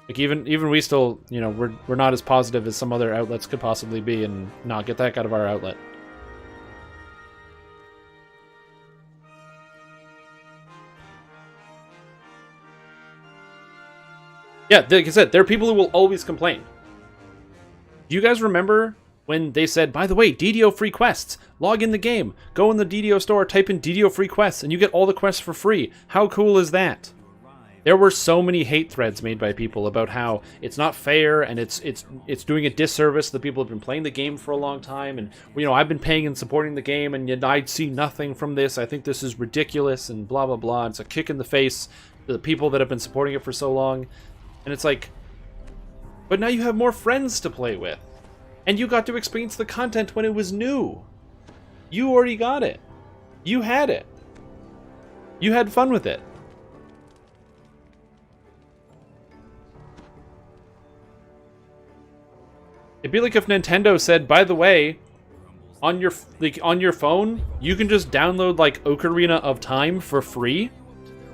Like, even we still, you know, we're not as positive as some other outlets could possibly be, and not get the heck out of our outlet. Yeah, like I said, there are people who will always complain. Do you guys remember when they said, by the way, DDO free quests, log in the game, go in the DDO store, type in DDO free quests, and you get all the quests for free? How cool is that? There were so many hate threads made by people about how it's not fair and it's doing a disservice to the people who've been playing the game for a long time, and I've been paying and supporting the game and yet I'd see nothing from this. I think this is ridiculous and blah blah blah. It's a kick in the face to the people that have been supporting it for so long. And it's like, but now you have more friends to play with. And you got to experience the content when it was new. You already got it. You had it. You had fun with it. It'd be like if Nintendo said, by the way, on your phone, you can just download like Ocarina of Time for free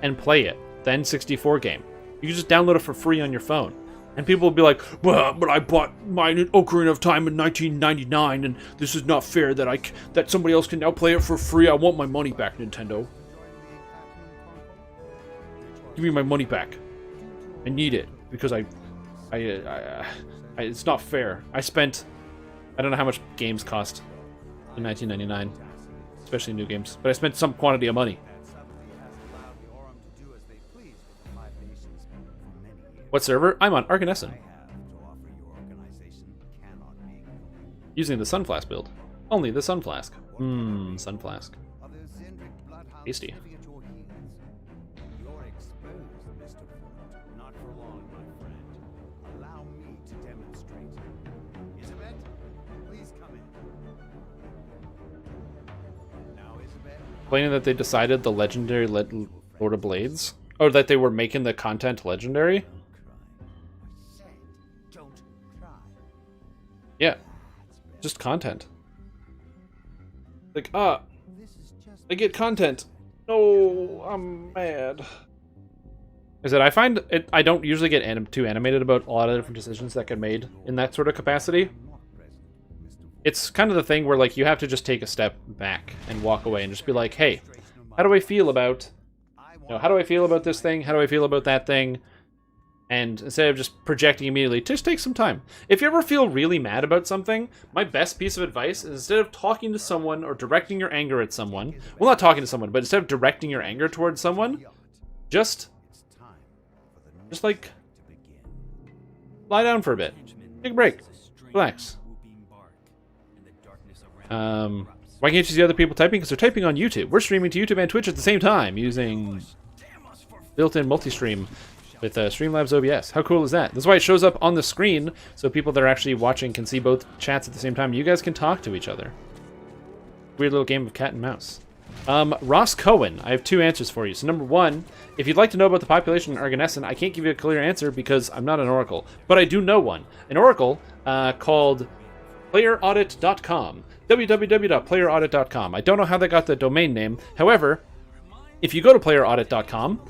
and play it. The N64 game. You can just download it for free on your phone. And people will be like, well, but I bought my Ocarina of Time in 1999, and this is not fair that somebody else can now play it for free. I want my money back, Nintendo. Give me my money back. I need it because it's not fair. I don't know how much games cost in 1999, especially new games, but I spent some quantity of money. What server? I'm on Arcanescent. Using the Sunflask build. Only the Sunflask. Sunflask. Tasty. Complaining that they decided the legendary Lord of Blades, or that they were making the content legendary. Yeah, just content. Like, I get content. No, I'm mad. Is that I find it? I don't usually get too animated about a lot of different decisions that get made in that sort of capacity. It's kind of the thing where like you have to just take a step back and walk away and just be like, hey, how do I feel about, how do I feel about this thing? How do I feel about that thing? And instead of just projecting immediately, just take some time. If you ever feel really mad about something, my best piece of advice is instead of talking to someone or directing your anger at someone, well, not talking to someone, but instead of directing your anger towards someone, just like, lie down for a bit. Take a break. Relax. Why can't you see other people typing? Because they're typing on YouTube. We're streaming to YouTube and Twitch at the same time using built-in multi-stream with Streamlabs OBS. How cool is that? That's why it shows up on the screen, so people that are actually watching can see both chats at the same time. You guys can talk to each other. Weird little game of cat and mouse. Ross Cohen, I have two answers for you. So number one, if you'd like to know about the population in Arganesson, I can't give you a clear answer because I'm not an oracle, but I do know one. An oracle called PlayerAudit.com. www.playeraudit.com. I don't know how they got the domain name. However, if you go to PlayerAudit.com,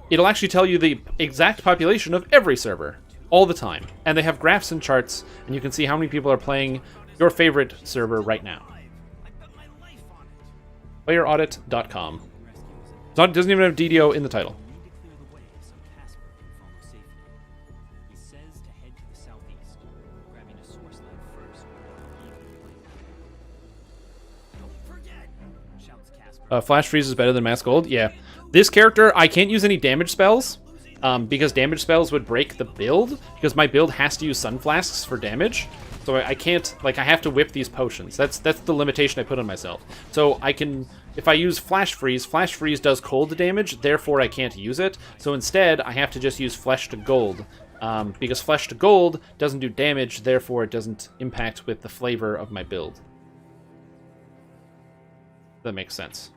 it'll actually tell you the exact population of every server all the time. And they have graphs and charts, and you can see how many people are playing your favorite server right now. PlayerAudit.com. It doesn't even have DDO in the title. Flash Freeze is better than Mass Gold? Yeah. This character, I can't use any damage spells, because damage spells would break the build, because my build has to use Sun Flasks for damage. So I can't, like, I have to whip these potions. That's the limitation I put on myself. So I can, if I use Flash Freeze does cold damage, therefore I can't use it. So instead, I have to just use Flesh to Gold, because Flesh to Gold doesn't do damage, therefore it doesn't impact with the flavor of my build. That makes sense.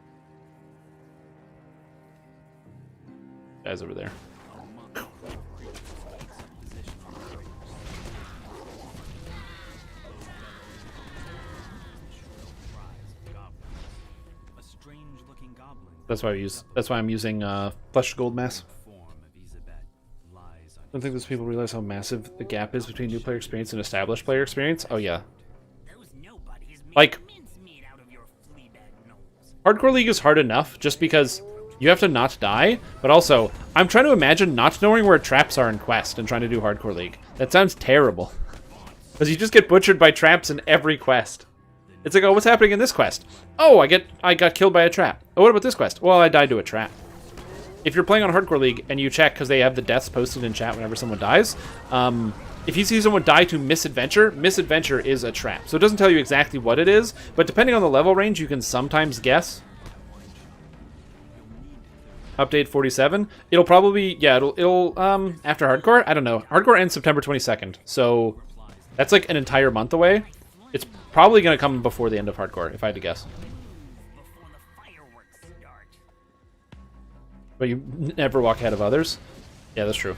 Guys over there. That's why I'm using Flesh to Gold Mass. I don't think those people realize how massive the gap is between new player experience and established player experience. Oh yeah. Like, Hardcore League is hard enough just because you have to not die, but also, I'm trying to imagine not knowing where traps are in Quest and trying to do Hardcore League. That sounds terrible. Because you just get butchered by traps in every quest. It's like, oh, what's happening in this quest? Oh, I got killed by a trap. Oh, what about this quest? Well, I died to a trap. if you're playing on Hardcore League and you check because they have the deaths posted in chat whenever someone dies, if you see someone die to misadventure, misadventure is a trap. So it doesn't tell you exactly what it is, but depending on the level range, you can sometimes guess. Update 47. It'll probably, yeah, it'll after Hardcore, I don't know. Hardcore ends September 22nd, so that's like an entire month away. It's probably going to come before the end of Hardcore, if I had to guess. But you never walk ahead of others. Yeah, that's true.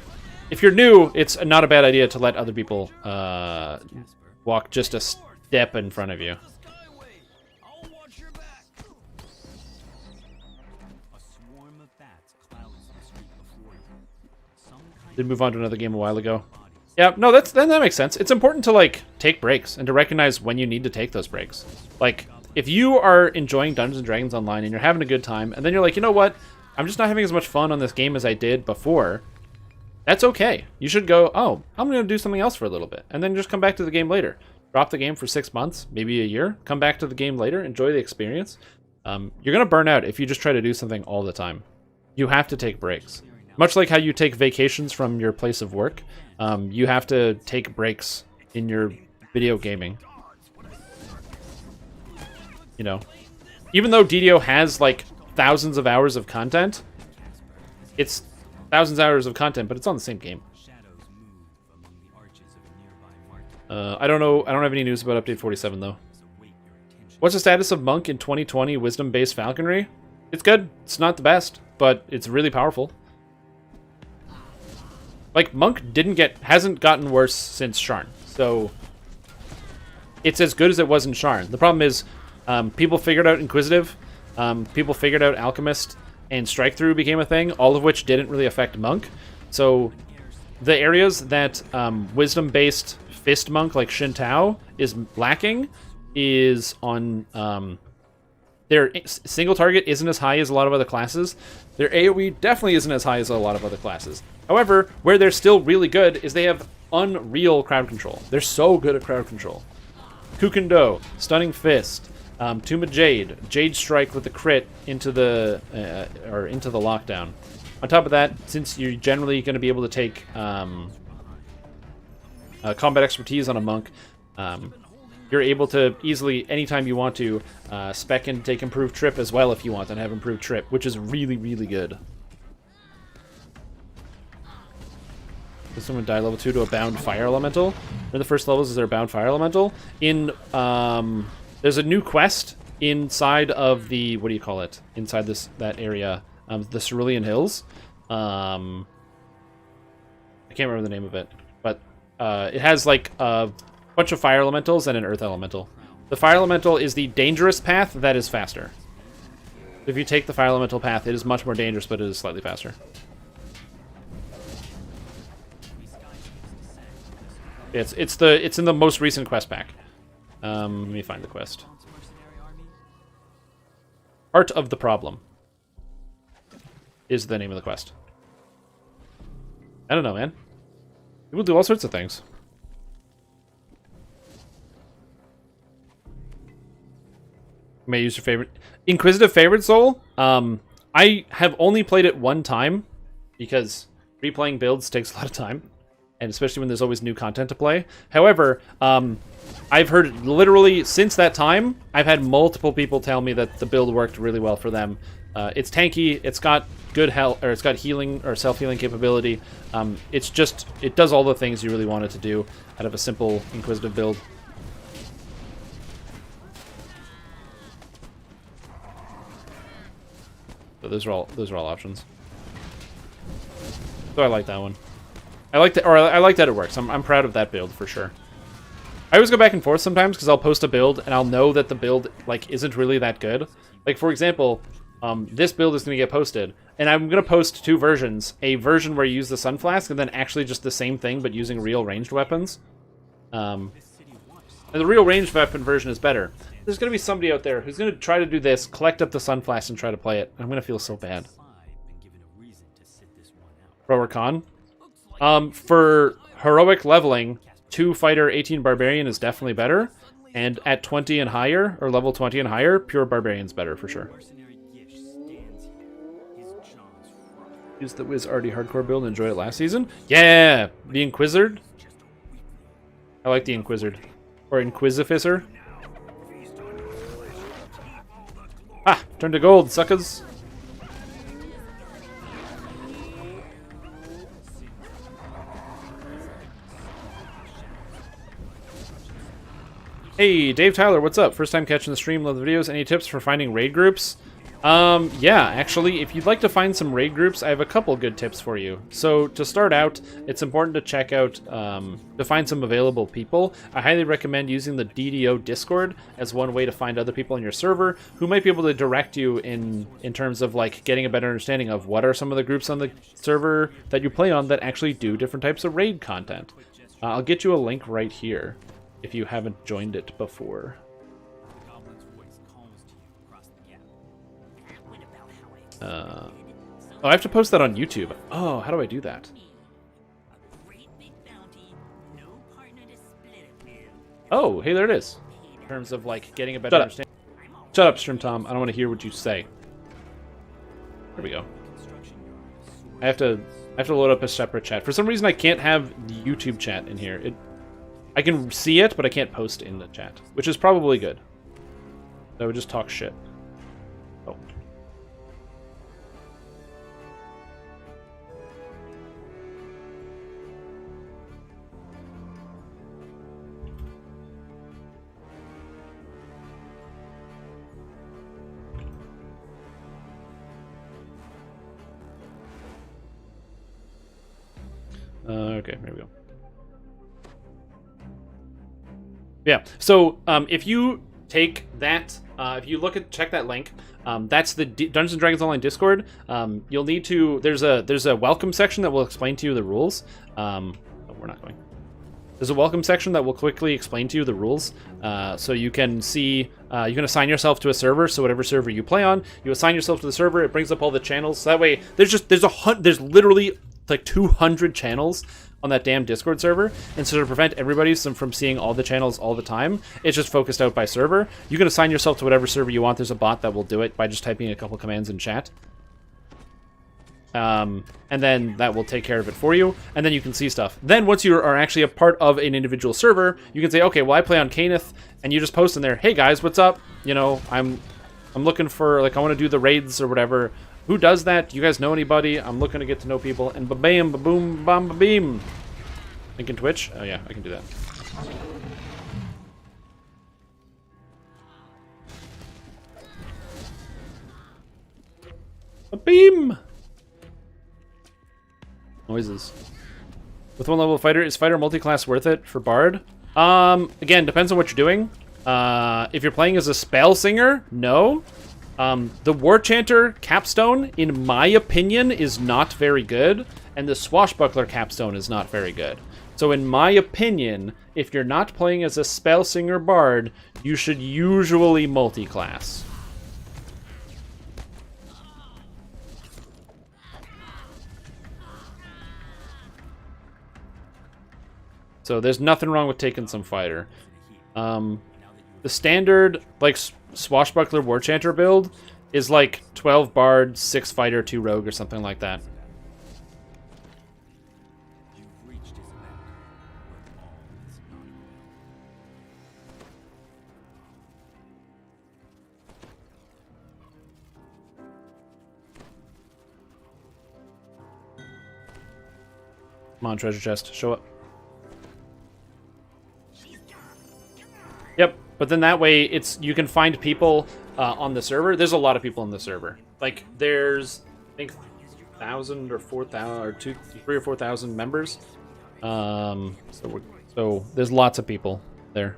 If you're new, it's not a bad idea to let other people walk just a step in front of you. Did move on to another game a while ago. Yeah, no, that makes sense. It's important to like take breaks and to recognize when you need to take those breaks. Like, if you are enjoying Dungeons and Dragons Online and you're having a good time, and then you're like, you know what? I'm just not having as much fun on this game as I did before. That's okay. You should go, oh, I'm going to do something else for a little bit, and then just come back to the game later. Drop the game for 6 months, maybe a year. Come back to the game later. Enjoy the experience. You're going to burn out if you just try to do something all the time. You have to take breaks. Much like how you take vacations from your place of work, you have to take breaks in your video gaming. You know, even though DDO has like thousands of hours of content, it's thousands of hours of content, but it's on the same game. I don't know. I don't have any news about Update 47 though. What's the status of Monk in 2020 Wisdom-based Falconry? It's good. It's not the best, but it's really powerful. Like, Monk hasn't gotten worse since Sharn, so it's as good as it was in Sharn. The problem is, people figured out Inquisitive, people figured out Alchemist, and Strike Through became a thing, all of which didn't really affect Monk. So the areas that Wisdom-based Fist Monk, like Shin Tao, is lacking is on... their single target isn't as high as a lot of other classes. Their AoE definitely isn't as high as a lot of other classes. However, where they're still really good is they have unreal crowd control. They're so good at crowd control. Kukendo, Stunning Fist, Tomb of Jade, Jade Strike with the crit into the lockdown. On top of that, since you're generally going to be able to take combat expertise on a monk, you're able to easily, anytime you want to, spec and take improved trip as well if you want, and have improved trip, which is really, really good. Does someone die level 2 to a bound fire elemental? In the first levels, is there a bound fire elemental? In there's a new quest inside of the, what do you call it? Inside that area, the Cerulean Hills. I can't remember the name of it, but it has like a bunch of fire elementals and an earth elemental. The fire elemental is the dangerous path that is faster. If you take the fire elemental path, it is much more dangerous, but it is slightly faster. It's in the most recent quest pack. Let me find the quest. Art of the Problem is the name of the quest. I don't know, man. People do all sorts of things. May use your favorite Inquisitive Favorite Soul. I have only played it one time because replaying builds takes a lot of time, and especially when there's always new content to play. However, I've heard literally since that time, I've had multiple people tell me that the build worked really well for them. It's tanky, it's got good health, or it's got healing or self-healing capability. It does all the things you really want it to do out of a simple Inquisitive build. So those are all options. So I like that one. I like that it works. I'm proud of that build for sure. I always go back and forth sometimes because I'll post a build and I'll know that the build like isn't really that good. Like for example, this build is going to get posted, and I'm going to post two versions: a version where you use the Sun Flask, and then actually just the same thing but using real ranged weapons. And the real ranged weapon version is better. There's going to be somebody out there who's going to try to do this, collect up the Sun Flask, and try to play it. I'm going to feel so bad. Pro or con? For heroic leveling, 2 Fighter, 18 Barbarian is definitely better. And at 20 and higher, or level 20 and higher, pure Barbarian's better for sure. Use the Wiz already hardcore build and enjoy it last season. Yeah, the Inquisitor. I like the Inquisitor. Or Inquisificer. Ah, turn to gold, suckers. Hey, Dave Tyler, what's up? First time catching the stream, love the videos. Any tips for finding raid groups? Yeah, actually, if you'd like to find some raid groups, I have a couple good tips for you. So, to start out, it's important to check out, to find some available people. I highly recommend using the DDO Discord as one way to find other people on your server who might be able to direct you in terms of, like, getting a better understanding of what are some of the groups on the server that you play on that actually do different types of raid content. I'll get you a link right here if you haven't joined it before. Oh, I have to post that on YouTube. Oh, how do I do that? Oh, hey, there it is. In terms of, like, getting a better understanding. Shut up, Stream Tom. I don't want to hear what you say. There we go. I have to load up a separate chat. For some reason, I can't have the YouTube chat in here. I can see it, but I can't post in the chat, which is probably good. I would just talk shit. Oh. Okay, there we go. Yeah, so if you take that, if you check that link, that's the Dungeons & Dragons Online Discord. You'll need to, there's a welcome section that will explain to you the rules. Oh, we're not going. There's a welcome section that will quickly explain to you the rules. So you can see, you can assign yourself to a server. So whatever server you play on, you assign yourself to the server. It brings up all the channels. So that way, there's literally like 200 channels on that damn Discord server, and so to prevent everybody from seeing all the channels all the time, it's just focused out by server. You can assign yourself to whatever server you want. There's a bot that will do it by just typing a couple commands in chat. And then that will take care of it for you, and then you can see stuff. Then once you are actually a part of an individual server, you can say, okay, well, I play on Caneth, and you just post in there, hey guys, what's up? You know, I'm looking for, like, I want to do the raids or whatever. Who does that? Do you guys know anybody? I'm looking to get to know people. And ba-bam, ba-boom, bam, ba-beam. Link in Twitch? Oh yeah, I can do that. Ba-beam! Noises. With one level of fighter, is fighter multi-class worth it for Bard? Again, depends on what you're doing. If you're playing as a spell singer, no. The War Chanter capstone, in my opinion, is not very good, and the Swashbuckler capstone is not very good. So in my opinion, if you're not playing as a spell singer bard, you should usually multi-class. So there's nothing wrong with taking some fighter. The standard, like, Swashbuckler War Chanter build is like 12 bard, 6 fighter, 2 rogue, or something like that. Come on, treasure chest, show up. Yep, but then that way you can find people on the server. There's a lot of people on the server. Like, there's, I think, 1,000 or 4,000 or 3,000 or 4,000 members. So there's lots of people there.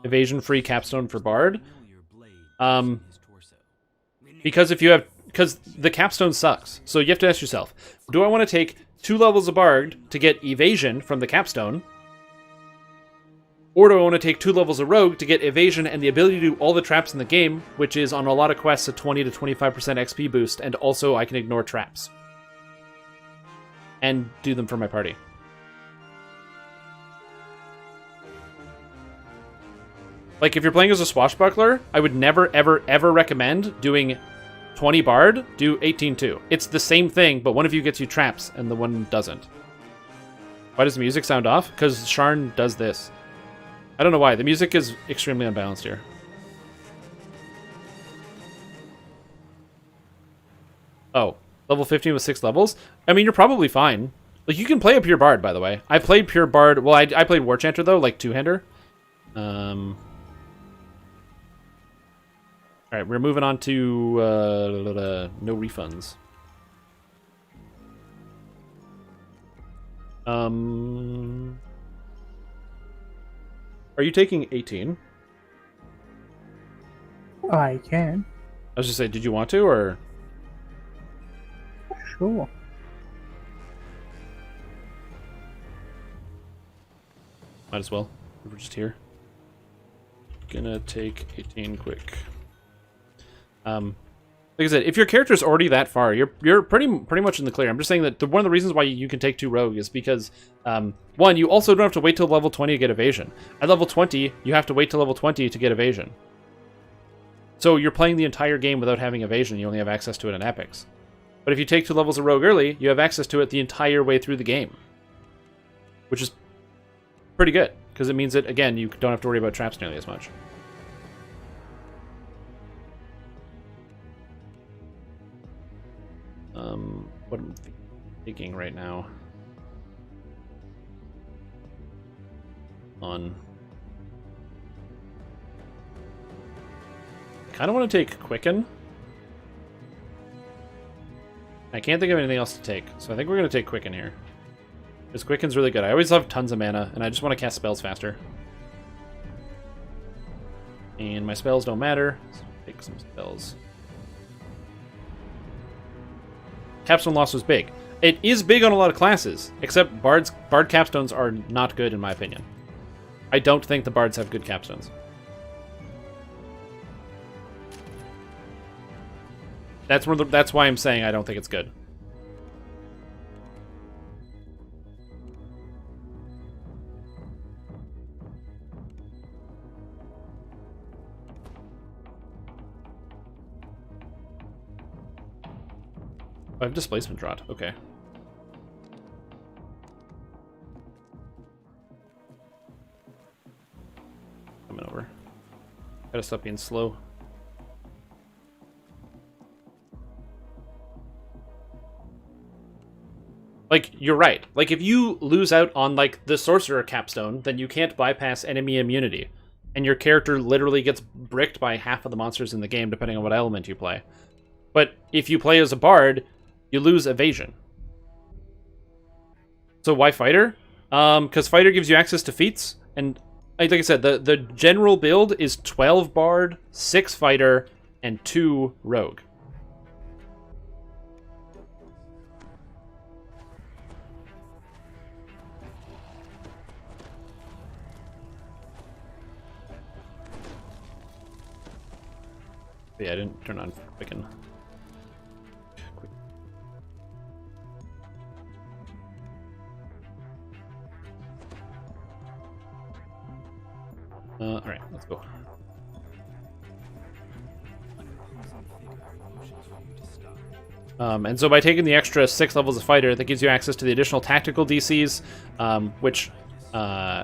Evasion-free capstone for Bard. Because the capstone sucks. So you have to ask yourself, do I want to take 2 levels of Bard to get evasion from the capstone? Or do I want to take 2 levels of Rogue to get evasion and the ability to do all the traps in the game, which is on a lot of quests a 20 to 25% XP boost, and also I can ignore traps. And do them for my party. Like, if you're playing as a swashbuckler, I would never, ever, ever recommend doing 20 bard, do 18-2. It's the same thing, but one of you gets you traps, and the one doesn't. Why does the music sound off? Because Sharn does this. I don't know why. The music is extremely unbalanced here. Oh, level 15 with 6 levels? I mean, you're probably fine. Like, you can play a pure bard, by the way. I played pure bard. Well, I played war chanter, though, like two-hander. Alright, we're moving on to no refunds. Are you taking 18? I can. I was just saying, did you want to, or? Sure. Might as well. We're just here. Gonna take 18 quick. Like I said, if your character's already that far, you're pretty much in the clear. I'm just saying that one of the reasons why you can take 2 rogue is because, one, you also don't have to wait till level 20 to get evasion. At level 20, you have to wait till level 20 to get evasion. So you're playing the entire game without having evasion. You only have access to it in epics. But if you take 2 levels of rogue early, you have access to it the entire way through the game. Which is pretty good, because it means that, again, you don't have to worry about traps nearly as much. What I'm thinking right now on... I kind of want to take Quicken. I can't think of anything else to take, so I think we're going to take Quicken here. Because Quicken's really good. I always have tons of mana, and I just want to cast spells faster. And my spells don't matter, so take some spells. Capstone loss was big. It is big on a lot of classes, except bard capstones are not good in my opinion. I don't think the bards have good capstones. That's why I'm saying I don't think it's good. I have displacement drought. Okay. Coming over. Gotta stop being slow. Like, you're right. Like, if you lose out on, like, the Sorcerer capstone, then you can't bypass enemy immunity. And your character literally gets bricked by half of the monsters in the game, depending on what element you play. But if you play as a bard, you lose evasion. So why fighter? Because fighter gives you access to feats, and like I said, the general build is 12 bard, 6 fighter, and 2 rogue. Yeah, I didn't turn on Quicken. Alright, let's go. And so by taking the extra 6 levels of fighter, that gives you access to the additional tactical DCs, which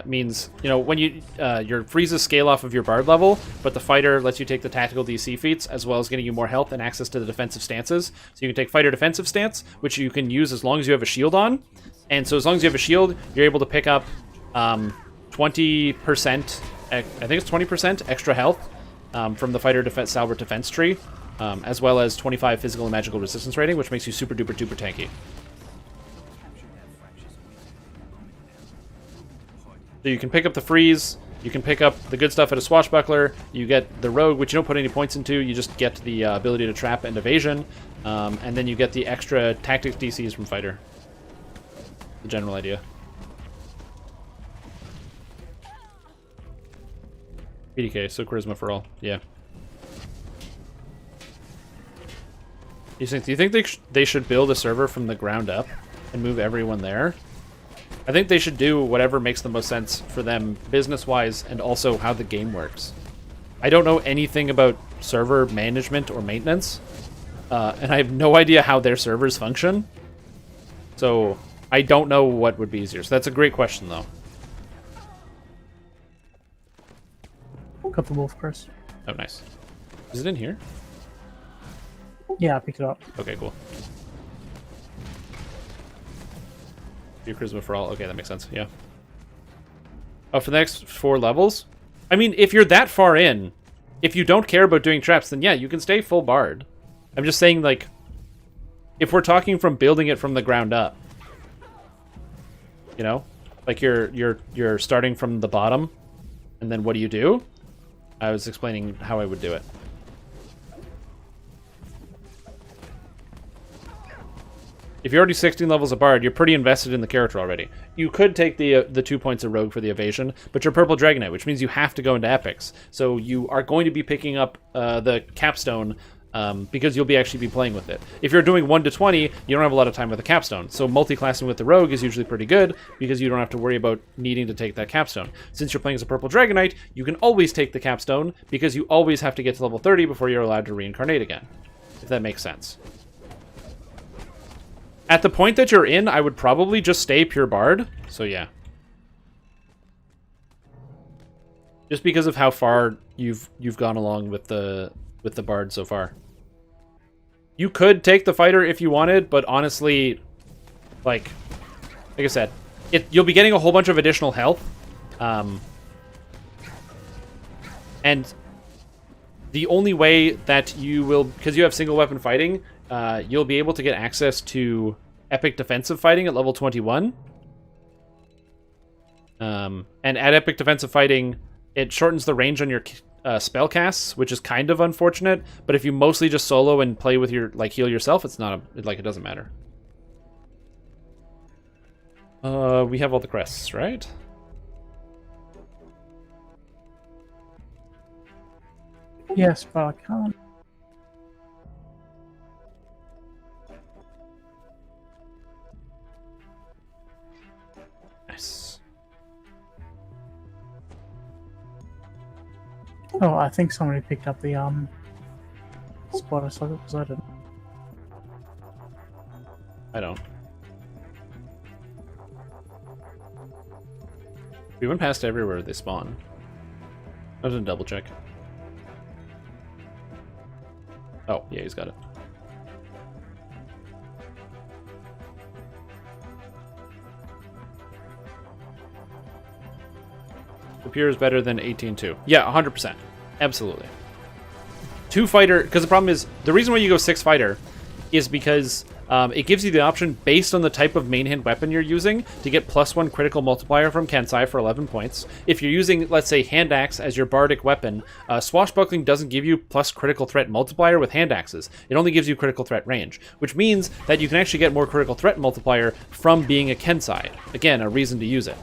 means, you know, when you your freezes scale off of your bard level, but the fighter lets you take the tactical DC feats, as well as getting you more health and access to the defensive stances. So you can take fighter defensive stance, which you can use as long as you have a shield on. And so as long as you have a shield, you're able to pick up 20%, I think it's 20% extra health from the fighter defense Salbert defense tree, as well as 25 physical and magical resistance rating, which makes you super duper duper tanky. So you can pick up the freeze, you can pick up the good stuff at a swashbuckler, you get the rogue, which you don't put any points into, you just get the ability to trap and evasion, and then you get the extra tactics DCs from fighter. The general idea. PDK, so charisma for all, yeah. Do you think they should build a server from the ground up and move everyone there? I think they should do whatever makes the most sense for them business-wise and also how the game works. I don't know anything about server management or maintenance, and I have no idea how their servers function. So I don't know what would be easier. So that's a great question, though. Got the wolf crest. Oh, nice. Is it in here? Yeah, I picked it up. Okay, cool. Your charisma for all. Okay, that makes sense. Yeah. Oh, for the next 4 levels? I mean, if you're that far in, if you don't care about doing traps, then yeah, you can stay full bard. I'm just saying, like, if we're talking from building it from the ground up, you know, like you're starting from the bottom, and then what do you do? I was explaining how I would do it. If you're already 16 levels of bard, you're pretty invested in the character already. You could take the 2 points of rogue for the evasion, but you're purple dragon knight, which means you have to go into epics. So you are going to be picking up the capstone because you'll actually be playing with it. If you're doing 1 to 20, you don't have a lot of time with the capstone. So multi-classing with the rogue is usually pretty good because you don't have to worry about needing to take that capstone. Since you're playing as a purple dragon knight, you can always take the capstone because you always have to get to level 30 before you're allowed to reincarnate again. If that makes sense. At the point that you're in, I would probably just stay pure bard. So yeah. Just because of how far you've gone along with the bard so far. You could take the fighter if you wanted, but honestly, like I said, you'll be getting a whole bunch of additional health. And the only way that you will, because you have single weapon fighting, you'll be able to get access to epic defensive fighting at level 21. And at epic defensive fighting, it shortens the range on your spell casts, which is kind of unfortunate. But if you mostly just solo and play with your heal yourself, it's not it doesn't matter. We have all the crests, right? Yes, but I can't. Nice. Oh, I think somebody picked up the spotter slugger because I didn't. I don't. We went past everywhere they spawn. I was gonna double check. Oh, yeah, he's got it. The pure is better than 18-2. Yeah, 100%. Absolutely. 2 fighter, because the problem is, the reason why you go 6 fighter is because it gives you the option, based on the type of main hand weapon you're using, to get +1 critical multiplier from Kensai for 11 points. If you're using, let's say, hand axe as your bardic weapon, swashbuckling doesn't give you plus critical threat multiplier with hand axes. It only gives you critical threat range, which means that you can actually get more critical threat multiplier from being a Kensai. Again, a reason to use it.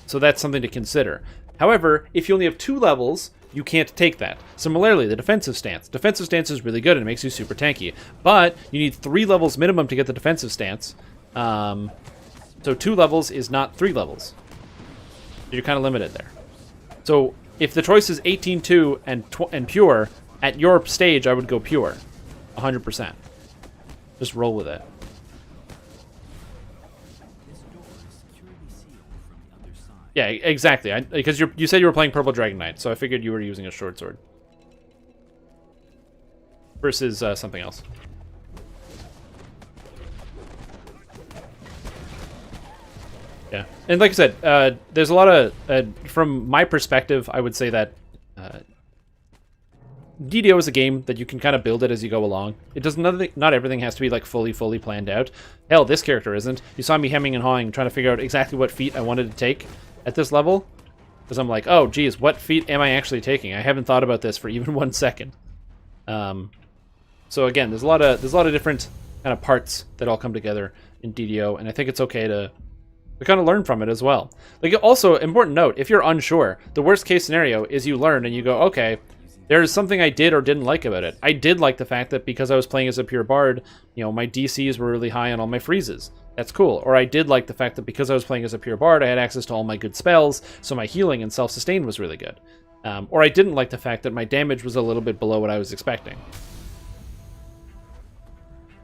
So that's something to consider. However, if you only have 2 levels, you can't take that. Similarly, the defensive stance. Defensive stance is really good and it makes you super tanky. But you need 3 levels minimum to get the defensive stance. So 2 levels is not 3 levels. You're kind of limited there. So if the choice is 18-2 and pure, at your stage I would go pure. 100%. Just roll with it. Yeah, exactly. Because you said you were playing Purple Dragon Knight, so I figured you were using a short sword. Versus something else. Yeah. And like I said, there's a lot of... from my perspective, I would say that... DDO is a game that you can kind of build it as you go along. It doesn't. Not everything has to be like fully planned out. Hell, this character isn't. You saw me hemming and hawing, trying to figure out exactly what feat I wanted to take at this level, because I'm like, oh, geez, what feat am I actually taking? I haven't thought about this for even 1 second. So again, there's a lot of different kind of parts that all come together in DDO, and I think it's okay to kind of learn from it as well. Like, also, important note: if you're unsure, the worst case scenario is you learn and you go, okay, there's something I did or didn't like about it. I did like the fact that because I was playing as a pure bard, you know, my DCs were really high on all my freezes. That's cool. Or I did like the fact that because I was playing as a pure bard, I had access to all my good spells, so my healing and self-sustain was really good. Or I didn't like the fact that my damage was a little bit below what I was expecting.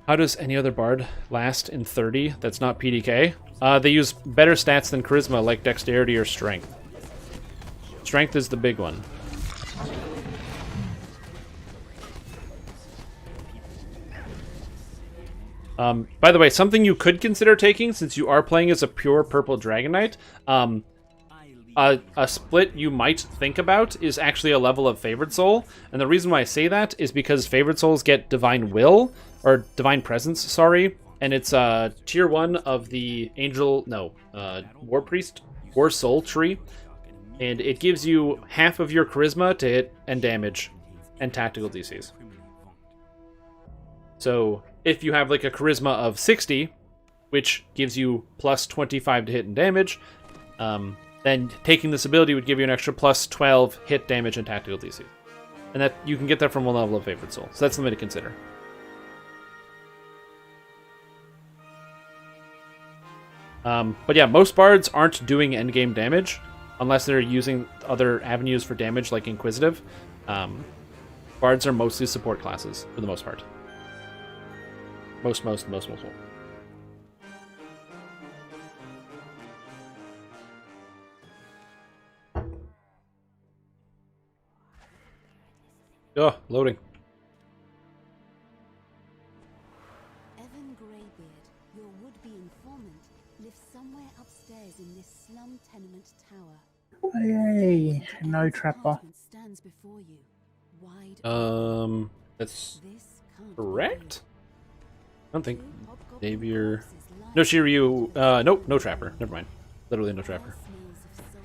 How does any other bard last in 30 that's not PDK? They use better stats than charisma, like dexterity or strength. Strength is the big one. By the way, something you could consider taking, since you are playing as a pure purple Dragon Knight, a split you might think about is actually a level of Favored Soul. And the reason why I say that is because Favored Souls get Divine Will, or Divine Presence, sorry, and it's tier 1 of the War Priest, War Soul tree, and it gives you half of your charisma to hit and damage and tactical DCs. So if you have like a charisma of 60, which gives you plus 25 to hit and damage, then taking this ability would give you an extra plus 12 hit damage and tactical DC. And that you can get that from one level of Favored Soul. So that's something to consider. But yeah, most bards aren't doing endgame damage unless they're using other avenues for damage like Inquisitive. Bards are mostly support classes for the most part. Most. Oh, loading. Evan Greybeard, your would-be informant, lives somewhere upstairs in this slum tenement tower. Yay, no trapper. Stands before you, wide That's This can't correct? I don't think be. Hobgoblin Xavier... corpses lie No, Shiryu... nope, no trapper. Never mind. Literally no trapper. smells of sulfur.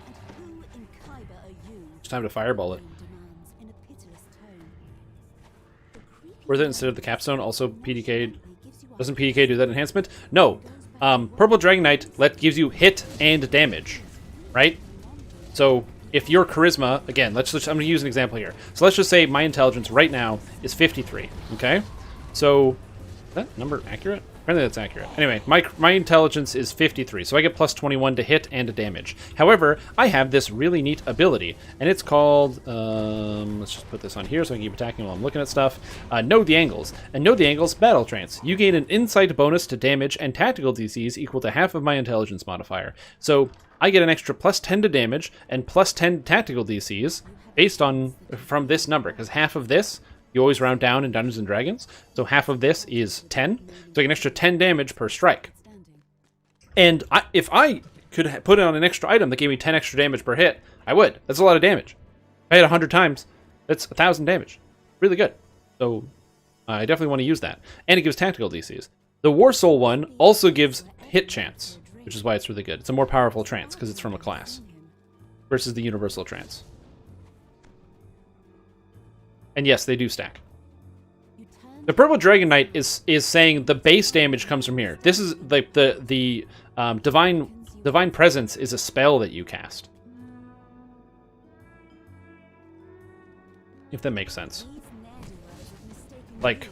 And who in Kyber are you? It's time to fireball it. Demands in a pitiless tone. The creepy Worth it instead of the capstone, also PDK... gives you a Doesn't PDK do that enhancement? No. Purple Dragon Knight gives you hit and damage, right? So if your charisma, again, I'm going to use an example here. So let's just say my intelligence right now is 53, okay? So, is that number accurate? Apparently that's accurate. Anyway, my intelligence is 53, so I get plus 21 to hit and to damage. However, I have this really neat ability, and it's called, let's just put this on here so I can keep attacking while I'm looking at stuff. Know the Angles. And Know the Angles, Battle Trance. You gain an insight bonus to damage and tactical DCs equal to half of my intelligence modifier. So, I get an extra plus 10 to damage and plus 10 tactical DCs based on, from this number, because half of this, you always round down in Dungeons & Dragons, so half of this is 10, so I get an extra 10 damage per strike. And if I could put it on an extra item that gave me 10 extra damage per hit, I would. That's a lot of damage. If I hit 100 times, that's 1,000 damage. Really good. So I definitely want to use that. And it gives tactical DCs. The War Soul one also gives hit chance, which is why it's really good. It's a more powerful trance, because it's from a class, versus the Universal Trance. And yes, they do stack. The Purple Dragon Knight is saying the base damage comes from here. This is like the Divine Presence is a spell that you cast. If that makes sense. Like,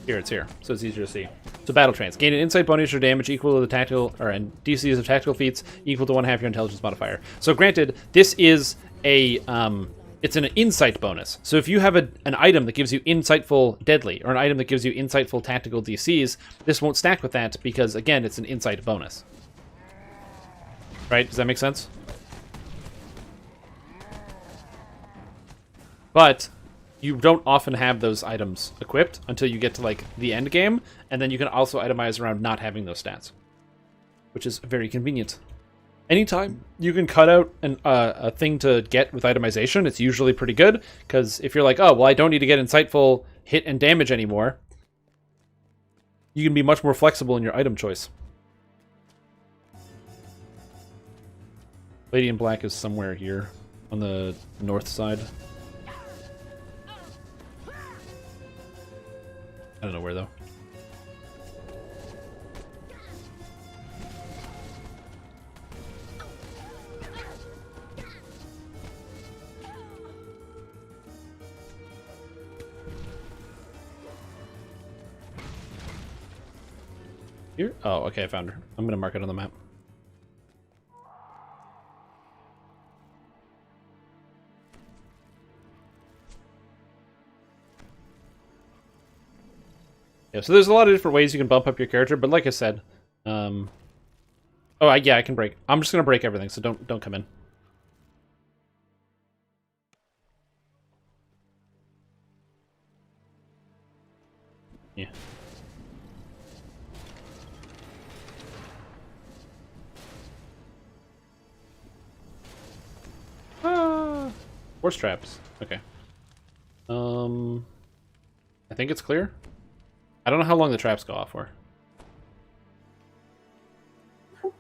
here, it's here, so it's easier to see. So Battle Trance. Gain an insight bonus or damage equal to the tactical, and DCs of tactical feats equal to 1/2 your intelligence modifier. So granted, this is a, it's an insight bonus. So if you have an item that gives you insightful deadly, or an item that gives you insightful tactical DCs, this won't stack with that because, again, it's an insight bonus. Right? Does that make sense? But you don't often have those items equipped until you get to, like, the end game, and then you can also itemize around not having those stats, which is very convenient. Anytime you can cut out a thing to get with itemization, it's usually pretty good, because if you're like, oh, well, I don't need to get insightful hit and damage anymore, you can be much more flexible in your item choice. Lady in Black is somewhere here on the north side. I don't know where, though. Here? Oh, okay, I found her. I'm gonna mark it on the map. Yeah, so there's a lot of different ways you can bump up your character, but like I said, oh, yeah, I can break. I'm just gonna break everything, so don't come in. Yeah. Horse traps. Okay. I think it's clear. I don't know how long the traps go off for.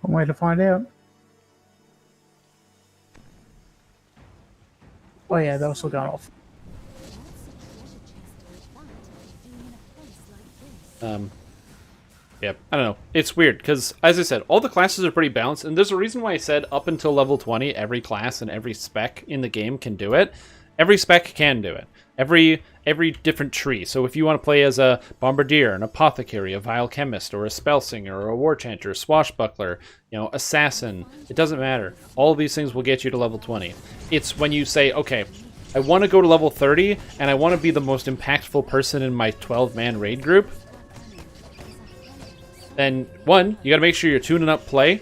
One way to find out. Oh yeah, they're still going off. Yeah, I don't know. It's weird, because, as I said, all the classes are pretty balanced, and there's a reason why I said up until level 20, every class and every spec in the game can do it. Every spec can do it. Every different tree. So if you want to play as a bombardier, an apothecary, a vile chemist, or a spell singer, or a war chanter, swashbuckler, you know, assassin, it doesn't matter. All of these things will get you to level 20. It's when you say, okay, I want to go to level 30, and I want to be the most impactful person in my 12-man raid group, then, one, you gotta make sure you're tuning up play.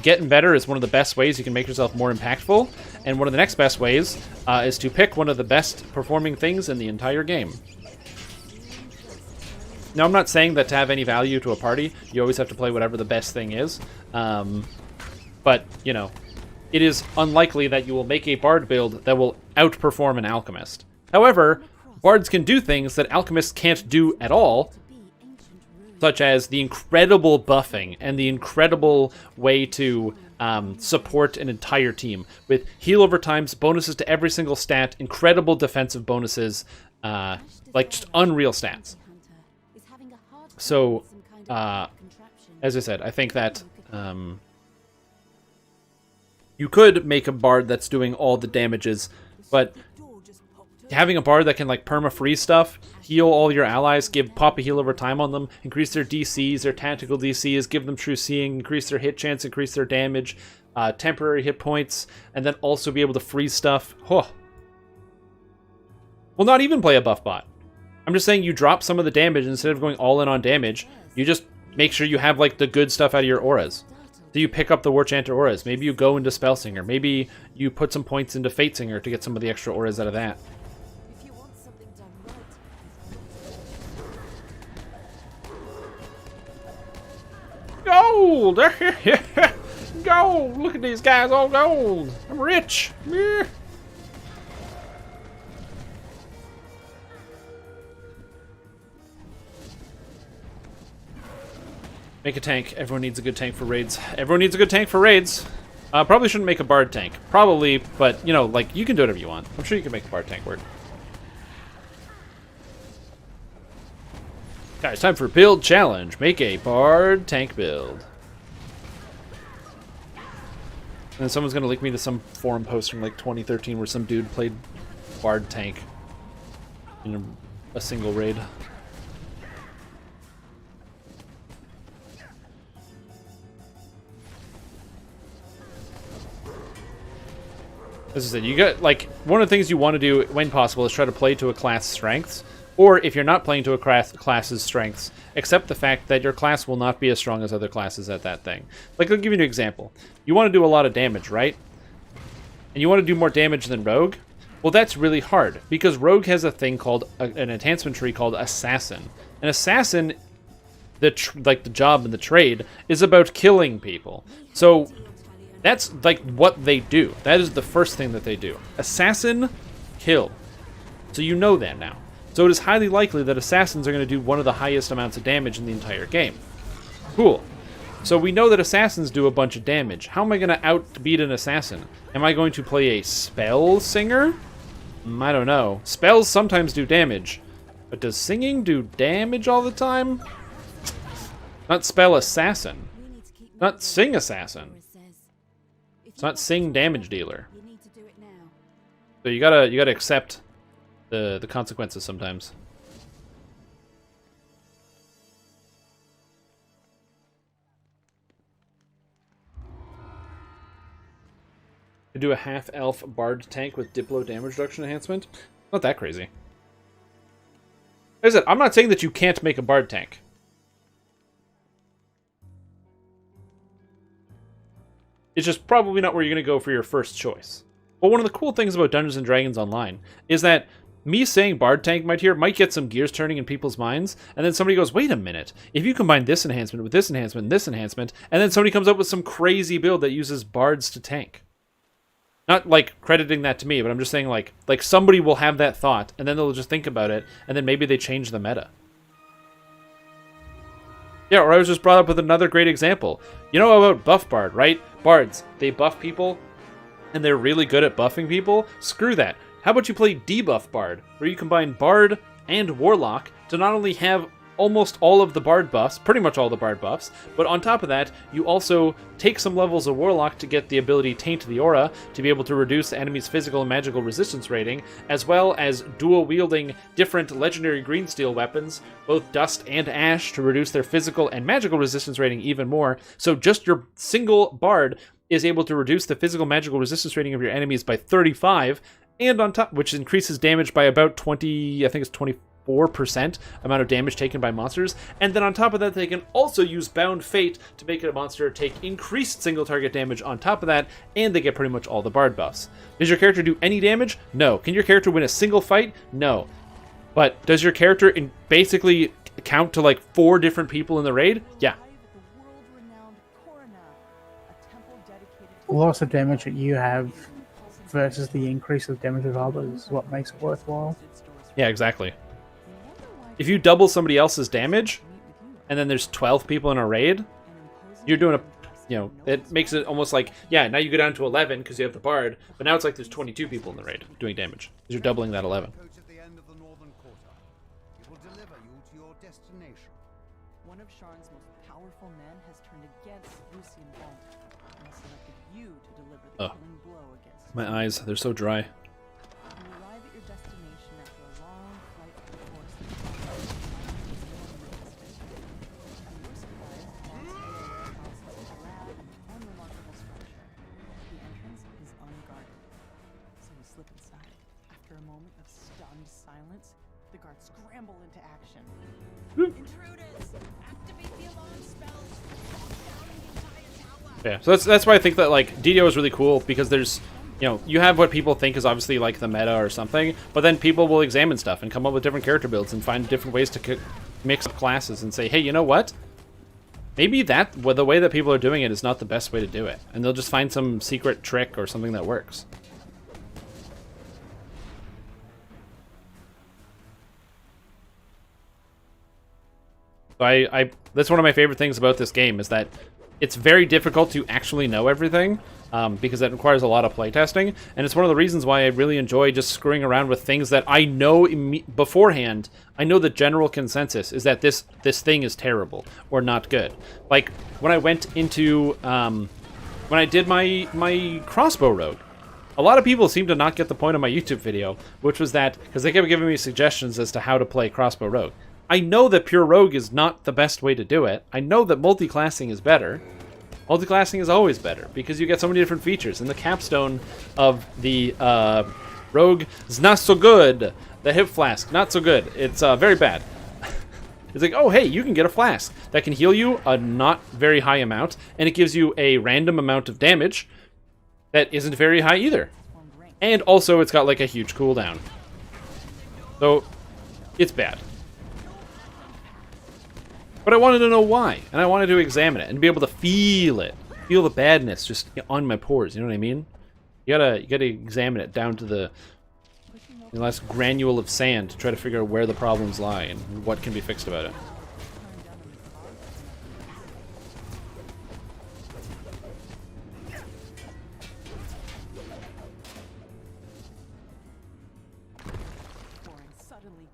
Getting better is one of the best ways you can make yourself more impactful, and one of the next best ways is to pick one of the best performing things in the entire game. Now, I'm not saying that to have any value to a party, you always have to play whatever the best thing is, but, you know, it is unlikely that you will make a bard build that will outperform an alchemist. However, bards can do things that alchemists can't do at all, such as the incredible buffing and the incredible way to support an entire team with heal over times, bonuses to every single stat, incredible defensive bonuses, like just unreal stats. So, as I said, I think that you could make a bard that's doing all the damages, but having a bard that can like perma-freeze stuff, heal all your allies, pop a heal over time on them, increase their DCs, their tactical DCs, give them true seeing, increase their hit chance, increase their damage, temporary hit points, and then also be able to freeze stuff. Well, not even play a buff bot. I'm just saying you drop some of the damage instead of going all in on damage. You just make sure you have like the good stuff out of your auras. So you pick up the War Chanter auras. Maybe you go into Spell Singer. Maybe you put some points into Fate Singer to get some of the extra auras out of that. Gold! Gold! Look at these guys, all gold! I'm rich! Yeah. Make a tank. Everyone needs a good tank for raids. Everyone needs a good tank for raids. Probably shouldn't make a bard tank. Probably, but, you know, like, you can do whatever you want. I'm sure you can make a bard tank work. Guys, time for build challenge. Make a bard tank build. And someone's gonna link me to some forum post from like 2013 where some dude played bard tank in a single raid. As I said, you got like one of the things you want to do when possible is try to play to a class strengths. Or if you're not playing to a class's strengths, accept the fact that your class will not be as strong as other classes at that thing. Like, I'll give you an example. You want to do a lot of damage, right? And you want to do more damage than Rogue? Well, that's really hard, because Rogue has a thing called, an enhancement tree called Assassin. An Assassin, the job and the trade, is about killing people. So, that's, like, what they do. That is the first thing that they do. Assassin, kill. So you know that now. So it is highly likely that assassins are going to do one of the highest amounts of damage in the entire game. Cool. So we know that assassins do a bunch of damage. How am I going to outbeat an assassin? Am I going to play a spell singer? I don't know. Spells sometimes do damage. But does singing do damage all the time? Not spell assassin. Not sing assassin. It's not sing damage dealer. So you gotta accept the consequences sometimes. To do a half-elf bard tank with Diplo damage reduction enhancement. Not that crazy. Like I said, I'm not saying that you can't make a bard tank. It's just probably not where you're going to go for your first choice. But one of the cool things about Dungeons & Dragons Online is that me saying Bard Tank might get some gears turning in people's minds, and then somebody goes, wait a minute, if you combine this enhancement with this enhancement and this enhancement, and then somebody comes up with some crazy build that uses bards to tank. Not, like, crediting that to me, but I'm just saying, like somebody will have that thought, and then they'll just think about it, and then maybe they change the meta. Yeah, or I was just brought up with another great example. You know about Buff Bard, right? Bards, they buff people, and they're really good at buffing people. Screw that. How about you play Debuff Bard, where you combine Bard and Warlock to not only have almost all of the Bard buffs, pretty much all the Bard buffs, but on top of that, you also take some levels of Warlock to get the ability Taint the Aura, to be able to reduce the enemy's physical and magical resistance rating, as well as dual-wielding different legendary green steel weapons, both Dust and Ash, to reduce their physical and magical resistance rating even more. So just your single Bard is able to reduce the physical magical resistance rating of your enemies by 35, and on top, which increases damage by about 20, I think it's 24% amount of damage taken by monsters. And then on top of that, they can also use Bound Fate to make a monster take increased single target damage on top of that, and they get pretty much all the Bard buffs. Does your character do any damage? No. Can your character win a single fight? No. But does your character basically count to like 4 different people in the raid? Yeah. The loss of damage that you have versus the increase of damage of others is what makes it worthwhile. Yeah, exactly. If you double somebody else's damage, and then there's 12 people in a raid, you're doing it makes it almost like, yeah, now you go down to 11 because you have the Bard, but now it's like there's 22 people in the raid doing damage, because you're doubling that 11. One of Sharn's most powerful men has turned against Lucian Bond and selected you to deliver the killing blow against him. My eyes, they're so dry. You arrive at your destination after a long flight through the forest and you're surprised to find a warehouse is a loud and unremarkable structure. The entrance is unguarded, so you slip inside. After a moment of stunned silence, the guards scramble into action. Intruders! Activate the alarm spells! Lock down the entire tower! Yeah, so that's why I think that like DDO is really cool, because there's, you have what people think is obviously like the meta or something, but then people will examine stuff and come up with different character builds and find different ways to mix up classes and say, hey, you know what? Maybe the way that people are doing it is not the best way to do it, and they'll just find some secret trick or something that works. So that's one of my favorite things about this game, is that it's very difficult to actually know everything, because that requires a lot of playtesting, and it's one of the reasons why I really enjoy just screwing around with things that I know beforehand. I know the general consensus is that this thing is terrible or not good. Like when I went into when I did my crossbow rogue, a lot of people seem to not get the point of my YouTube video, which was that because they kept giving me suggestions as to how to play crossbow rogue. I know that pure rogue is not the best way to do it. I know that multi-classing is better. Multi-classing is always better because you get so many different features. And the capstone of the rogue is not so good. The hip flask, not so good. It's very bad. It's like, oh, hey, you can get a flask that can heal you a not very high amount, and it gives you a random amount of damage that isn't very high either. And also, it's got like a huge cooldown. So, it's bad. But I wanted to know why, and I wanted to examine it and be able to feel it, feel the badness just on my pores. You know what I mean? You gotta examine it down to the last granule of sand to try to figure out where the problems lie and what can be fixed about it.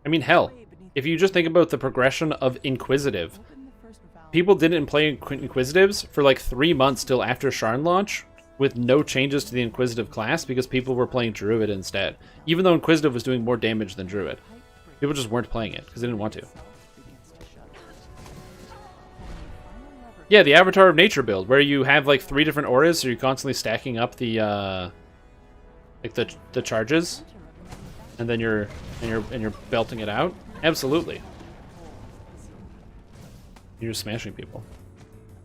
I mean, hell. If you just think about the progression of Inquisitive, people didn't play Inquisitives for like 3 months till after Sharn launch with no changes to the Inquisitive class because people were playing Druid instead. Even though Inquisitive was doing more damage than Druid. People just weren't playing it because they didn't want to. Yeah, the Avatar of Nature build, where you have like 3 different auras, so you're constantly stacking up the Like the charges, and then you're belting it out. Absolutely. You're just smashing people.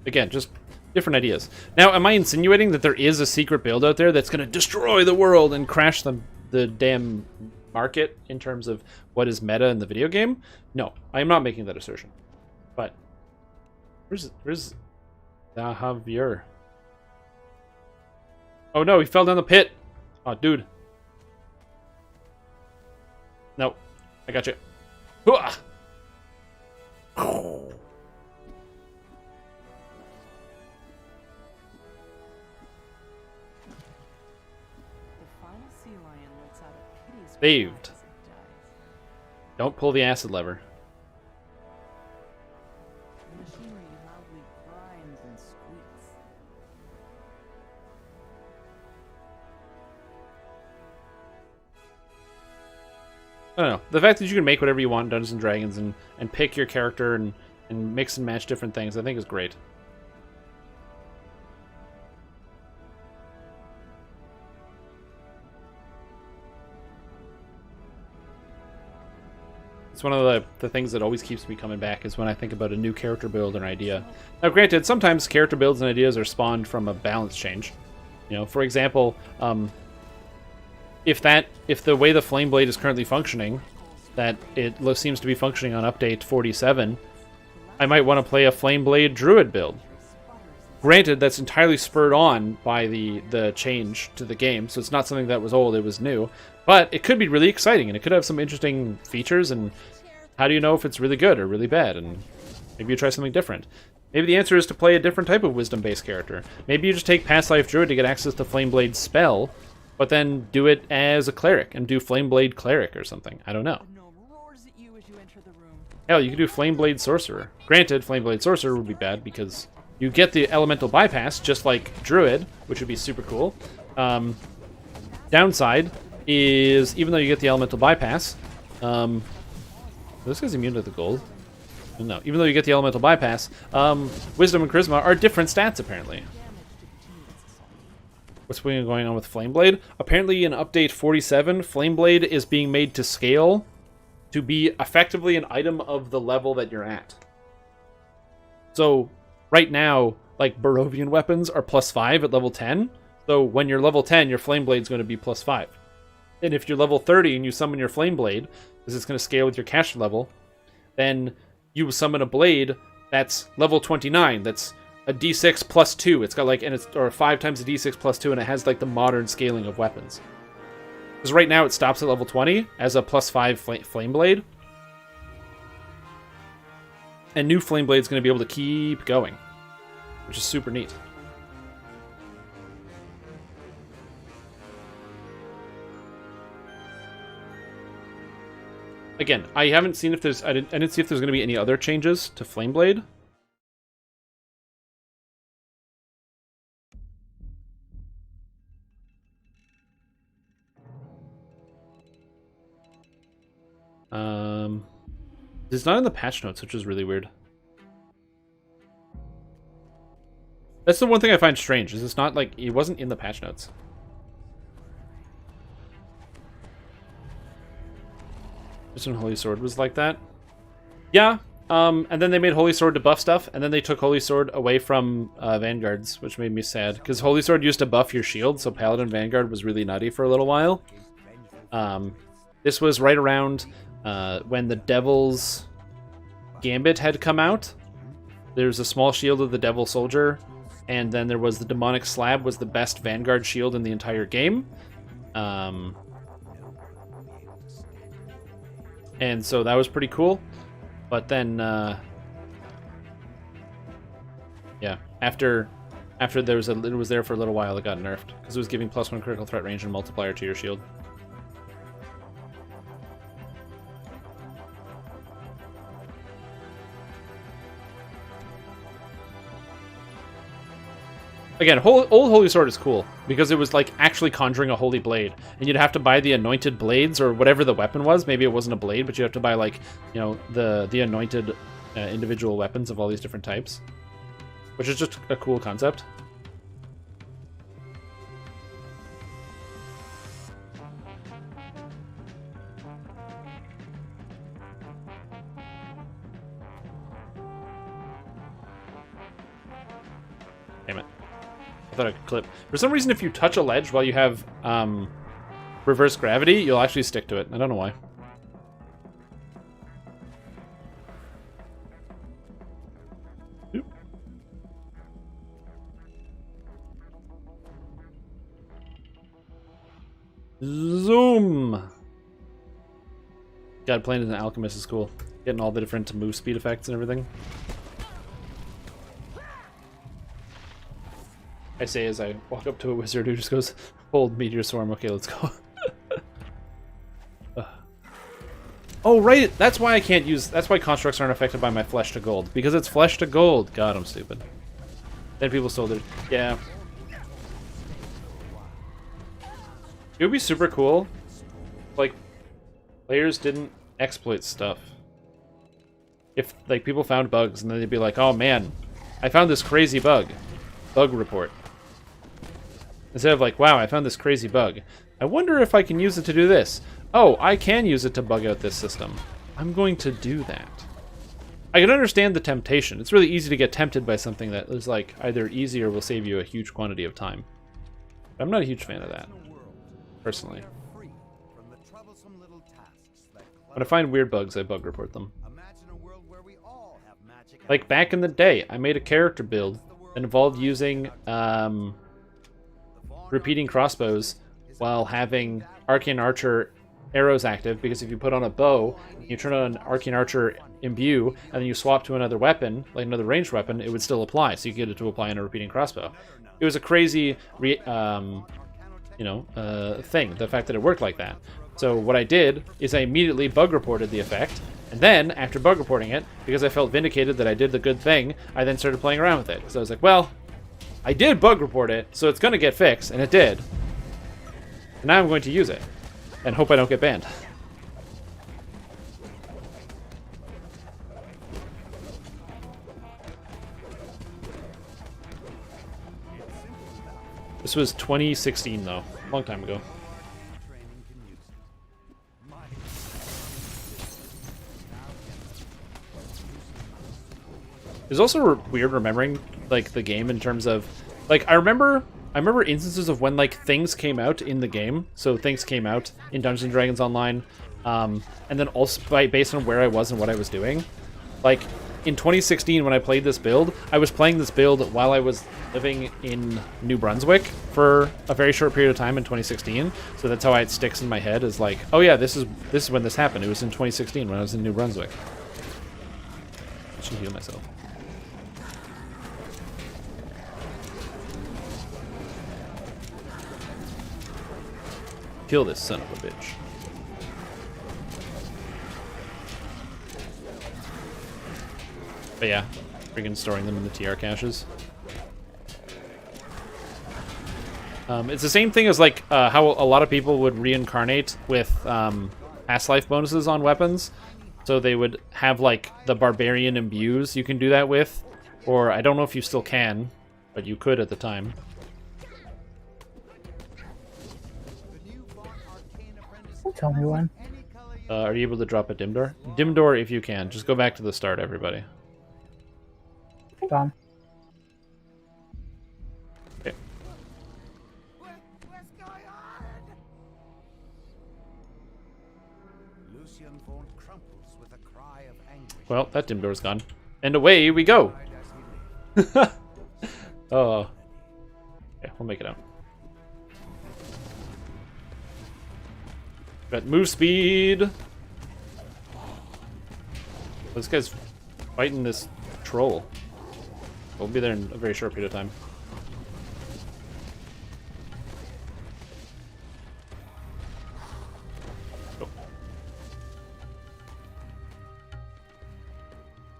Again, just different ideas. Now, am I insinuating that there is a secret build out there that's going to destroy the world and crash the damn market in terms of what is meta in the video game? No, I am not making that assertion. But where's the Javier? Oh no, he fell down the pit. Oh, dude. No, I got you. Hooah! Saved. Don't pull the acid lever. The machinery loudly grinds and squeaks. I don't know. The fact that you can make whatever you want in Dungeons & Dragons and pick your character and mix and match different things, I think is great. It's one of the things that always keeps me coming back is when I think about a new character build or an idea. Now, granted, sometimes character builds and ideas are spawned from a balance change. You know, for example, if the way the Flameblade is currently functioning, that it seems to be functioning on update 47, I might want to play a Flameblade Druid build. Granted, that's entirely spurred on by the change to the game, so it's not something that was old, it was new. But it could be really exciting, and it could have some interesting features, and how do you know if it's really good or really bad? And maybe you try something different. Maybe the answer is to play a different type of wisdom-based character. Maybe you just take Past Life Druid to get access to Flameblade's spell, but then do it as a cleric, and do Flameblade Cleric or something. I don't know. Hell, you could do Flameblade Sorcerer. Granted, Flameblade Sorcerer would be bad, because you get the elemental bypass, just like Druid, which would be super cool. Downside is, even though you get the elemental bypass, this guy's immune to the gold. No, even though you get the elemental bypass, Wisdom and Charisma are different stats, apparently. What's going on with Flameblade? Apparently in update 47, Flameblade is being made to scale to be effectively an item of the level that you're at. So, right now, like, Barovian weapons are +5 at level 10. So when you're level 10, your Flameblade's going to be +5. And if you're level 30 and you summon your Flameblade, because it's going to scale with your caster level, then you summon a blade that's level 29. That's a d6 +2. It's got like, or 5 times a d6 +2, and it has like the modern scaling of weapons. Because right now it stops at level 20 as a +5 Flameblade. And new Flameblade's going to be able to keep going, which is super neat. Again, I haven't seen if there's... I didn't see if there's going to be any other changes to Flameblade. It's not in the patch notes, which is really weird. That's the one thing I find strange, is it's not like... It wasn't in the patch notes. Just when Holy Sword was like that. Yeah, and then they made Holy Sword to buff stuff, and then they took Holy Sword away from Vanguards, which made me sad. Because Holy Sword used to buff your shield, so Paladin Vanguard was really nutty for a little while. This was right around when the Devil's Gambit had come out. There's a small shield of the Devil Soldier, and then there was the Demonic Slab, was the best Vanguard shield in the entire game. And so that was pretty cool. But then, yeah, after it was there for a little while, it got nerfed. Because it was giving +1 critical threat range and multiplier to your shield. Again, old Holy Sword is cool, because it was like actually conjuring a holy blade, and you'd have to buy the anointed blades, or whatever the weapon was. Maybe it wasn't a blade, but you have to buy, like, you know, the anointed individual weapons of all these different types, which is just a cool concept. Damn it. I thought I could clip. For some reason, if you touch a ledge while you have reverse gravity, you'll actually stick to it. I don't know why. Oop. Zoom! God, playing as an alchemist is cool. Getting all the different move speed effects and everything. I say as I walk up to a wizard who just goes, hold meteor swarm, okay, let's go. Oh, right, that's why I can't use, that's why constructs aren't affected by my flesh to gold. Because it's flesh to gold. God, I'm stupid. Then people stole their, yeah. It would be super cool, like, players didn't exploit stuff. If, like, people found bugs, and then they'd be like, oh man, I found this crazy bug. Bug report. Instead of like, wow, I found this crazy bug. I wonder if I can use it to do this. Oh, I can use it to bug out this system. I'm going to do that. I can understand the temptation. It's really easy to get tempted by something that is like either easy or will save you a huge quantity of time. But I'm not a huge fan of that, personally. When I find weird bugs, I bug report them. Like back in the day, I made a character build that involved using repeating crossbows while having Arcane Archer arrows active, because if you put on a bow, you turn on Arcane Archer Imbue, and then you swap to another weapon, like another ranged weapon, it would still apply, so you get it to apply on a repeating crossbow. It was a crazy, thing, the fact that it worked like that. So what I did is I immediately bug reported the effect, and then, after bug reporting it, because I felt vindicated that I did the good thing, I then started playing around with it. So I was like, well, I did bug report it, so it's going to get fixed, and it did. And now I'm going to use it, and hope I don't get banned. This was 2016, though. Long time ago. It's also weird remembering, like, the game in terms of, like, I remember instances of when, like, things came out in the game. So things came out in Dungeons & Dragons Online, and then also based on where I was and what I was doing. Like, in 2016, when I played this build, I was playing this build while I was living in New Brunswick for a very short period of time in 2016. So that's how it sticks in my head, is like, oh yeah, this is when this happened. It was in 2016 when I was in New Brunswick. I should heal myself. Kill this son of a bitch. But yeah, freaking storing them in the TR caches. It's the same thing as like how a lot of people would reincarnate with past life bonuses on weapons. So they would have like the barbarian imbues you can do that with, or I don't know if you still can, but you could at the time. Tell me when. Are you able to drop a dim door? Dim door if you can. Just go back to the start, everybody. Done. Okay. What's going on? Lucian Vaughn crumples with a cry of anguish. Well, that dim door's gone. And away we go! Oh. Yeah, we'll make it out. Got move speed! This guy's fighting this troll. We'll be there in a very short period of time. Oh.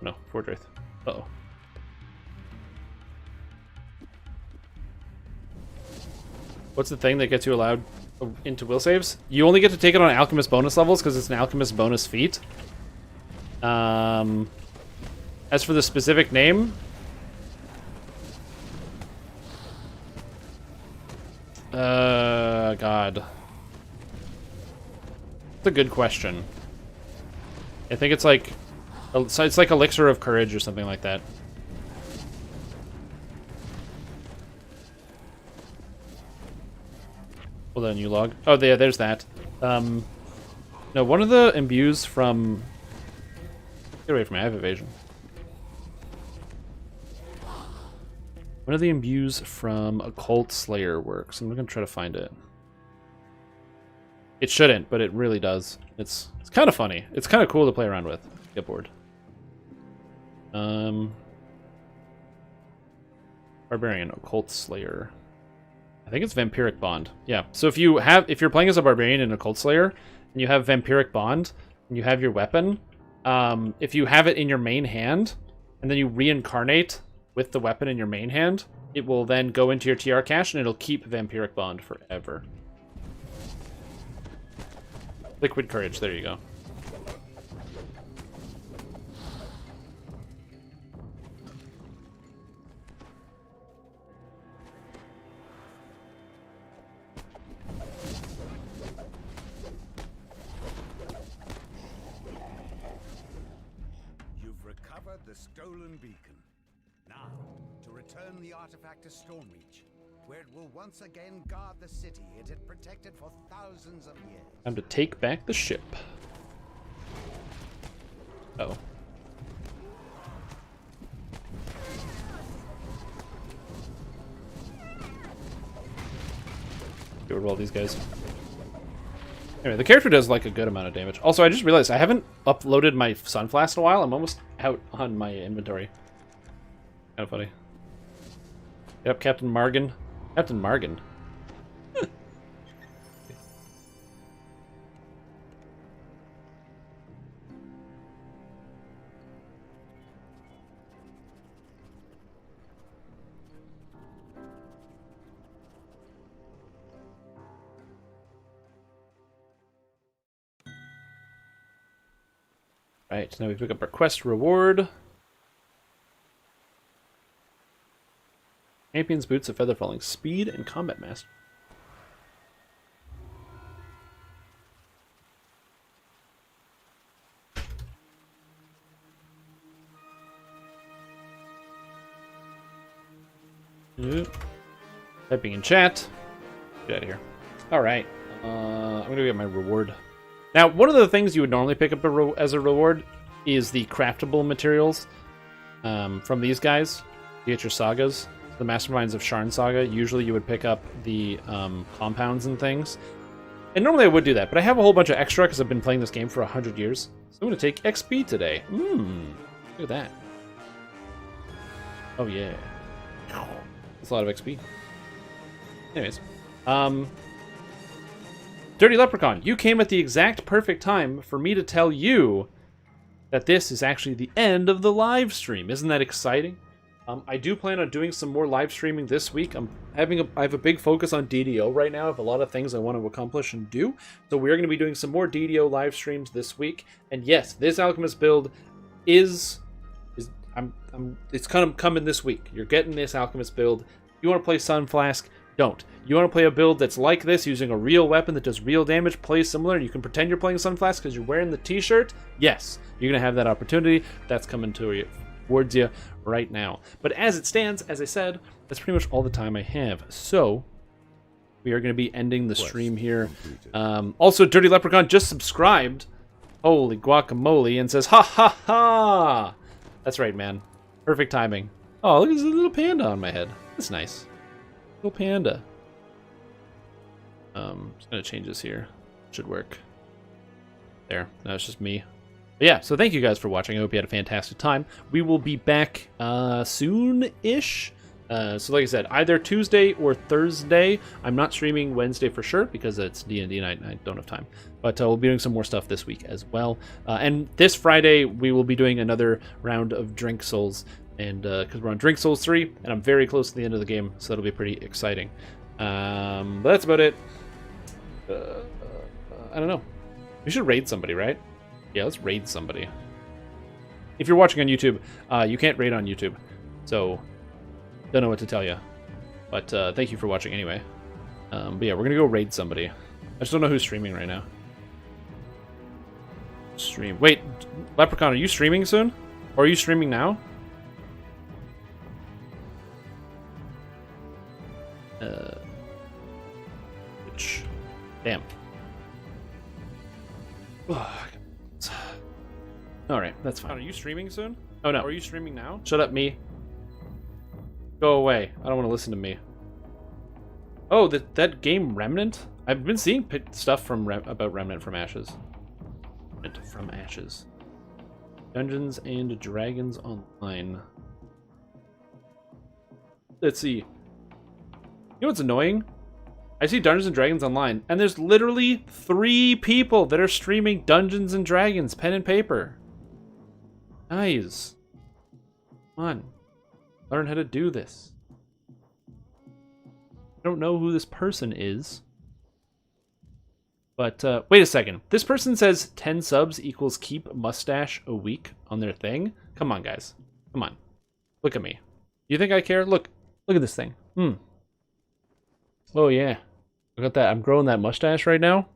No, Ford Wraith. Uh-oh. What's the thing that gets you allowed into will saves? You only get to take it on alchemist bonus levels because it's an alchemist bonus feat. As for the specific name, God, it's a good question. I think it's like Elixir of Courage or something like that. Hold on, you log. Oh, yeah, there's that. No, one of the imbues from... Get away from me, I have evasion. One of the imbues from Occult Slayer works. I'm going to try to find it. It shouldn't, but it really does. It's kind of funny. It's kind of cool to play around with. Get bored. Barbarian, Occult Slayer. I think it's Vampiric Bond. Yeah. So if you're playing as a Barbarian in Occult Slayer, and you have Vampiric Bond, and you have your weapon, if you have it in your main hand, and then you reincarnate with the weapon in your main hand, it will then go into your TR cache, and it'll keep Vampiric Bond forever. Liquid Courage, there you go. You've recovered the stolen beacon. Now, to return the artifact to Stormreach, where it will once again guard the city it had protected for thousands of years. Time to take back the ship. Uh-oh. Get rid of all these guys. Anyway, the character does like a good amount of damage. Also, I just realized I haven't uploaded my Sunfest in a while. I'm almost out on my inventory. Kind of funny. Yep, Captain Margan. Captain Margan. Right, now we pick up our quest reward. Champion's Boots of Feather Falling Speed and Combat Master. Yep. Typing in chat. Get out of here. Alright. I'm going to get my reward. Now, one of the things you would normally pick up as a reward is the craftable materials from these guys. You get your sagas. The Masterminds of Sharn Saga. Usually you would pick up the compounds and things. And normally I would do that, but I have a whole bunch of extra because I've been playing this game for 100 years. So I'm going to take XP today. Look at that. Oh yeah. That's a lot of XP. Anyways. Dirty Leprechaun, you came at the exact perfect time for me to tell you that this is actually the end of the live stream. Isn't that exciting? I do plan on doing some more live streaming this week. I have a big focus on DDO right now. I have a lot of things I want to accomplish and do. So we're going to be doing some more DDO live streams this week. And yes, this Alchemist build it's kind of coming this week. You're getting this Alchemist build. If you want to play Sun Flask, don't. You want to play a build that's like this, using a real weapon that does real damage, play similar, you can pretend you're playing Sun Flask because you're wearing the t-shirt? Yes, you're going to have that opportunity. That's coming towards you right now. But as it stands, as I said, that's pretty much all the time I have. So, we are going to be ending the stream here. Also, Dirty Leprechaun just subscribed. Holy guacamole, and says, ha ha ha! That's right, man. Perfect timing. Oh, look, there's a little panda on my head. That's nice. Little panda. Just gonna change this here. Should work. There. No, it's just me. But yeah, so thank you guys for watching. I hope you had a fantastic time. We will be back soon-ish. So like I said, either Tuesday or Thursday. I'm not streaming Wednesday for sure because it's D&D night and I don't have time. But we'll be doing some more stuff this week as well. And this Friday, we will be doing another round of Drink Souls. And because we're on Drink Souls 3, and I'm very close to the end of the game, so that'll be pretty exciting. But that's about it. I don't know. We should raid somebody, right? Yeah, let's raid somebody. If you're watching on YouTube, you can't raid on YouTube. So, don't know what to tell you. But thank you for watching anyway. But yeah, we're going to go raid somebody. I just don't know who's streaming right now. Stream. Wait, Leprechaun, are you streaming soon? Or are you streaming now? Which... All right, that's fine. Are you streaming soon? Oh no. Are you streaming now? Shut up, me. Go away. I don't want to listen to me. Oh, that game Remnant? I've been seeing stuff from about Remnant from Ashes. Remnant from Ashes. Dungeons and Dragons Online. Let's see. You know what's annoying? I see Dungeons and Dragons Online, and there's literally 3 people that are streaming Dungeons and Dragons, pen and paper. Guys. Come on. Learn how to do this. I don't know who this person is. But, wait a second. This person says 10 subs equals keep mustache a week on their thing? Come on, guys. Come on. Look at me. You think I care? Look at this thing. Oh, yeah. Look at that. I'm growing that mustache right now.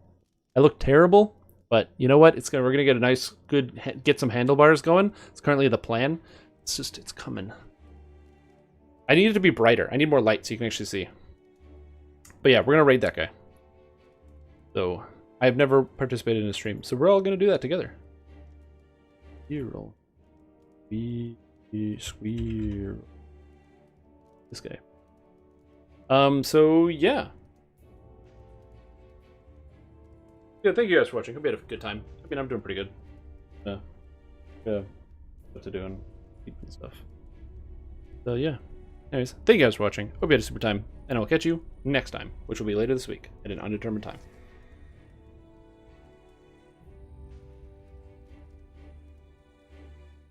I look terrible, but you know what? We're going to get a nice, get some handlebars going. It's currently the plan. It's coming. I need it to be brighter. I need more light so you can actually see. But yeah, we're going to raid that guy. So, I've never participated in a stream, so we're all going to do that together. Squirrel. Squirrel. This guy. So, yeah. Yeah, thank you guys for watching. Hope you had a good time. I mean, I'm doing pretty good. What to do and eat and stuff. So, yeah. Anyways, thank you guys for watching. Hope you had a super time. And I will catch you next time, which will be later this week at an undetermined time.